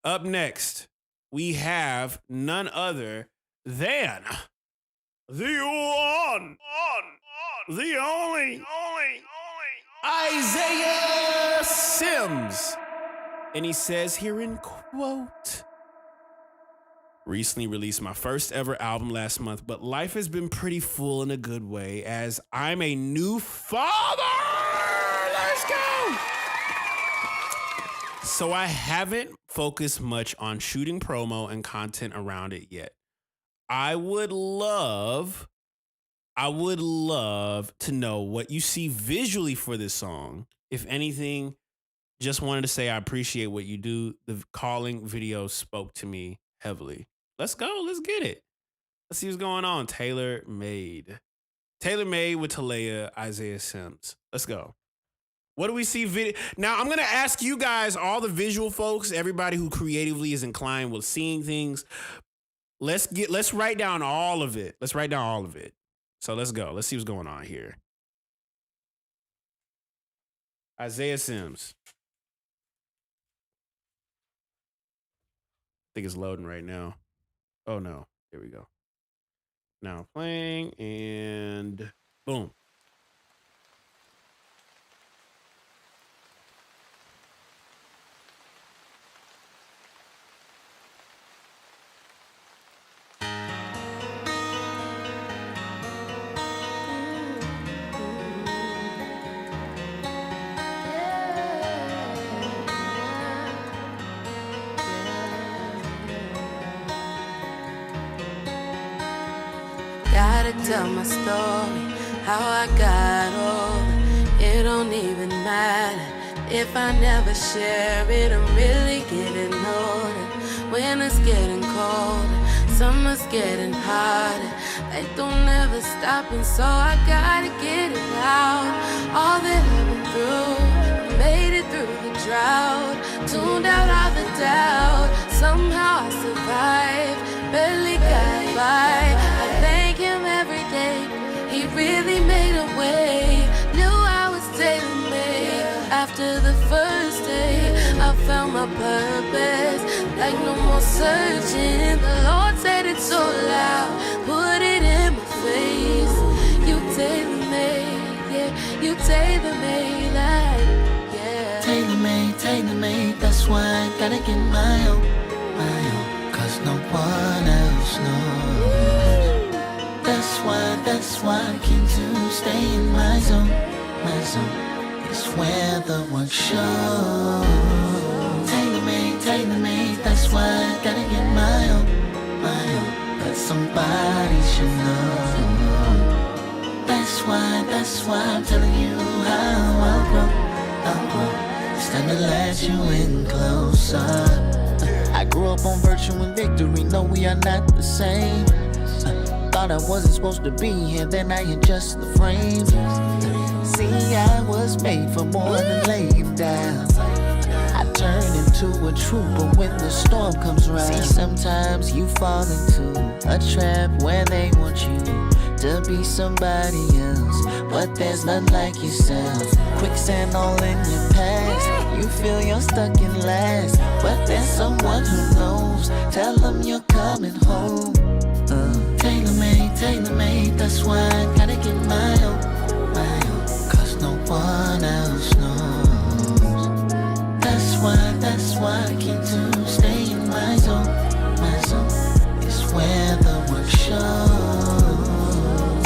Up next, we have none other than the one, the only Isaiah Sims. And he says here in quote, recently released my first ever album last month, but life has been pretty full in a good way as I'm a new father. Let's go. So I haven't focused much on shooting promo and content around it yet. I would love to know what you see visually for this song. If anything, just wanted to say I appreciate what you do. The calling video spoke to me heavily. Let's go. Let's get it. Let's see what's going on. Tailor Made with Talea, Isaiah Sims. Let's go. What do we see video? Now, I'm going to ask you guys, all the visual folks, everybody who creatively is inclined with seeing things. Let's write down all of it. So let's go. Let's see what's going on here. Isaiah Sims. I think it's loading right now. Oh no. Here we go. Now playing and boom. Gotta tell my story, how I got over. It don't even matter if I never share it. I'm really getting older. Winter's getting colder, summer's getting hotter. They don't ever stop, and so I gotta get it out. All that I've been through, made it through the drought. Tuned out all the doubt. Somehow I survived, barely got by. I thank him every day, he really made a way. Knew I was tailor-made. After the first day, I found my purpose. Like no more searching. The Lord said it so loud, put it in my face. You tailor-made, yeah, you tailor-made, like, yeah. Tailor-made, tailor-made, that's why I gotta get my own. Cause no one else knows. That's why I keep to stay in my zone. My zone is where the work shows. Tailor-made, tailor-made, that's why I gotta get my own. But somebody should know. That's why I'm telling you how I'll grow. It's time to let you in closer. I grew up on virtue and victory, no, we are not the same. Thought I wasn't supposed to be here, then I adjust the frame. See, I was made for more than laying down. I turn into a trooper when the storm comes round. See, sometimes you fall into a trap where they want you to be somebody else, but there's none like yourself. Quicksand all in your past, you feel you're stuck in last, but there's someone who knows. Tell them you're coming home. Tailor-made, tailor-made, that's why I gotta get my own. Cause no one else knows. That's why I keep to stay in my zone. My zone is where the work shows.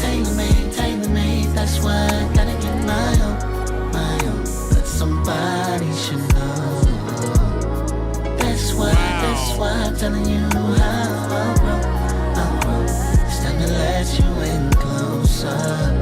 Tailor-made, that's why I gotta get my own. But somebody should know. That's why I'm telling you how I'll grow. It's time to let you in closer.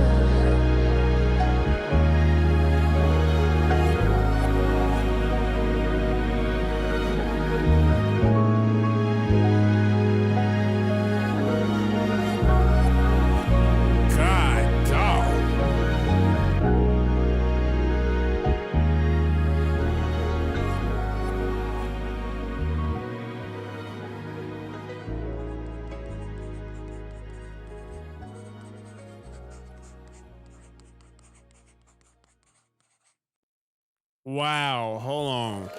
Wow, hold on.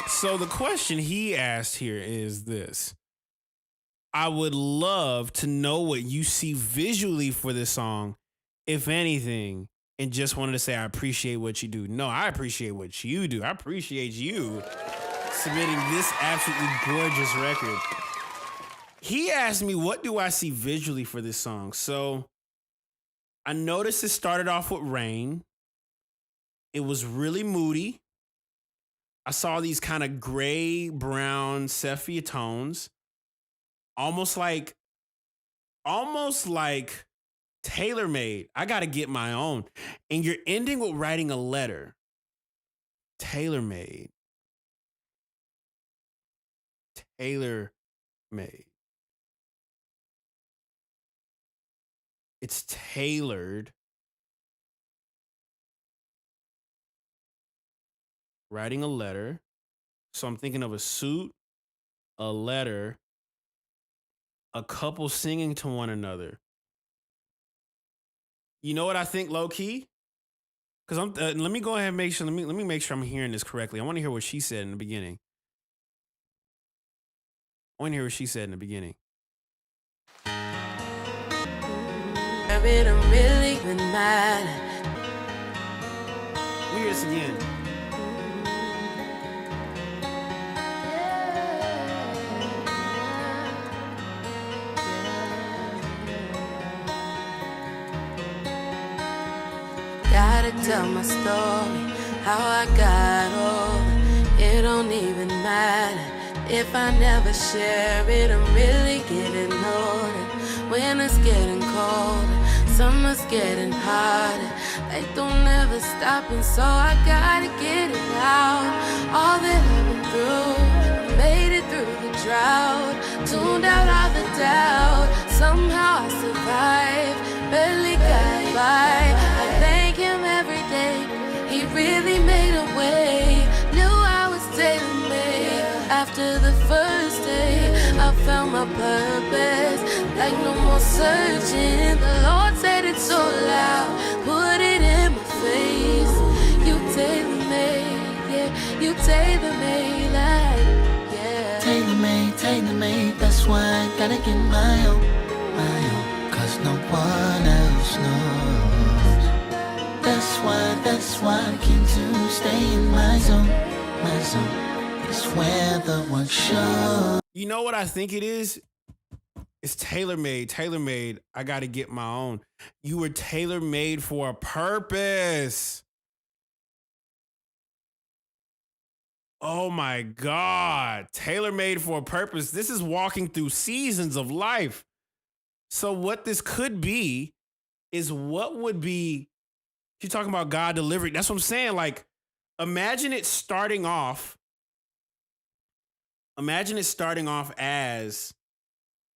So the question he asked here is this. I would love to know what you see visually for this song, if anything, and just wanted to say I appreciate what you do. No, I appreciate what you do. I appreciate you submitting this absolutely gorgeous record. He asked me, what do I see visually for this song? So I noticed it started off with rain. It was really moody. I saw these kind of gray, brown, sepia tones. Almost like tailor-made. I got to get my own. And you're ending with writing a letter. Tailor-made. Tailor-made. It's tailored. Writing a letter. So I'm thinking of a suit, a letter, A couple singing to one another. You know what I think, low key? Because let me go ahead and make sure. Let me make sure I'm hearing this correctly. I want to hear what she said in the beginning. I want to hear what she said in the beginning. It don't really even matter. We hear this again. Gotta tell my story, how I got over. It don't even matter if I never share it. I'm really getting older. Winter's getting colder, summer's getting harder. They don't ever stop, and so I gotta get it out. All that I've been through, made it through the drought, tuned out all the doubt. Somehow I survived, barely got by. I thank him every day, he really made a way. Knew I was tailor-made. After the first day, I found my purpose, like no more searching. The Lord said it so loud, put it in my face. You tailor-made, yeah, you tailor-made, like, yeah. Tailor-made, that's why I gotta get my own. Cause no one else knows. That's why I'm keen to stay in my zone. My zone is where the work shows. You know what I think it is? It's tailor-made. I gotta get my own. You were tailor-made for a purpose. Oh my God. Tailor-made for a purpose. This is walking through seasons of life. So what this could be is what would be, you're talking about God delivering. That's what I'm saying. Like, imagine it starting off as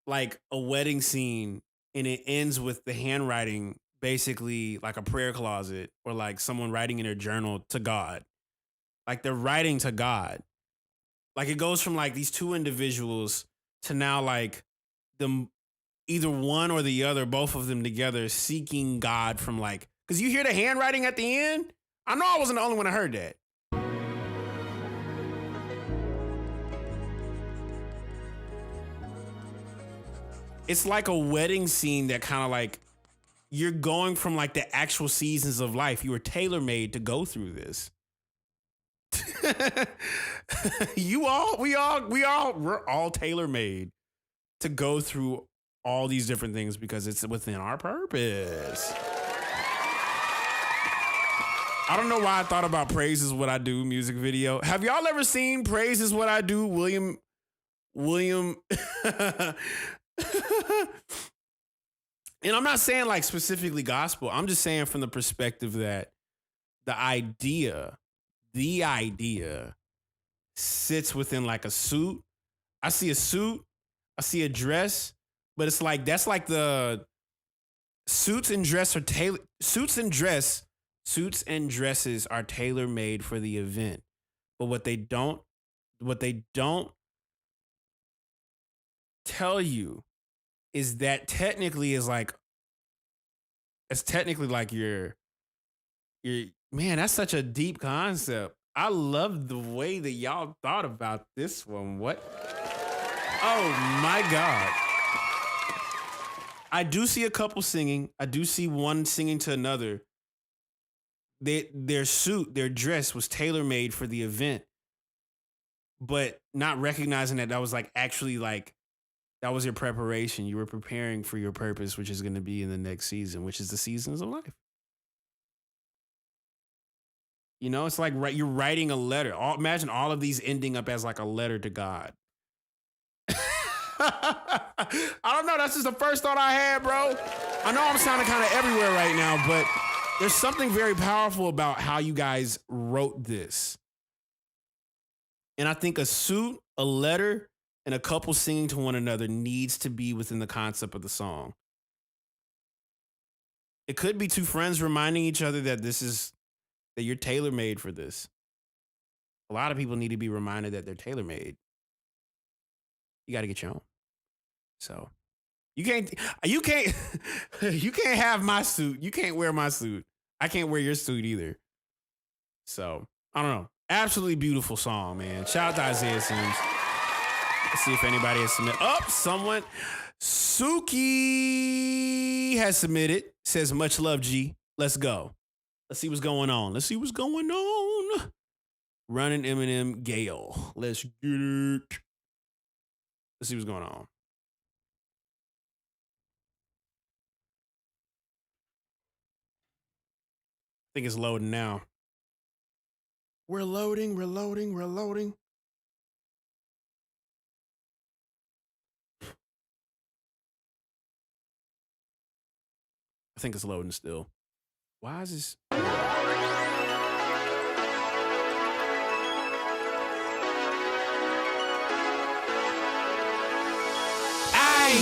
like a wedding scene, and it ends with the handwriting, basically like a prayer closet, or like someone writing in their journal to God. Like they're writing to God. Like it goes from like these two individuals to now like them, either one or the other, both of them together, seeking God from like, because you hear the handwriting at the end. I know I wasn't the only one that heard that. It's like a wedding scene that kind of like, you're going from like the actual seasons of life. You were tailor-made to go through this. We're all tailor-made to go through all these different things because it's within our purpose. I don't know why I thought about Praise Is What I Do music video. Have y'all ever seen Praise Is What I Do, William? And I'm not saying like specifically gospel. I'm just saying from the perspective that the idea sits within like a suit. I see a suit, I see a dress, but it's like, that's like the suits and dresses are tailor-made for the event. But what they don't tell you is that technically is like, it's technically like your man, that's such a deep concept. I love the way that y'all thought about this one. What? Oh my God. I do see a couple singing. I do see one singing to another. Their suit, their dress was tailor-made for the event, but not recognizing that was like actually like, that was your preparation. You were preparing for your purpose, which is going to be in the next season, which is the seasons of life. You know, it's like you're writing a letter. Imagine all of these ending up as like a letter to God. I don't know. That's just the first thought I had, bro. I know I'm sounding kind of everywhere right now, but there's something very powerful about how you guys wrote this. And I think a suit, a letter, and a couple singing to one another needs to be within the concept of the song. It could be two friends reminding each other that that you're tailor-made for this. A lot of people need to be reminded that they're tailor-made. You got to get your own. So You can't you can't have my suit. You can't wear my suit. I can't wear your suit either. So I don't know. Absolutely beautiful song, man. Shout out to Isaiah Sims. Let's see if anybody has submitted. Someone. Suki has submitted. Says much love, G. Let's go. Let's see what's going on. Let's Running Eminem Gale. Let's get it. Let's see what's going on. I think it's loading now. We're loading. I think it's loading still. Why is this? Ayy,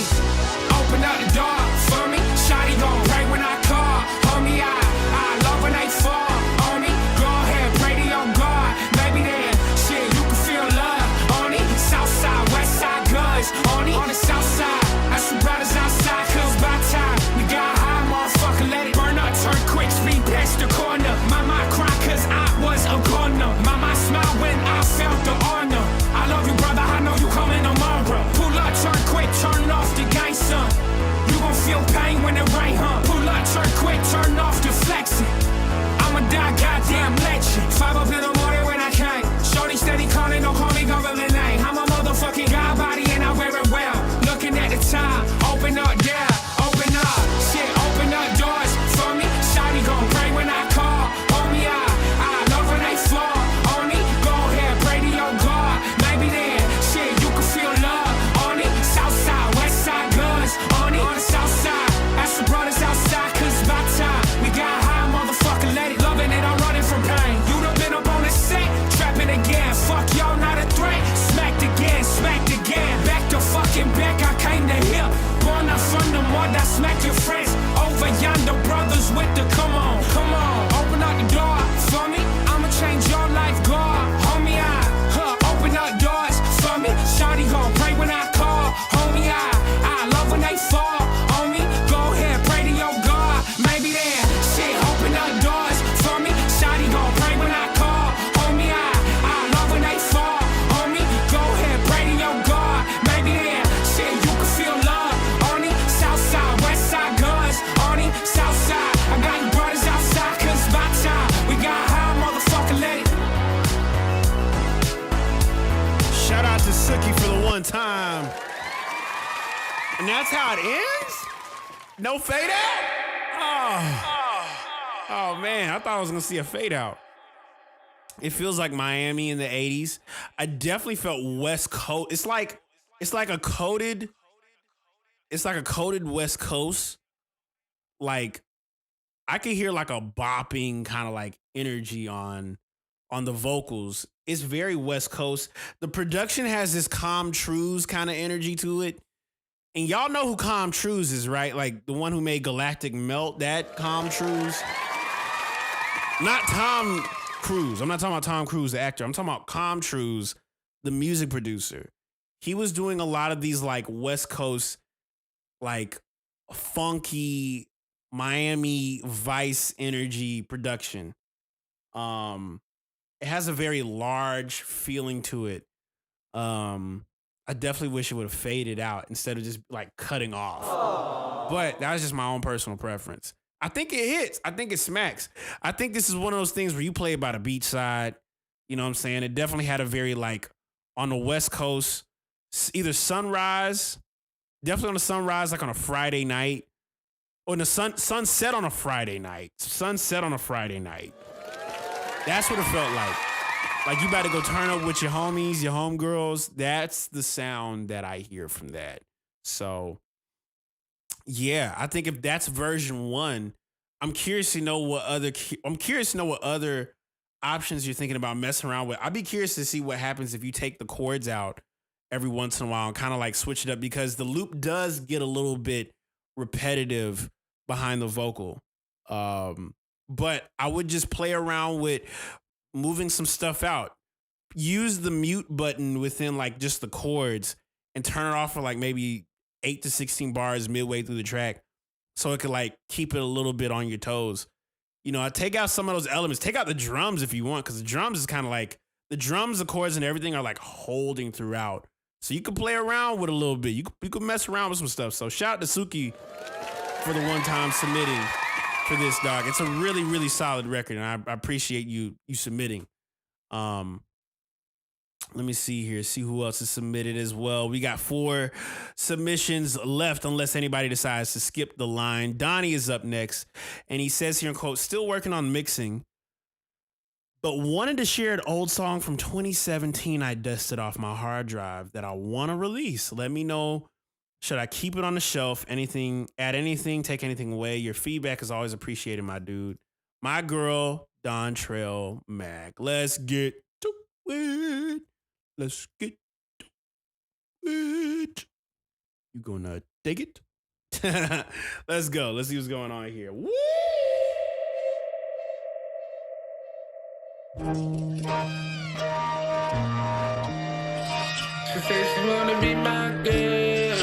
open up the door for me. Shawty gon' pray when I call. Homie, I love when they fall on me. Go ahead, pray to your God. Maybe then, shit, you can feel love on me. South side, west side, guns on me. On the south side, that's the brothers outside. Cause by time we got high, motherfucker, let it burn up. Turn quick, speed past the corner. Mama cried cause I was a corner. Mama smiled when I felt the honor. I love you, brother, I know you coming tomorrow. Pull up, turn quick, turn off the gang, son. You gon' feel pain when it rain, huh? Pull up, turn quick, turn off the flexing. I'ma die, goddamn legend. 5 up in the morning when I came. Shorty steady calling, don't call me government name. I'm a motherfucking guy body and I wear it well. Looking at the time, open up there, open up. Shit, open up doors for me. Shawty gon' pray when I call. Homie, I love when they fall on me. Go ahead, pray to your God. Maybe then, shit, you can feel love on it. South side, west side, guns on it. On the south side, that's the brothers outside. Cause by time we got high, motherfucker, let it. Loving it, I'm running from pain. You done been up on the set, trapping again. Fuck y'all, not a threat. Smacked again. Back to fucking back, I came to here. Born up from the mud, I smacked your friends. Over yonder, brothers with the come on. Open up the door for me. I'ma change your life, God. Homie, open up doors for me. Shawty gon' pray when I call. Homie, I love when they fall on me. Go ahead, pray to your God. Maybe then, shit, open up doors for me. Shawty gon' pray when I call. Homie, I love when they fall on me. Go ahead, pray to your God. Maybe then, shit, you can feel love on me. South side, west side, guns on me. South side, I got you brothers outside. Cause by time we got high, motherfucker, let it. Shout out to Suki for the one time. And that's how it ends? No fade out? Oh man, I thought I was gonna see a fade out. It feels like Miami in the 80s. I definitely felt West Coast. It's like a coated West Coast. Like I could hear like a bopping kind of like energy on the vocals. It's very West Coast. The production has this Calm Trues kind of energy to it. And y'all know who Calm Trues is, right? Like the one who made Galactic Melt, that Calm Trues. Not Tom Cruise. I'm not talking about Tom Cruise, the actor. I'm talking about Calm Trues, the music producer. He was doing a lot of these like West Coast, like funky Miami Vice energy production. It has a very large feeling to it. I definitely wish it would have faded out instead of just like cutting off. Aww. But that was just my own personal preference. I think it hits. I think it smacks. I think this is one of those things where you play it by the beach side. You know what I'm saying? It definitely had a very like on the West Coast, either sunrise, definitely on the sunrise, like on a Friday night, or in the sunset on a Friday night. Sunset on a Friday night. That's what it felt like. Like you about to go turn up with your homies, your homegirls. That's the sound that I hear from that. So, yeah, I think if that's version 1, I'm curious to know what other options you're thinking about messing around with. I'd be curious to see what happens if you take the chords out every once in a while and kind of like switch it up, because the loop does get a little bit repetitive behind the vocal. But I would just play around with moving some stuff out. Use the mute button within like just the chords and turn it off for like maybe 8 to 16 bars midway through the track, so it could like keep it a little bit on your toes. You know, I take out some of those elements. Take out the drums if you want, because the drums is kind of like the drums, the chords, and everything are like holding throughout. So you can play around with a little bit. You can mess around with some stuff. So shout out to Suki for the one time submitting for this, dog. It's a really, really solid record, and I appreciate you submitting. Let me see here. See who else is submitted as well. We got 4 submissions left unless anybody decides to skip the line. Donnie is up next, and he says here in quote, still working on mixing, but wanted to share an old song from 2017 I dusted off my hard drive that I want to release. Let me know. Should I keep it on the shelf? Anything, add anything, take anything away? Your feedback is always appreciated, my dude. My girl, Don Trail Mac. Let's get to it. Let's get to it. You gonna dig it? Let's go. Let's see what's going on here. Woo! She said she wanna be my girl.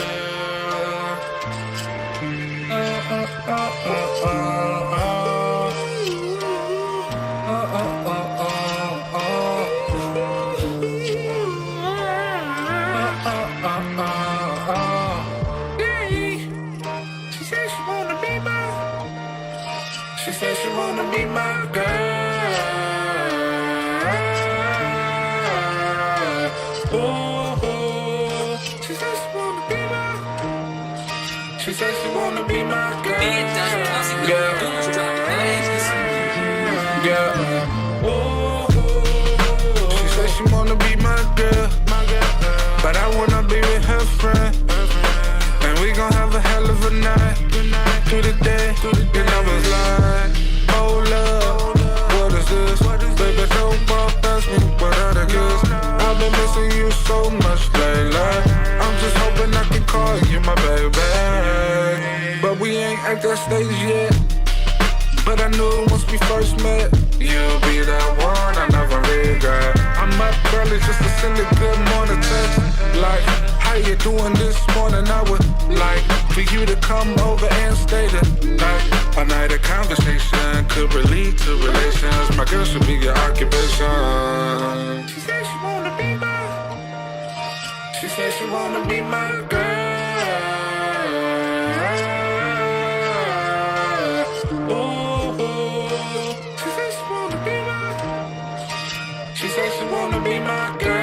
She said she wanna be my. She said she wanna be my girl. She said she wanna be my girl. Yeah. She said she wanna be my girl, but I wanna be with her friend. And we gon' have a hell of a night through the day. And I was like, oh love, what is this? Baby, don't walk past me without a kiss. I've been missing you so much lately. I'm just hoping I can call you my baby. But we ain't at that stage yet. But I knew once we first met, you'll be that one I never regret. I'm up early just to send a good morning text. Like, how you doing this morning? I would like for you to come over and stay the night. A night of conversation could lead to relations. My girl should be your occupation. She said she wanna be my. She said she wanna be my girl. She said she wanna be my girl.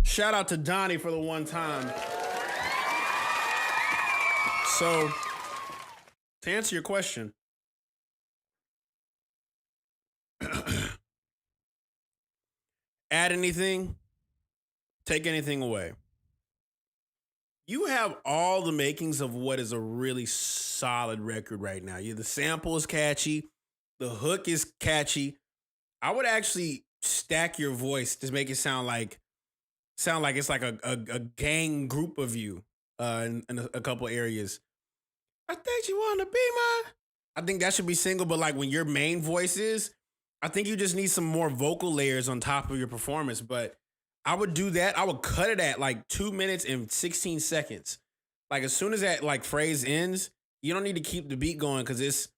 Shout out to Donnie for the one time. So, to answer your question, add anything, take anything away. You have all the makings of what is a really solid record right now. The sample is catchy, the hook is catchy. I would actually stack your voice to make it sound like it's like a gang group of you in a couple areas. I think you want to be mine. I think that should be single, but like when your main voice is, I think you just need some more vocal layers on top of your performance. But I would do that. I would cut it at like 2 minutes and 16 seconds. Like as soon as that like phrase ends, you don't need to keep the beat going because it's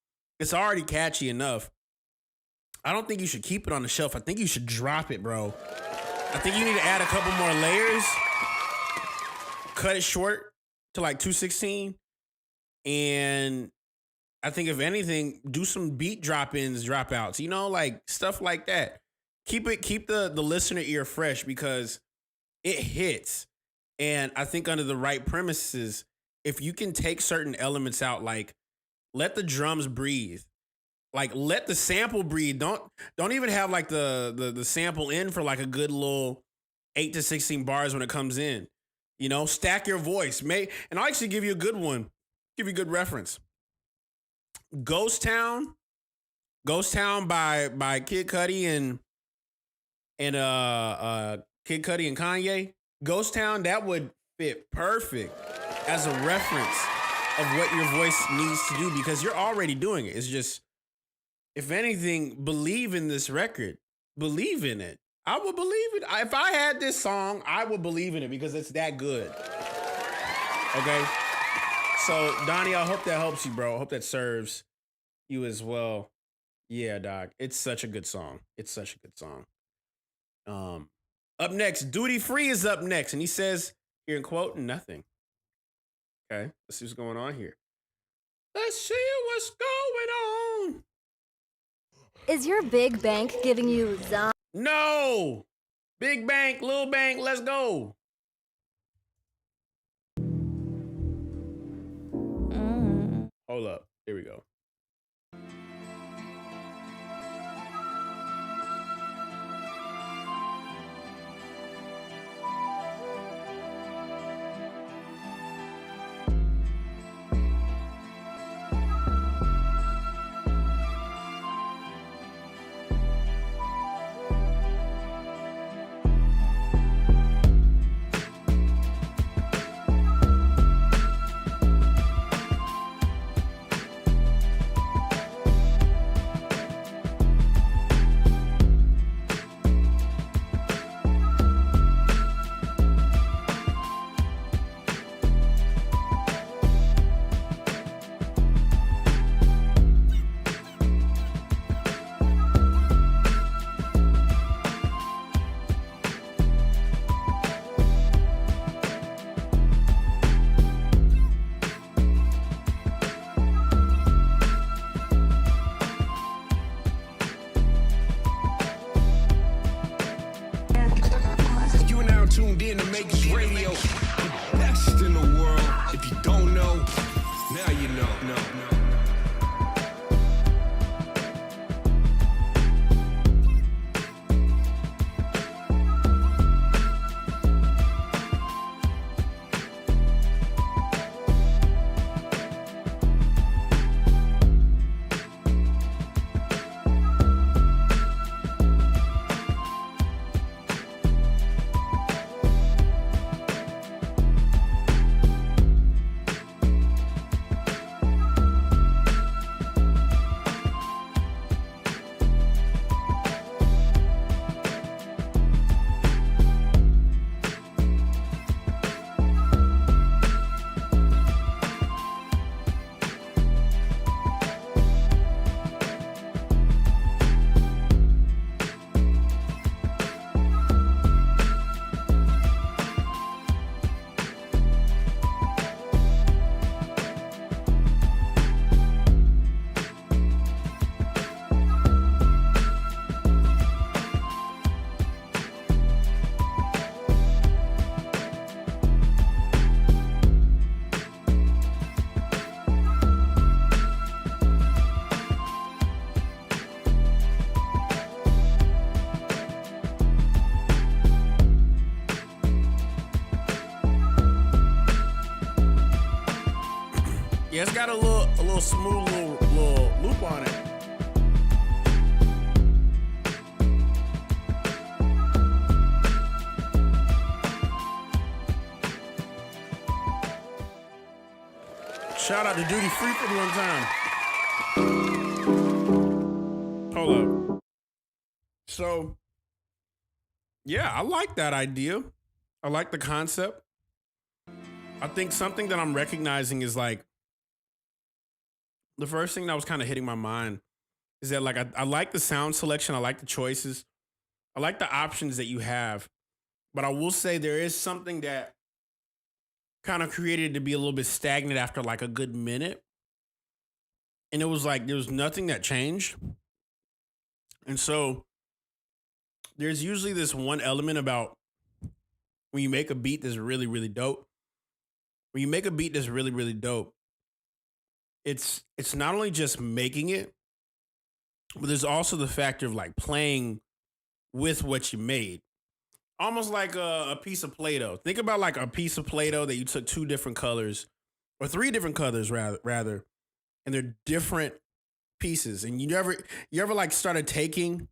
already catchy enough. I don't think you should keep it on the shelf. I think you should drop it, bro. I think you need to add a couple more layers, cut it short to like 2:16, and I think if anything, do some beat drop-ins, drop-outs, like stuff like that. keep the listener ear fresh because it hits. And I think under the right premises, if you can take certain elements out, like let the drums breathe, like let the sample breathe. Don't even have like the sample in for like a good little 8 to 16 bars when it comes in. You know, stack your voice. And I'll actually give you a good one. Give you a good reference. Ghost Town by Kid Cudi and Kid Cudi and Kanye. Ghost Town, that would fit perfect as a reference of what your voice needs to do because you're already doing it. It's just, if anything, believe in this record. Believe in it. I would believe it. If I had this song, I would believe in it because it's that good. Okay? So, Donnie, I hope that helps you, bro. I hope that serves you as well. Yeah, Doc. It's such a good song. It's such a good song. Up next, Duty Free is up next. And he says, here in quote, nothing. Okay, let's see what's going on here. Let's see what's going on. Is your big bank giving you No! Big bank, little bank, let's go. Hold up. Here we go. You're now tuned in to Makers Radio, the best in the world. If you don't know, now you know. Yeah, it's got a little smooth little loop on it. Shout out to Duty Free for the one time. Hold up. So, yeah, I like that idea. I like the concept. I think something that I'm recognizing is like, the first thing that was kind of hitting my mind is that like I like the sound selection, I like the choices, I like the options that you have, but I will say there is something that kind of created it to be a little bit stagnant after like a good minute, and it was like there was nothing that changed, and so there's usually this one element about when you make a beat that's really, really dope. When you make a beat that's really, really dope, it's not only just making it, but there's also the factor of like playing with what you made. Almost like a piece of Play-Doh. Think about like a piece of Play-Doh that you took 2 different colors, or 3 different colors rather, and they're different pieces. And you ever like started taking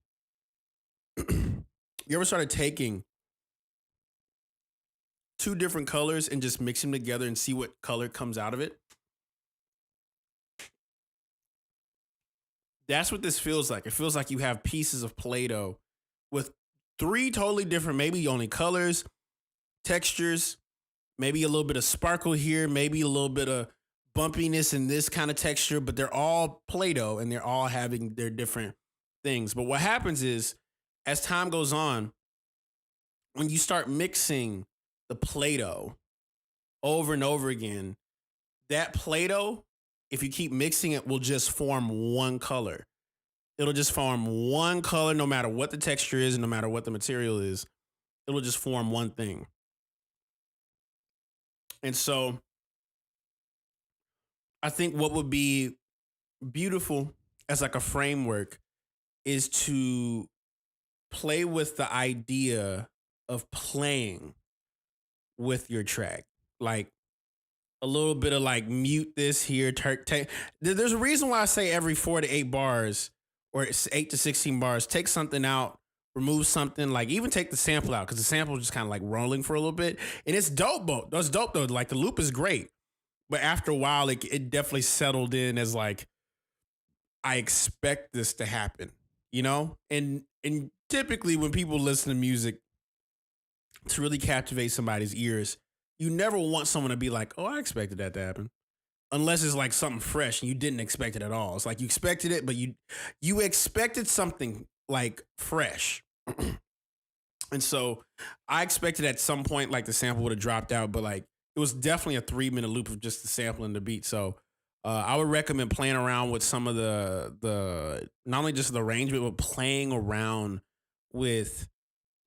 you ever started taking 2 different colors and just mix them together and see what color comes out of it? That's what this feels like. It feels like you have pieces of Play-Doh with 3 totally different, maybe only colors, textures, maybe a little bit of sparkle here, maybe a little bit of bumpiness in this kind of texture, but they're all Play-Doh and they're all having their different things. But what happens is, as time goes on, when you start mixing the Play-Doh over and over again, that Play-Doh, if you keep mixing it, will just form one color. It'll just form one color no matter what the texture is, no matter what the material is. It'll just form one thing. And so I think what would be beautiful as like a framework is to play with the idea of playing with your track. Like a little bit of like mute this here. There's a reason why I say every 4 to 8 bars or 8 to 16 bars, take something out, remove something, like even take the sample out because the sample is just kind of like rolling for a little bit. And it's dope, that's dope though. Like the loop is great. But after a while, it definitely settled in as like, I expect this to happen, you know? And typically when people listen to music to really captivate somebody's ears, you never want someone to be like, oh, I expected that to happen. Unless it's like something fresh and you didn't expect it at all. It's like you expected it, but you expected something like fresh. And so I expected at some point like the sample would have dropped out, but like it was definitely a 3-minute loop of just the sample and the beat. So I would recommend playing around with some of the not only just the arrangement, but playing around with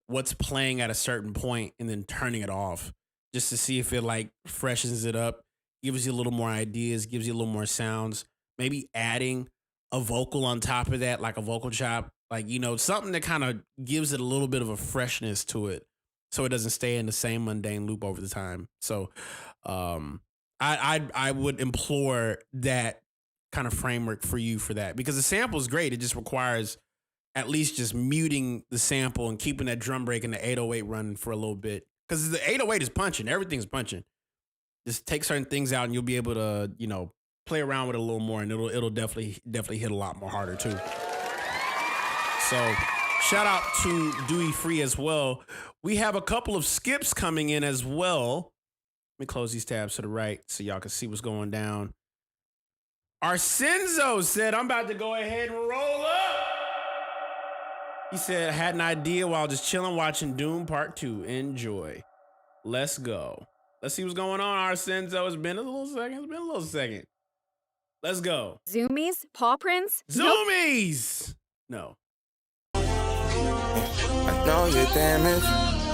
what's playing at a certain point and then turning it off just to see if it like freshens it up, gives you a little more ideas, gives you a little more sounds, maybe adding a vocal on top of that, like a vocal chop, like, you know, something that kind of gives it a little bit of a freshness to it so it doesn't stay in the same mundane loop over the time. So I would implore that kind of framework for you for that, because the sample is great. It just requires at least just muting the sample and keeping that drum break and the 808 running for a little bit. Because the 808 is punching. Everything's punching. Just take certain things out and you'll be able to, you know, play around with it a little more, and it'll definitely hit a lot more harder too. So shout out to Dewey Free as well. We have a couple of skips coming in as well. Let me close these tabs to the right so y'all can see what's going down. Arsenzo said, I'm about to go ahead and roll up. He said, I had an idea while just chilling watching Doom Part 2. Enjoy. Let's go. Let's see what's going on, Arsenzo. It's been a little second. Let's go. Zoomies? Paw prints? Zoomies! No. I know you're damaged.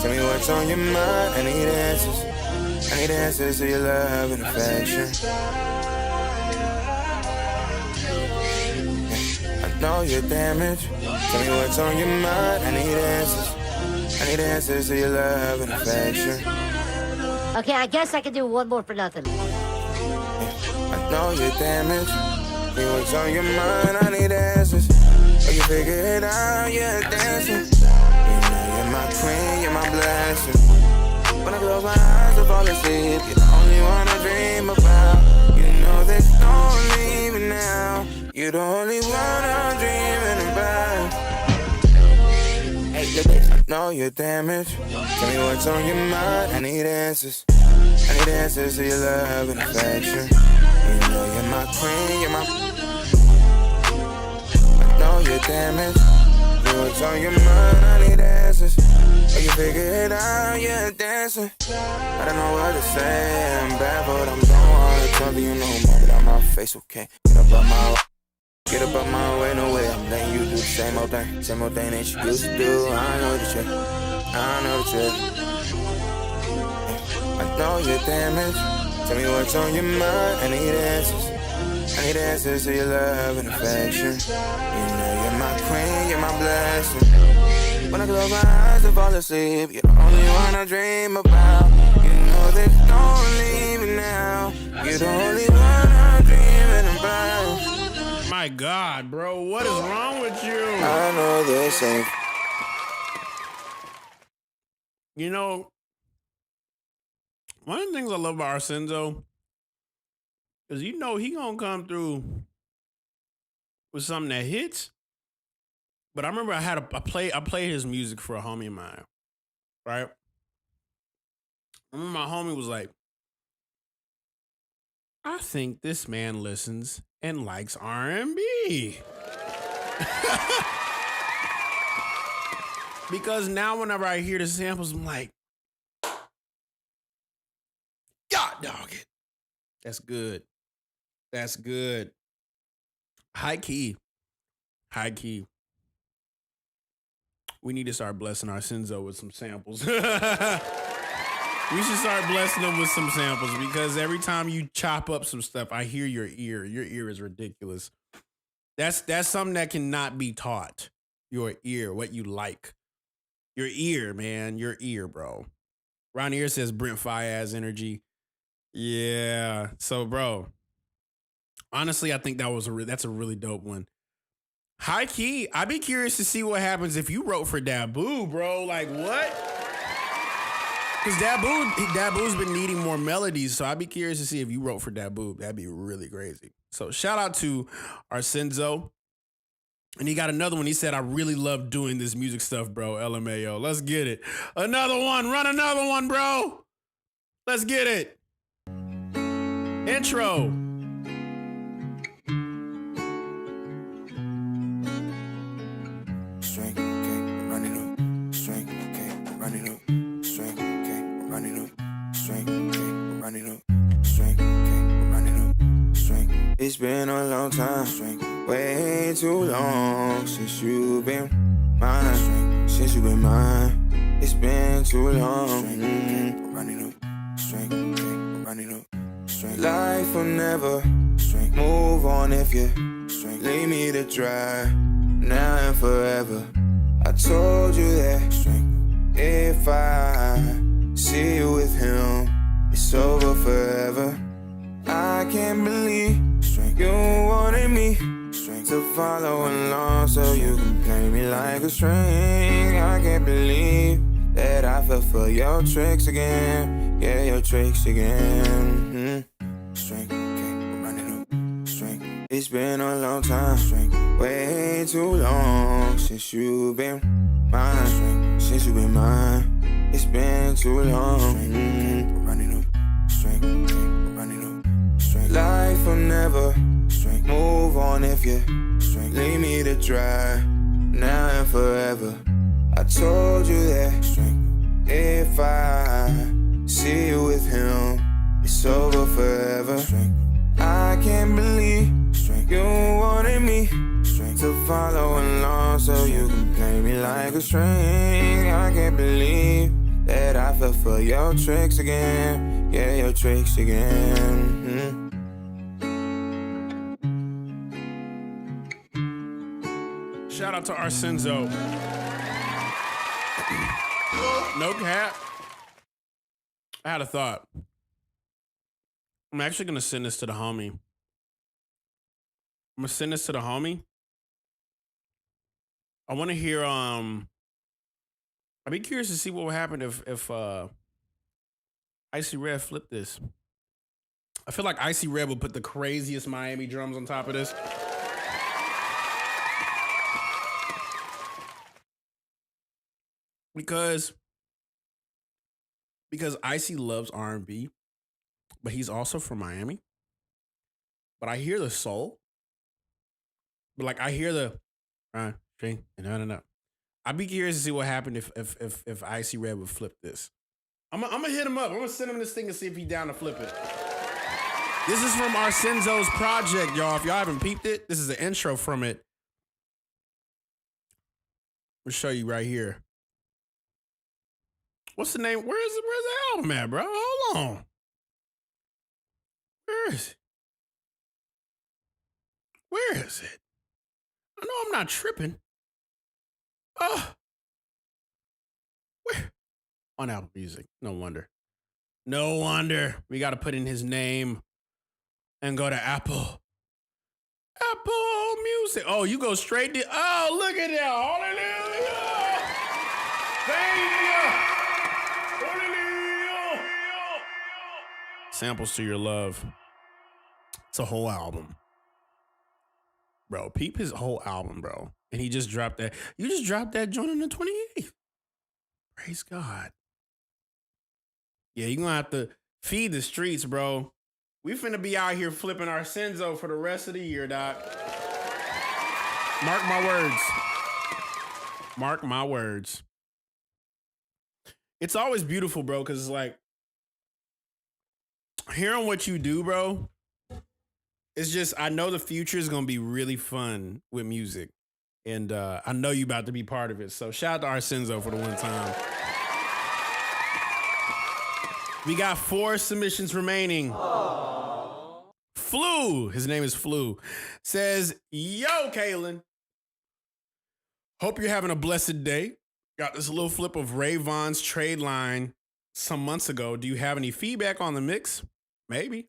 Tell me what's on your mind. I need answers. I need answers to your love and affection. I know you're damaged. Tell me what's on your mind. I need answers. I need answers to your love and affection. Okay, I guess I can do one more for nothing. I know you're damaged. Tell me what's on your mind. I need answers. Oh, you figure it out, you're dancing. You know you're my queen, you're my blessing. When I close my eyes, I fall asleep. You're the only one I dream about. You know there's no leaving now. You're the only one I'm dreaming about. Hey, look, I know you're damaged. Tell me what's on your mind. I need answers. I need answers to your love and affection. You know you're my queen, you're my... I know you're damaged. Tell me what's on your mind. I need answers. Oh, you figure it out, you're dancing. I don't know what to say. I'm bad, but I'm don't want to tell you no more. But I'm my face, okay? Get up on my... Get up on my way, no way. I'm letting you do the same old thing that you used to do. I know the trick. I know the trick. I know you're damaged. Tell me what's on your mind. I need answers. I need answers to your love and affection. You know you're my queen, you're my blessing. When I close my eyes and fall asleep, you're the only one I dream about. You know that don't leave me now. You're the only one I'm dreaming about. My God, bro, what is wrong with you? I know this ain't. You know, one of the things I love about Arsenzo is he gonna come through with something that hits. But I remember I played his music for a homie of mine, right? I remember my homie was like, I think this man listens and likes R&B. Because now whenever I hear the samples, I'm like, God dog it. That's good. That's good. High key. We need to start blessing Arsenzo with some samples. We should start blessing them with some samples because every time you chop up some stuff, I hear your ear. Your ear is ridiculous. That's something that cannot be taught. Your ear, what you like. Your ear, man. Your ear, bro. Ron Ear says Brent Fayez energy. Yeah. So, bro, honestly, I think that's a really dope one. High key, I'd be curious to see what happens if you wrote for Dabu, bro. Like, what? Because Dabu's been needing more melodies, so I'd be curious to see if you wrote for Dabu. That'd be really crazy. So shout out to Arsenzo. And he got another one. He said, I really love doing this music stuff, bro. LMAO. Let's get it. Another one. Run another one, bro. Let's get it. Intro. Strength, okay, I'm running up. Strength, okay, I'm running up. Strength, okay, I'm running up. Strength, okay, I'm running up. Strength, okay, I'm running up. Strength. It's been a long time. Strength. Way too long since you've been mine. Strength. Since you've been mine. It's been too long. Strength, okay, I'm running up. Strength, okay, I'm running up. Strength. Life will never strength. Move on if you strength. Leave me to dry. Now and forever. I told you that strength. If I see you with him, it's over forever. I can't believe strength. You wanted me strength to follow along so you can play me like a string. I can't believe that I fell for your tricks again. Yeah, your tricks again. Strength, okay, I'm running up. Strength. It's been a long time. Strength. Way too long since you've been mine. Strength. Since you've been mine. It's been too long. Strength, okay, I'm running up. Strength, okay, I'm running up. Strength. Life will never strength. Move on if you strength. Leave me to dry. Now and forever. I told you that strength. If I see you with him, it's over forever. Strength. I can't believe strength. You wanted me strength to follow along so you can play me like a string. I can't believe that I fell for your tricks again. Yeah, your tricks again. Shout out to Arsenzo. No cap. I had a thought. I'm actually going to send this to the homie. I want to hear, I'd be curious to see what would happen if Icy Red flipped this. I feel like Icy Red would put the craziest Miami drums on top of this. Because Icy loves R&B, but he's also from Miami. But I hear the soul. But like I hear the no. I'd be curious to see what happened if Icy Red would flip this. I'm gonna hit him up. I'm gonna send him this thing and see if he's down to flip it. This is from Arsenzo's project, y'all. If y'all haven't peeped it, this is the intro from it. I'll show you right here. What's the name? Where's the album at, bro? Hold on. Where is it? Where is it? I know I'm not tripping. Where? On Apple Music. No wonder. No wonder. We got to put in his name and go to Apple. Apple Music. Oh, you go straight to. Oh, look at that. Hallelujah. Thank you. Hallelujah. Samples to Your Love. It's a whole album. Bro, peep his whole album, bro. And he just dropped that. You just dropped that joint on the 28th. Praise God. Yeah, you're going to have to feed the streets, bro. We finna be out here flipping Arsenzo for the rest of the year, doc. Mark my words. Mark my words. It's always beautiful, bro, because it's like, hearing what you do, bro, it's just, I know the future is going to be really fun with music. And I know you about to be part of it. So shout out to Arsenzo for the one time. We got 4 submissions remaining. Aww. Flu, his name is Flu, says, yo, Kaelin. Hope you're having a blessed day. Got this little flip of Ray Vaughn's trade line some months ago. Do you have any feedback on the mix? Maybe.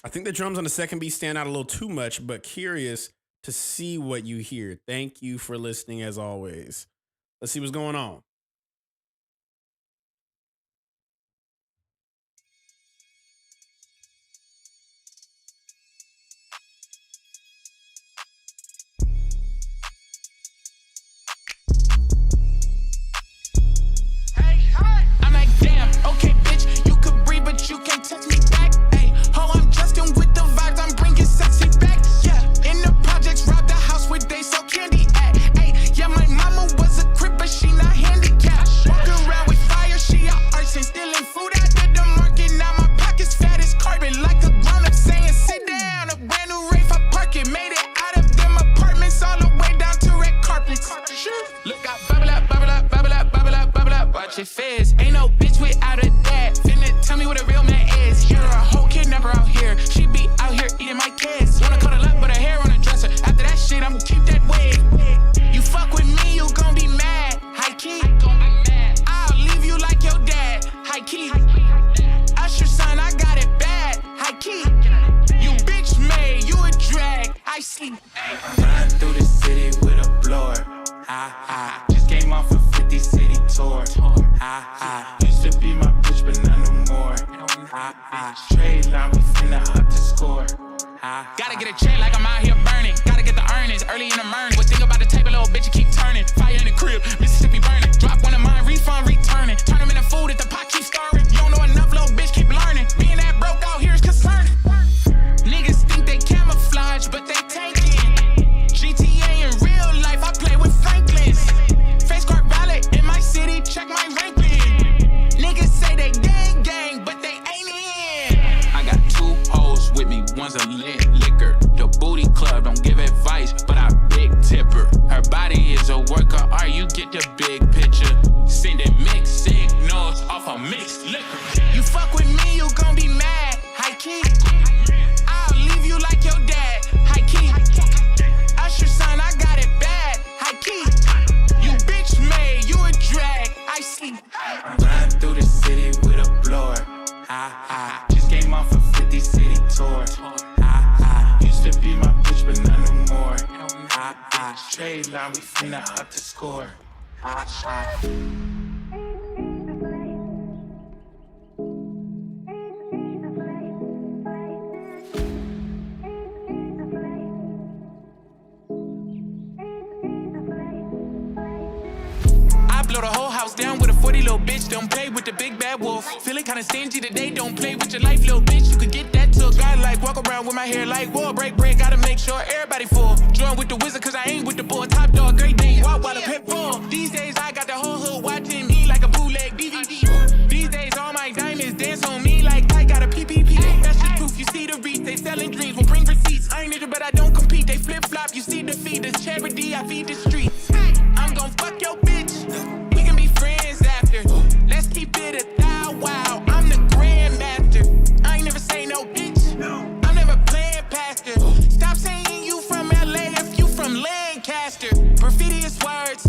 I think the drums on the second beat stand out a little too much, but curious to see what you hear. Thank you for listening as always. Let's see what's going on. I'm like, damn, okay, bitch, you could breathe, but you can't touch me back. Hey, ho, I'm Justin with the vibes, I'm bringing sexy back. Yeah, in the projects, rob the house where they sell candy at. Hey, yeah, my mama was a crip, but she not handicapped. Walk around with fire, she out arson, stealing food out of the market. Now my pockets fat as carbon, like a grown up saying, sit down. A brand new Wraith, I park it, made it out of them apartments, all the way down to red carpets. Look, I bubble up, bubble up, bubble up, bubble up, bubble up, watch your fizz. Ain't no bitch without a dad. Finna tell me what a real man is. You're a whole kidnapper out here. She be out here eating my kids. Wanna cuddle up, but her hair on a dresser. After that shit, I'ma keep that wig. You fuck with me, you gon' be mad. High key. I'll leave you like your dad. High key. Usher son, I got it bad. High key. You bitch made, you a drag. I see. Ride through the city with a blower. Ha ha. Just came off a 50 city tour. Ha ha. Used to be my bitch, but not no more. Ha ha. Trade line, we finna up to score. Ha. Gotta get a check like I'm out here burning. Gotta get the earnings early in the morning. What think about the table, little bitch, you keep turning. Fire in the crib, Mississippi burning. Drop one of mine, refund, returning. Turn them into food if the pot keeps stirring. You don't know enough, little bitch, keep learning. Being that broke out here is concerning. Niggas think they camouflage, but they taking. GTA in real life, I play with Franklins. Face card ballot in my city, check my ranking. Niggas say they gang, but they ain't in. I got 2 hoes with me, one's a lit liquor. The booty club don't give advice, but I big tipper. Her body is a work of art, you get the big picture. Sending mixed signals off a mixed liquor. You fuck with me, you gon' be mad. High key. I'll leave you like your dad. High key. Usher son, I got it bad. High key. You bitch made, you a drag. I see. Ride through the city with a blower. Ha ha. Just came off a 50 city tour. Ha ha. Used to be my bitch, but not no more. Ha ha. Trade line, we finna up to score. Ha ha. Blow the whole house down with a 40, little bitch. Don't play with the big bad wolf. Feeling kinda stingy today. Don't play with your life, little bitch. You could get that to a guy like walk around with my hair like wall. Break, gotta make sure everybody full. Join with the wizard, cause I ain't with the boy. Top dog, great day. Walk while the pit bull. These days I got the whole hood watching me like a bootleg DVD. These days all my diamonds dance on me like I got a PPP. That's just proof you see the reach. feed the streets. I'm gon' fuck your bitch. We can be friends after. Let's keep it a thou wow. I'm the grandmaster. I ain't never say no bitch. I'm never playing pastor. Stop saying you from LA if you from Lancaster. Graffiti is words.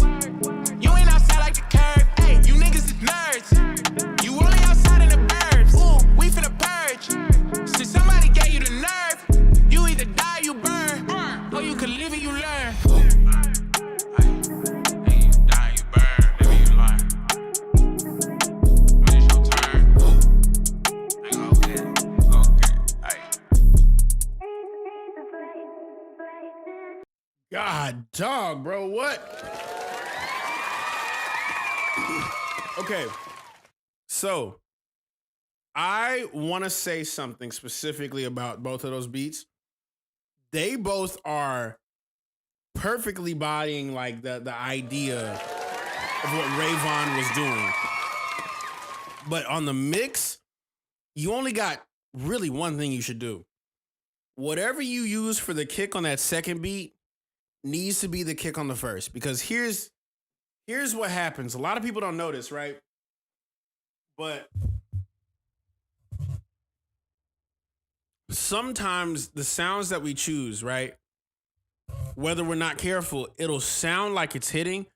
You ain't outside like the curb. Hey, you niggas is nerds. You only outside in the burbs. Ooh, we finna purge. Since somebody gave you the nerve, you either die, you burn, or you can live and you learn. Hey, you die, you burn, live and you learn. When it's your turn, okay, hey. God, dog, bro, what? Okay, so I want to say something specifically about both of those beats. They both are perfectly bodying like the idea of what Rayvon was doing. But on the mix, you only got really one thing you should do. Whatever you use for the kick on that second beat needs to be the kick on the first. Because here's what happens. A lot of people don't know this, right? But sometimes the sounds that we choose, right? Whether we're not careful, it'll sound like it's hitting,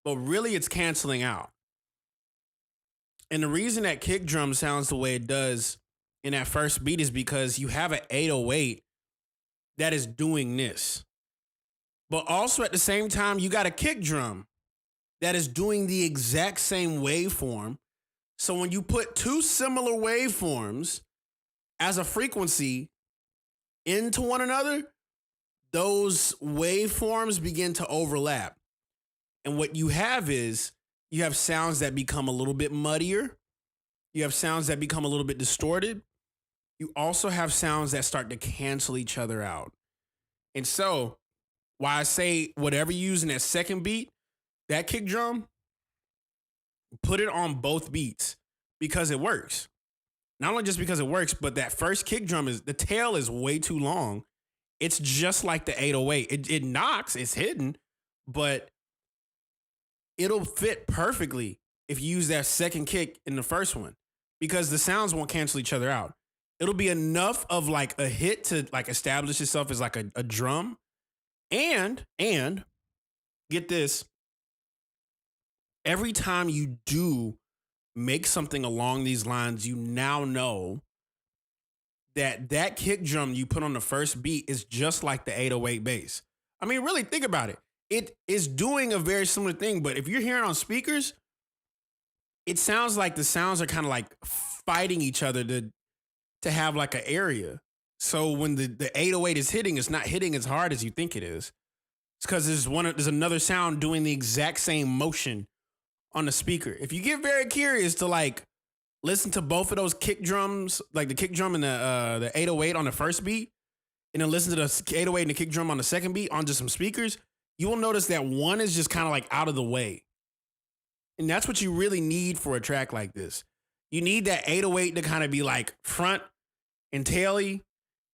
but really it's canceling out. And the reason that kick drum sounds the way it does in that first beat is because you have an 808 that is doing this. But also at the same time, you got a kick drum that is doing the exact same waveform. So when you put two similar waveforms as a frequency into one another, those waveforms begin to overlap. And what you have is you have sounds that become a little bit muddier. You have sounds that become a little bit distorted. You also have sounds that start to cancel each other out. And so why I say whatever you use in that second beat, that kick drum, put it on both beats because it works. Not only just because it works, but that first kick drum the tail is way too long. It's just like the 808. It knocks, it's hidden, but it'll fit perfectly if you use that second kick in the first one because the sounds won't cancel each other out. It'll be enough of like a hit to like establish itself as like a drum. And get this, every time you do make something along these lines, you now know that kick drum you put on the first beat is just like the 808 bass. I mean, really think about it. It is doing a very similar thing, but if you're hearing on speakers, it sounds like the sounds are kind of like fighting each other to have like an area. So when the 808 is hitting, it's not hitting as hard as you think it is. It's because there's another sound doing the exact same motion on the speaker. If you get very curious to like listen to both of those kick drums, like the kick drum and the 808 on the first beat, and then listen to the 808 and the kick drum on the second beat on just some speakers, you will notice that one is just kind of like out of the way. And that's what you really need for a track like this. You need that 808 to kind of be like front and taily,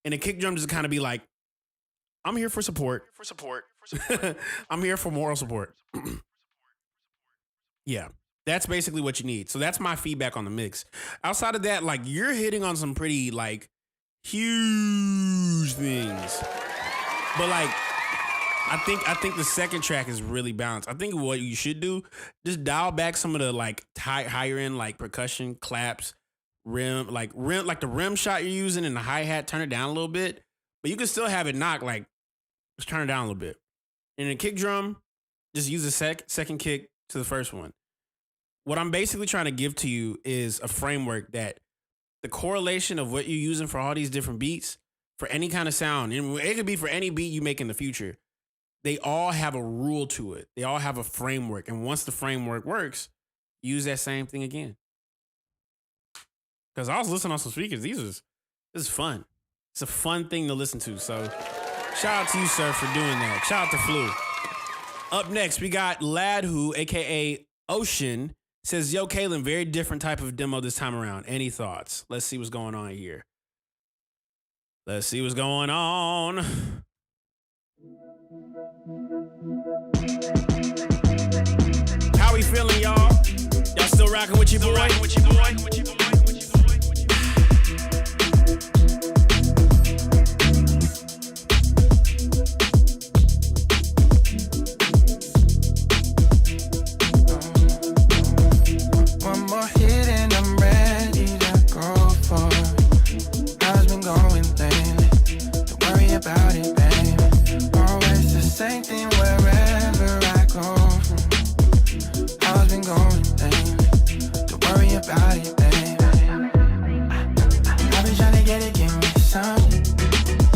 and the kick drum just kind of be like, I'm here for support. I'm here for moral support. Yeah, that's basically what you need. So that's my feedback on the mix. Outside of that, like you're hitting on some pretty like huge things. But like I think the second track is really balanced. I think what you should do, just dial back some of the like higher end like percussion, claps, rim, like the rim shot you're using and the hi-hat, turn it down a little bit. But you can still have it knock, like just turn it down a little bit. And the kick drum, just use the second kick to the first one. What I'm basically trying to give to you is a framework that the correlation of what you're using for all these different beats, for any kind of sound, and it could be for any beat you make in the future, they all have a rule to it. They all have a framework. And once the framework works, use that same thing again. Because I was listening on some speakers. This is fun. It's a fun thing to listen to. So shout out to you, sir, for doing that. Shout out to Flu. Up next, we got Lad Who, a.k.a. Ocean, says, yo, Kaelin, very different type of demo this time around. Any thoughts? Let's see what's going on here. Let's see what's going on. boy. One more hit and I'm ready to go for it. How's been going lately? Don't worry about it, baby. Always the same thing wherever I go. How's been going lately? Don't worry about it, baby. I've been trying to get it, give me some. You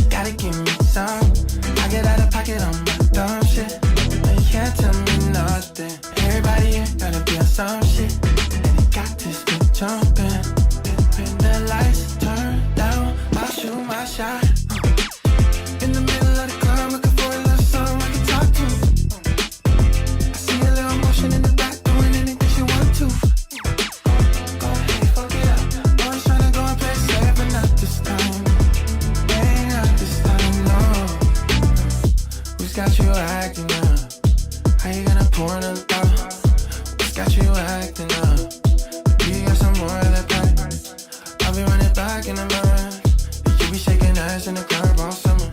gotta give me some. I get out of pocket on my dumb shit. And you can't tell me nothing. Everybody here gotta be on some shit. Got this bitch jumping. When the lights turn down, I'll shoot my shot. In the middle of the club, looking for a little song I can talk to. I see a little motion in the back, doing anything she want to. Go ahead, fuck it up. Always tryna go and play safe, but not this time. Ain't not this time, no. Who's got you acting up? How you gonna pour in a love? Who's got you acting up? You got some more of that pipe. I'll be running back in a minute. You be shaking ass in the club all summer.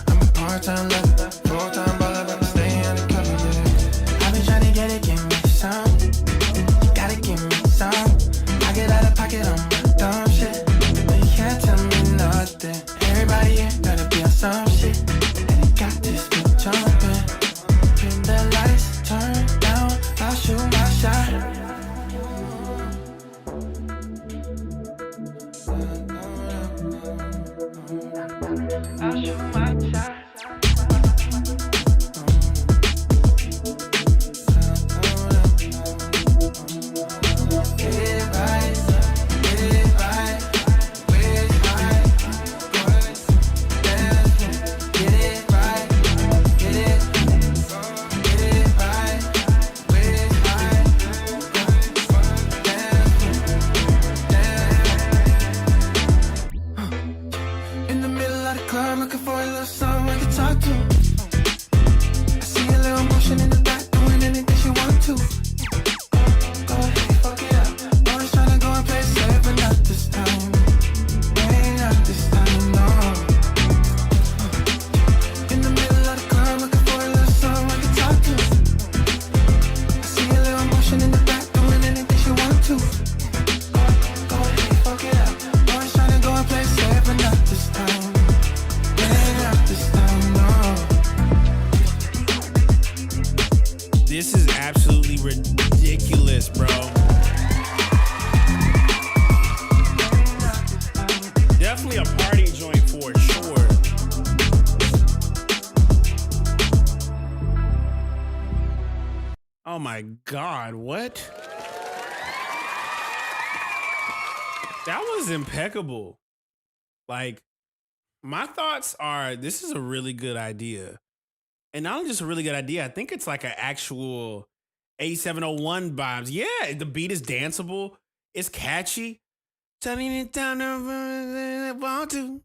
I'm a part-time lover, full-time baller, but I stay undercover, yeah. I've been trying to get it, give me some. You gotta give me some. I get out of pocket on my dumb shit. But you can't tell me nothing. Everybody here gotta be on some shit. And it got this bitch jumping. When the lights turn down, I'll shoot my shot. I'll shoot my shot. Get it right, with high, dance, get it right, get it right, with high, dance. In the middle of the club, looking for a little song I can talk to. I see a little motion in the back, doing anything she want to. Go ahead, fuck it up. Always tryna go and play safe, but not this time. Ain't not this time, no. In the middle of the club, looking for a little song I can talk to. I see a little motion in the back, doing anything she want to. Go ahead, fuck it up. Always tryna go and play safe, but not this time. Ain't not this time, no. This is absolutely ridiculous, bro. Definitely a party joint for sure. Oh my God, what? That was impeccable. Like, my thoughts are, this is a really good idea. And not only just a really good idea, I think it's like an actual 8701 vibes. Yeah, the beat is danceable. It's catchy. Turning it down, I want to.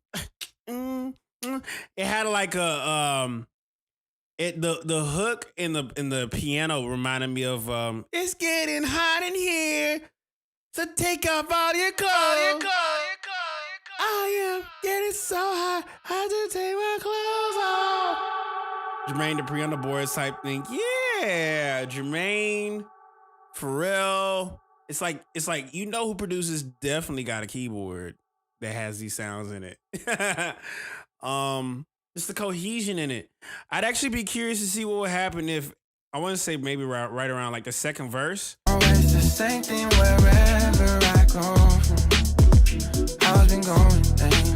It had like a the hook in the piano reminded me of it's getting hot in here, so take off all your clothes. I am getting so hot, I just take my clothes off. Jermaine Dupri on the boards type thing. Yeah, Jermaine, Pharrell. It's like you know who produces definitely got a keyboard that has these sounds in it. It's the cohesion in it. I'd actually be curious to see what would happen if I want to say maybe right around like the second verse. Always the same thing wherever I go. How's been going, baby?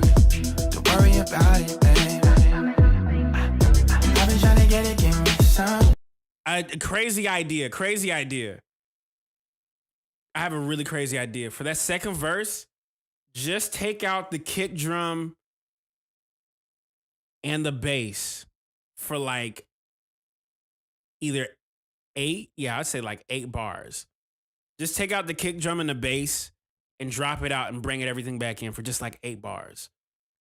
Don't worry about it, baby. I've been trying to get it, give me some. Crazy idea. I have a really crazy idea. For that second verse, just take out the kick drum and the bass for like either 8, I'd say like 8 bars. Just take out the kick drum and the bass and drop it out and bring everything back in for just like 8 bars.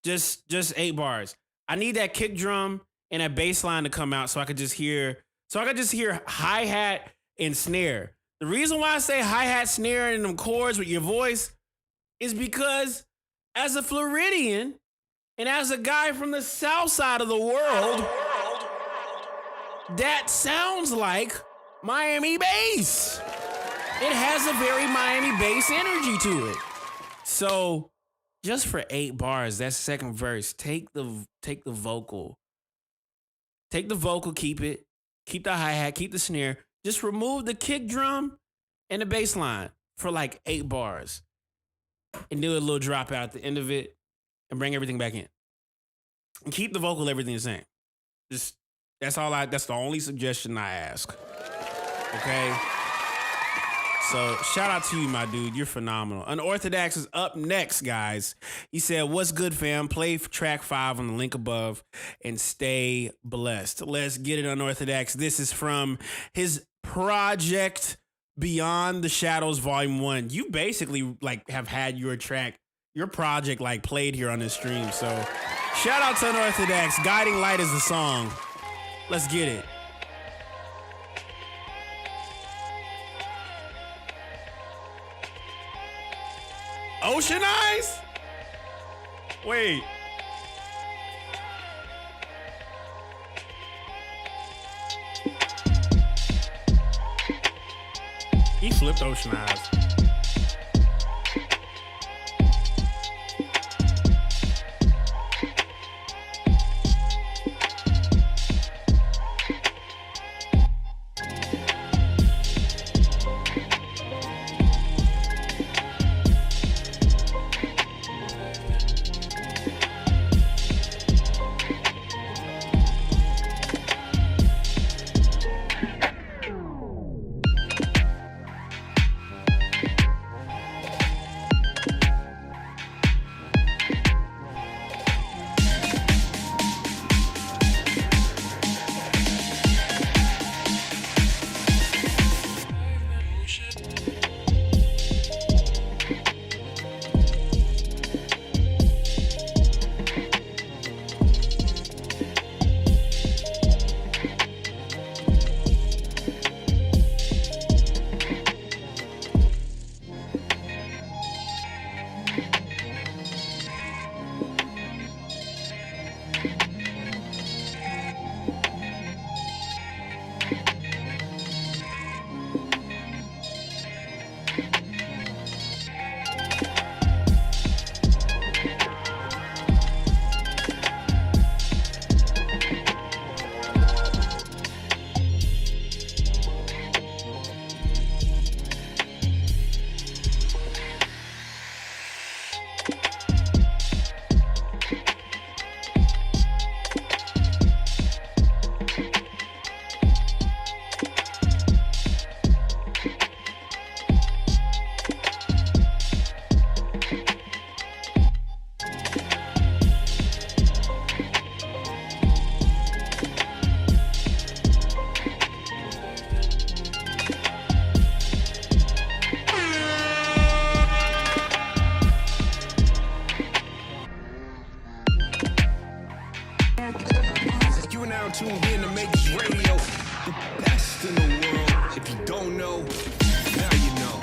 Just 8 bars. I need that kick drum and that bass line to come out so I could just hear hi-hat and snare. The reason why I say hi-hat, snare, and them chords with your voice is because as a Floridian and as a guy from the south side of the world, that sounds like Miami bass. It has a very Miami bass energy to it. So just for 8 bars, that second verse, take the vocal. Take the vocal, keep it. Keep the hi-hat, keep the snare. Just remove the kick drum and the bass line for like 8 bars. And do a little drop out at the end of it and bring everything back in. And keep the vocal, everything the same. Just that's the only suggestion I ask. Okay? So shout out to you, my dude. You're phenomenal. Unorthodox is up next, guys. He said, what's good, fam? Play track 5 on the link above and stay blessed. Let's get it, Unorthodox. This is from his project Beyond the Shadows Volume 1. You basically like have had your project like played here on this stream. So shout out to Unorthodox. Guiding Light is the song. Let's get it. Ocean Eyes? Wait. He flipped Ocean Eyes. tuned in to Makers Radio, the best in the world. If you don't know, now you know.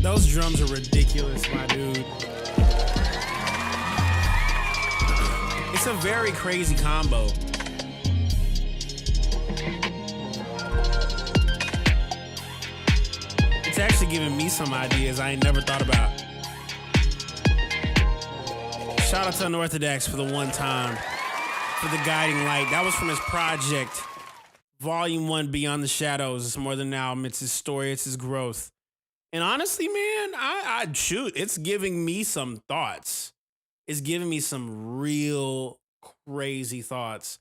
Those drums are ridiculous, my dude. It's a very crazy combo. It's actually giving me some ideas I ain't never thought about. Shout out to Unorthodox for the one time. for the guiding light. That was from his project, Volume 1, Beyond the Shadows. It's more than an album. It's his story. It's his growth. And honestly, man, I shoot, it's giving me some thoughts. It's giving me some real crazy thoughts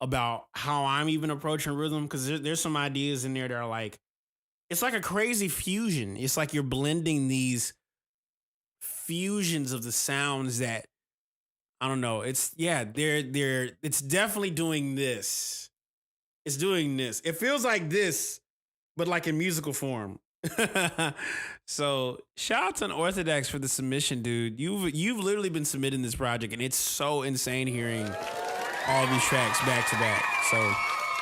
about how I'm even approaching rhythm, because there's some ideas in there that are like, it's like a crazy fusion. It's like you're blending these fusions of the sounds that, I don't know. It's it's definitely doing this. It's doing this. It feels like this, but like in musical form. So shout out to Unorthodox for the submission, dude. You've literally been submitting this project, and it's so insane hearing all these tracks back to back. So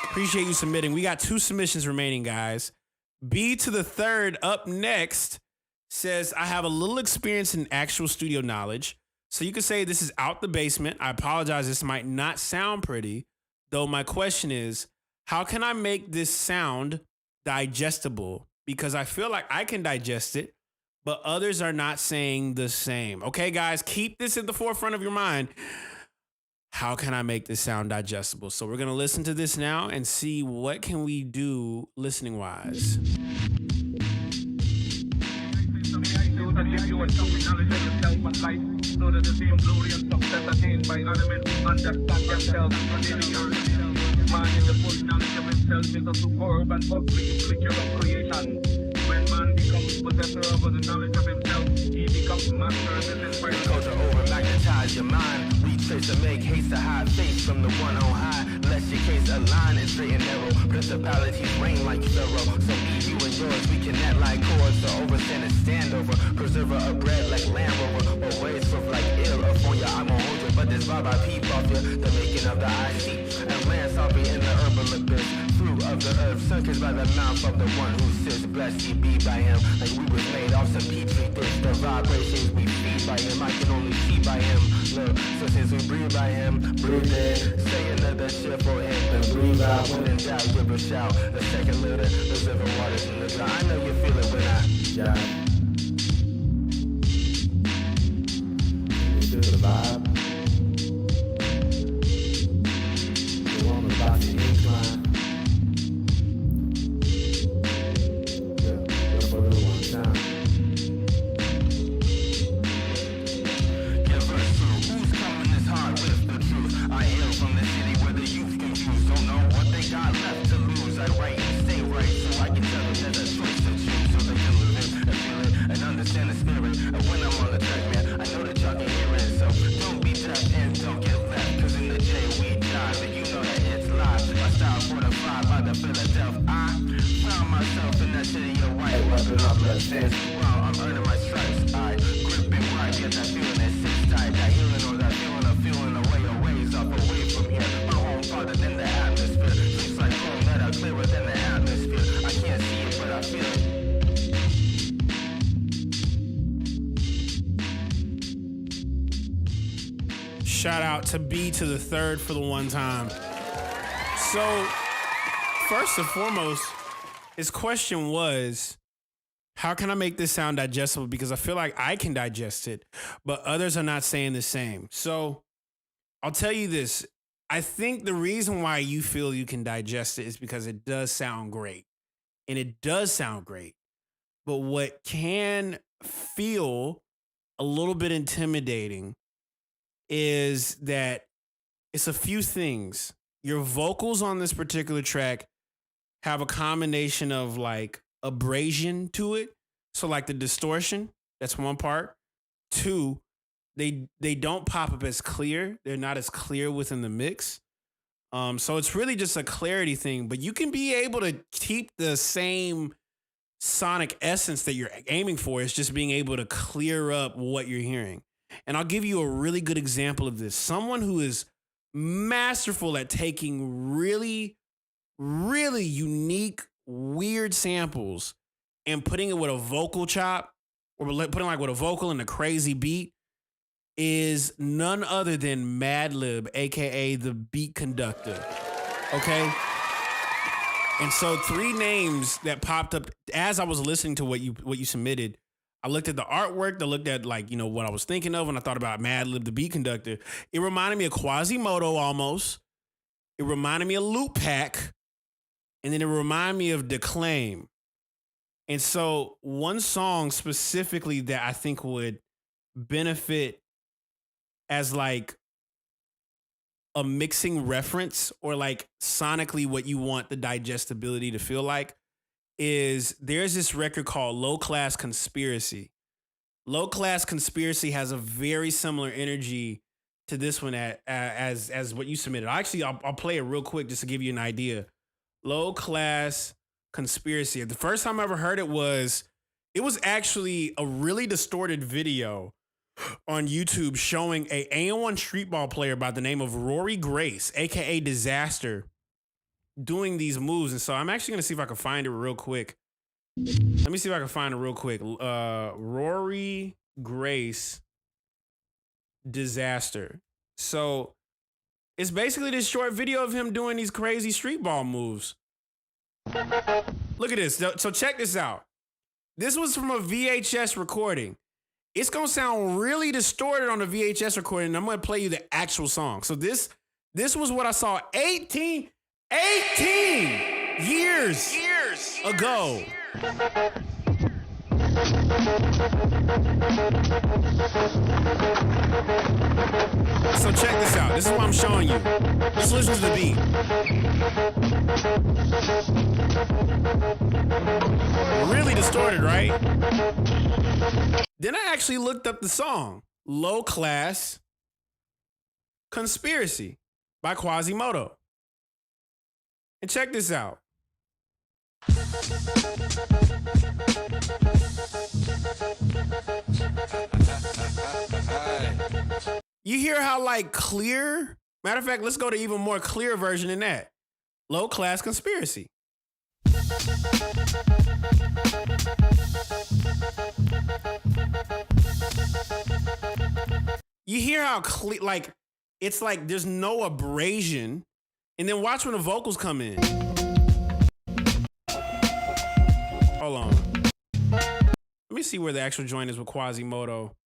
appreciate you submitting. We got 2 submissions remaining, guys. B to the third up next says, I have a little experience in actual studio knowledge. So you could say this is out the basement. I apologize. This might not sound pretty, though my question is, how can I make this sound digestible? Because I feel like I can digest it, but others are not saying the same. Okay, guys, keep this at the forefront of your mind. How can I make this sound digestible? So we're going to listen to this now and see what can we do listening-wise. Man in the full knowledge of himself is a superb and public creature of creation. When man becomes possessor of the knowledge of himself, he becomes master of his inspiration. Culture over magnetize your mind. Retrace to make haste to hide face from the one on high. Lest your case align and straight and narrow. Principalities reign like Pharaoh. So me, you, and yours, we connect like cords. So overstand and stand over. Preserver of bread like Land Rover. Or ways for like ill up on ya. I'm a holder, but this vibe I peep off ya. The making of the IC. And lands off in the herbal abyss. Fruit of the earth, sunkers by the mouth of the one who sits. Blessed he be by him. Like we was made off some petri dish. The vibrations we feed by him. I can only see by him. Look, so since we breathe by him, breathe in. Say another shit for him. And breathe out. When in doubt, give a shout. The second litter, the living waters in the dry. I know you feel it when I jive. You feel the vibe. You're on the boxing incline. Yeah, for the one time. I hail from the city where the youth confused don't know what they got left to lose. I write and stay right so I can tell them there's a choice to choose so they can live it and feel it and understand the spirit. And when I'm on the track, man, I know that y'all can hear it. So don't be deaf and don't get left, cause in the J we dive and you know that it's live. My style fortified by the Philadelphia. I found myself in that city of white, rubbing up left hands. Wow, I'm earning my stripes. I grip and right, get that feeling that sits tight, that healing or that feeling of feeling away away from here. My home farther than the atmosphere. Seems like home that are clearer than the atmosphere. I can't see it, but I feel it. Shout out to B to the third for the one time. So, first and foremost, his question was, how can I make this sound digestible? Because I feel like I can digest it, but others are not saying the same. So, I'll tell you this. I think the reason why you feel you can digest it is because it does sound great. And it does sound great. But what can feel a little bit intimidating is that it's a few things. Your vocals on this particular track have a combination of like abrasion to it. So like the distortion, that's one part. 2, they don't pop up as clear. They're not as clear within the mix. So it's really just a clarity thing, but you can be able to keep the same sonic essence that you're aiming for. It's just being able to clear up what you're hearing. And I'll give you a really good example of this. Someone who is masterful at taking really, really unique, weird samples and putting it with a vocal chop or putting like with a vocal and a crazy beat is none other than Madlib, aka the beat conductor. Okay? And so 3 names that popped up as I was listening to what you submitted. I looked at the artwork. I looked at like, you know, what I was thinking of when I thought about Madlib, the beat conductor. It reminded me of Quasimodo almost. It reminded me of Loop Pack. And then it reminded me of Declaim. And so one song specifically that I think would benefit as like a mixing reference or like sonically what you want the digestibility to feel like is there's this record called Low Class Conspiracy. Low Class Conspiracy has a very similar energy to this one as what you submitted. I'll play it real quick just to give you an idea. Low Class Conspiracy. The first time I ever heard it was actually a really distorted video on YouTube showing a AN1 streetball player by the name of Rory Grace, aka Disaster, doing these moves. And so I'm actually gonna see if I can find it real quick. Let me see if I can find it real quick. Rory Grace Disaster. So it's basically this short video of him doing these crazy streetball moves. Look at this. So check this out. This was from a VHS recording. It's going to sound really distorted on the VHS recording, and I'm going to play you the actual song. So this was what I saw 18 years ago. So check this out. This is what I'm showing you. Just listen to the beat. Really distorted, right? Then I actually looked up the song, Low Class Conspiracy by Quasimodo. And check this out. You hear how like clear? Matter of fact, let's go to even more clear version than that. Low Class Conspiracy. You hear how clear, like, it's like there's no abrasion. And then watch when the vocals come in. Hold on. Let me see where the actual joint is with Quasimodo.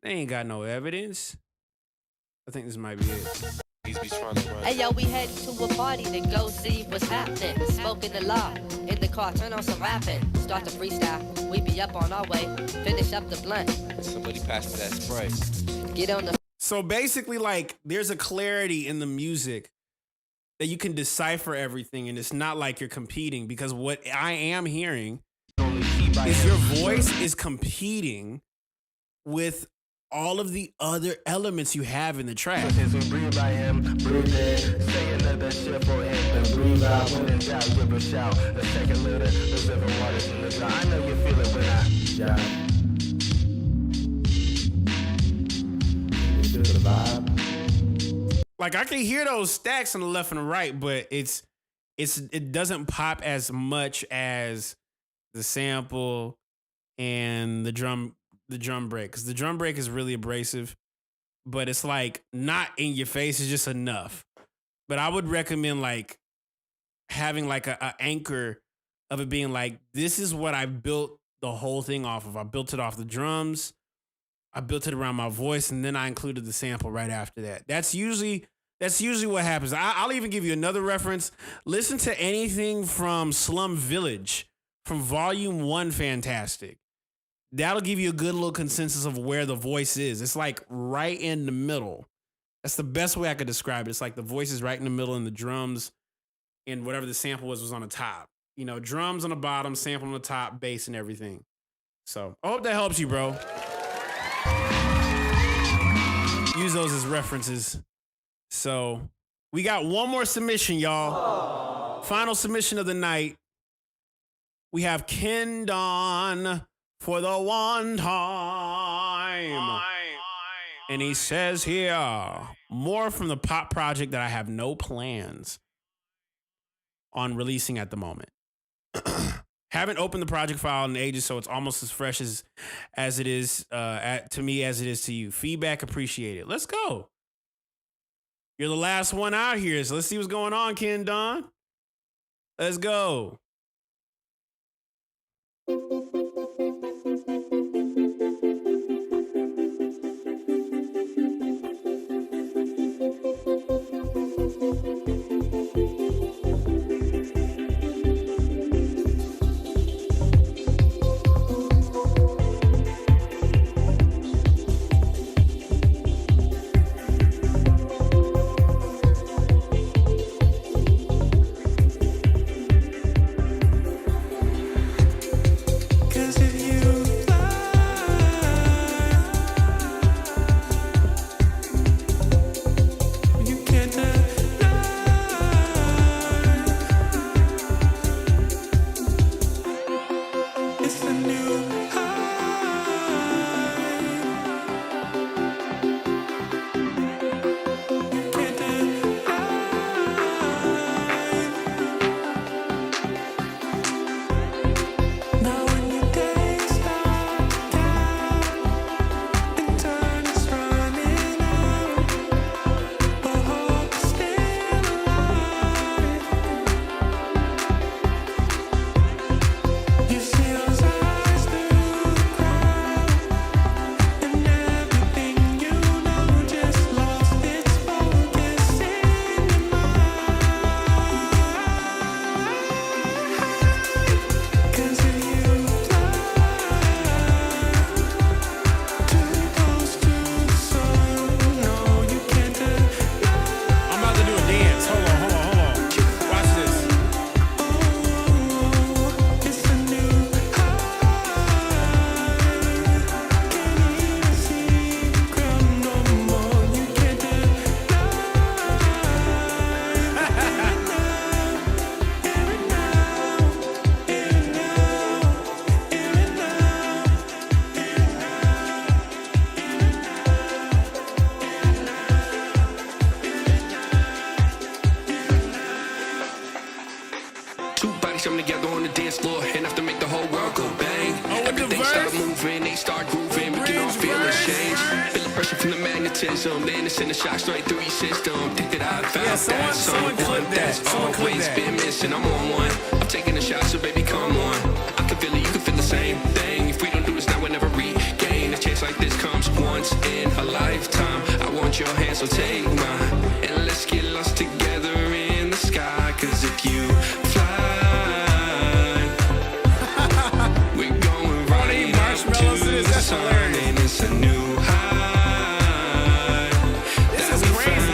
They ain't got no evidence. I think this might be it. Hey yo, we head to a party to go see what's happening. Smoking a lot in the car, turn on some rapping. Start to freestyle, we be up on our way. Finish up the blunt. Somebody pass that spray. Get on the. So basically, like, there's a clarity in the music that you can decipher everything, and it's not like you're competing, because what I am hearing is your voice is competing with all of the other elements you have in the track. Since we breathe by him, breathe in, say another shit for him, and breathe out, when in doubt, give a shout. A second later, the river waters in the dry. I know you feel it when I die. You feel the vibe? Like, I can hear those stacks on the left and the right, but it doesn't pop as much as the sample and the drum break, because the drum break is really abrasive, but it's like not in your face. It's just enough. But I would recommend like having like a anchor of it being like, this is what I built the whole thing off of. I built it off the drums. I built it around my voice, and then I included the sample right after that. That's usually what happens. I'll even give you another reference. Listen to anything from Slum Village, from Volume 1, Fantastic. That'll give you a good little consensus of where the voice is. It's like right in the middle. That's the best way I could describe it. It's like the voice is right in the middle, and the drums and whatever the sample was on the top. You know, drums on the bottom, sample on the top, bass and everything. So I hope that helps you, bro. Use those as references. So we got one more submission, y'all. Aww. Final submission of the night. We have Ken Don for the one time. And he says here, more from the pop project that I have no plans on releasing at the moment. Haven't opened the project file in ages, so it's almost as fresh as it is to me as it is to you. Feedback appreciated. Let's go. You're the last one out here, so let's see what's going on, Ken Don. Let's go. come together on the dance floor, enough to make the whole world go bang. Everything start moving, they start grooving, we can all feel the change. Feel the pressure from the magnetism, then it's in the shock straight through your system. Think that I found that someone that's always been missing. I'm on one, I'm taking a shot, so baby come on. I can feel it, you can feel the same thing. If we don't do this now, we'll never regain. A chance like this comes once in a lifetime. I want your hand, so take mine, and let's get lost together in the sky. Cause if you fly, we're going right up to the sun, and it's a new high. This is crazy.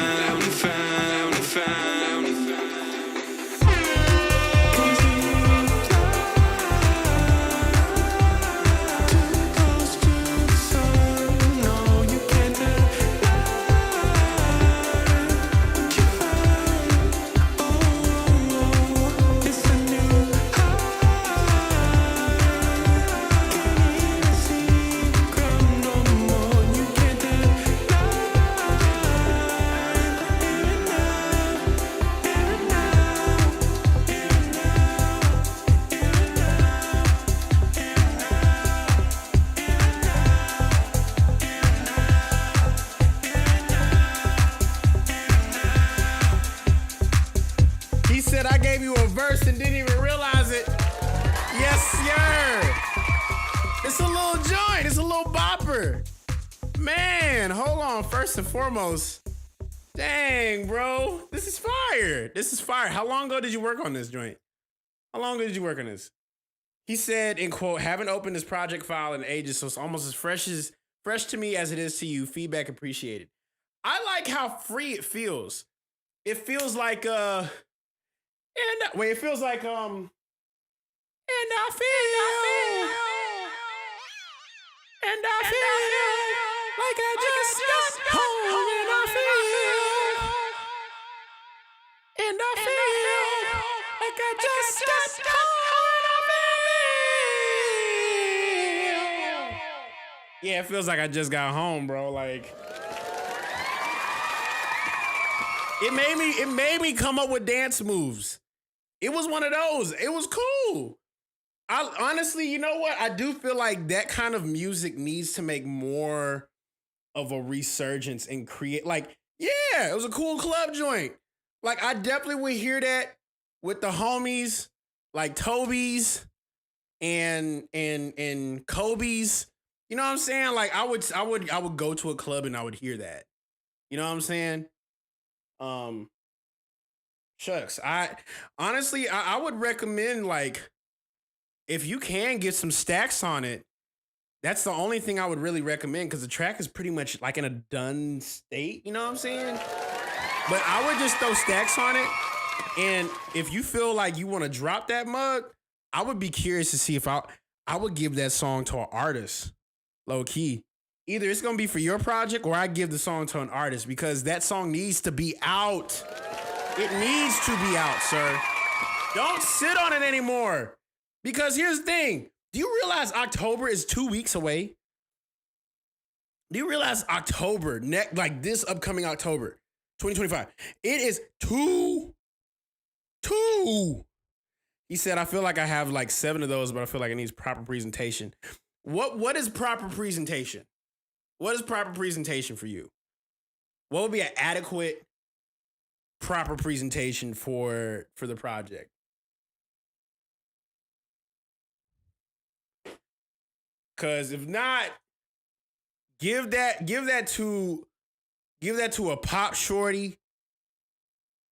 He said I gave you a verse and didn't even realize it. Yes, sir. It's a little joint. It's a little bopper. Man, hold on. First and foremost, dang, bro. This is fire. This is fire. How long ago did you work on this joint? How long ago did you work on this? He said, in quote, haven't opened this project file in ages, so it's almost as fresh to me as it is to you. Feedback appreciated. I like how free it feels. It feels like it feels like and I feel like I just got home, and I feel like I just got home, and I feel. Yeah, it feels like I just got home, bro. Like it made me come up with dance moves. It was one of those. It was cool. I honestly, you know what? I do feel like that kind of music needs to make more of a resurgence and create, like, yeah, it was a cool club joint. Like, I definitely would hear that with the homies, like Toby's and Kobe's. You know what I'm saying? Like, I would go to a club and I would hear that. You know what I'm saying? Shucks. I would recommend, like, if you can get some stacks on it, that's the only thing I would really recommend, because the track is pretty much like in a done state. You know what I'm saying? But I would just throw stacks on it. And if you feel like you want to drop that mug, I would be curious to see if I would give that song to an artist, low key. Either it's going to be for your project or I give the song to an artist, because that song needs to be out. It needs to be out, sir. Don't sit on it anymore. Because here's the thing. Do you realize October is 2 weeks away? Do you realize October, like this upcoming October, 2025, it is two. He said, I feel like I have like 7 of those, but I feel like it needs proper presentation. What is proper presentation? What is proper presentation for you? What would be an adequate, proper presentation for the project? Cause if not, give that to a pop shorty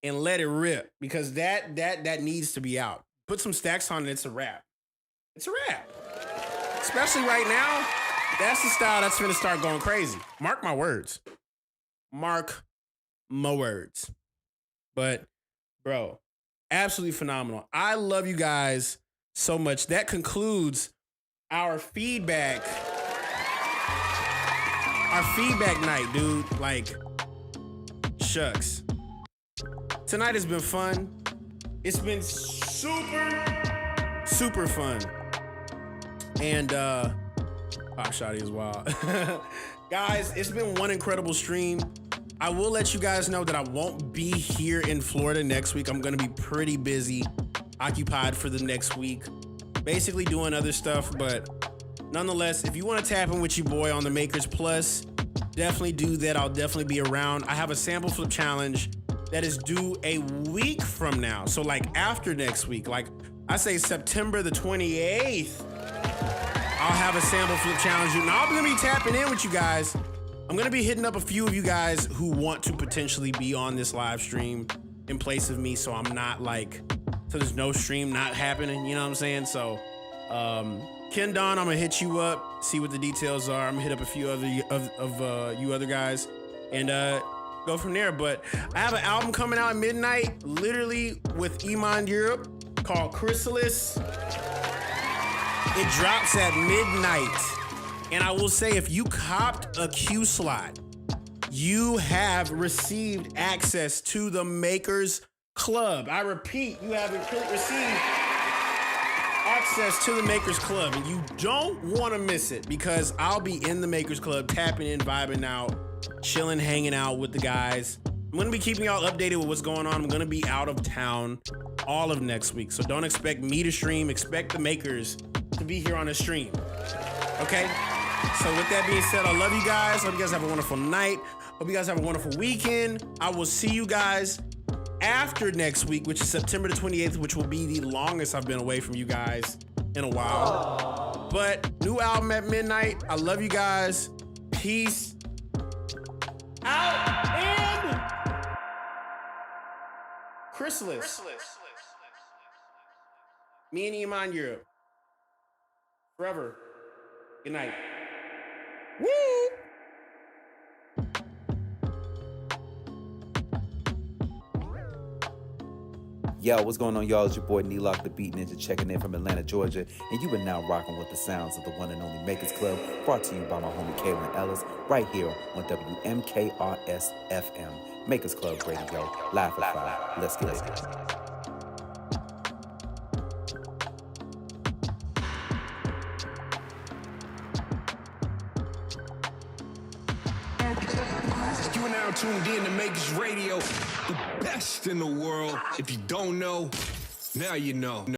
and let it rip, because that needs to be out. Put some stacks on it, it's a wrap. It's a wrap. Especially right now, that's the style that's gonna start going crazy. Mark my words. Mark my words. But bro, absolutely phenomenal. I love you guys so much. That concludes our feedback night, dude. Like, shucks. Tonight has been fun. It's been super fun. And Pop Shotty is wild. Guys, it's been one incredible stream. I will let you guys know that I won't be here in Florida next week. I'm gonna be pretty busy. occupied for the next week, basically doing other stuff. But nonetheless, if you want to tap in with your boy on the Makers Plus, definitely do that. I'll definitely be around. I have a sample flip challenge that is due a week from now. So like after next week, like I say September the 28th, I'll have a sample flip challenge. Now I'm gonna be tapping in with you guys. I'm gonna be hitting up a few of you guys who want to potentially be on this live stream in place of me, so I'm not like, so there's no stream not happening, you know what I'm saying? So Ken Don, I'm gonna hit you up, see what the details are. I'm gonna hit up a few other of you other guys and go from there. But I have an album coming out at midnight, literally with Iman Europe, called Chrysalis. It drops at midnight. And I will say, if you copped a Q slot, you have received access to the Makers Club. I repeat, you have received access to the Makers Club, and you don't want to miss it, because I'll be in the Makers Club, tapping in, vibing out, chilling, hanging out with the guys. I'm going to be keeping y'all updated with what's going on. I'm going to be out of town all of next week, so don't expect me to stream. Expect the Makers to be here on a stream, okay? So with that being said, I love you guys. Hope you guys have a wonderful night. Hope you guys have a wonderful weekend. I will see you guys after next week, which is September the 28th, which will be the longest I've been away from you guys in a while. But new album at midnight. I love you guys. Peace out. And Chrysalis. Me and Iman Europe. Forever. Good night. Woo! Yo, what's going on, y'all? It's your boy Neelock, the Beat Ninja, checking in from Atlanta, Georgia, and you are now rocking with the sounds of the one and only Makers Club, brought to you by my homie Kaelin Ellis, right here on WMKRS FM. Makers Club Radio, live for five. Let's get it. You are now tuned in to Makers Radio, the best in the world. If you don't know, now you know.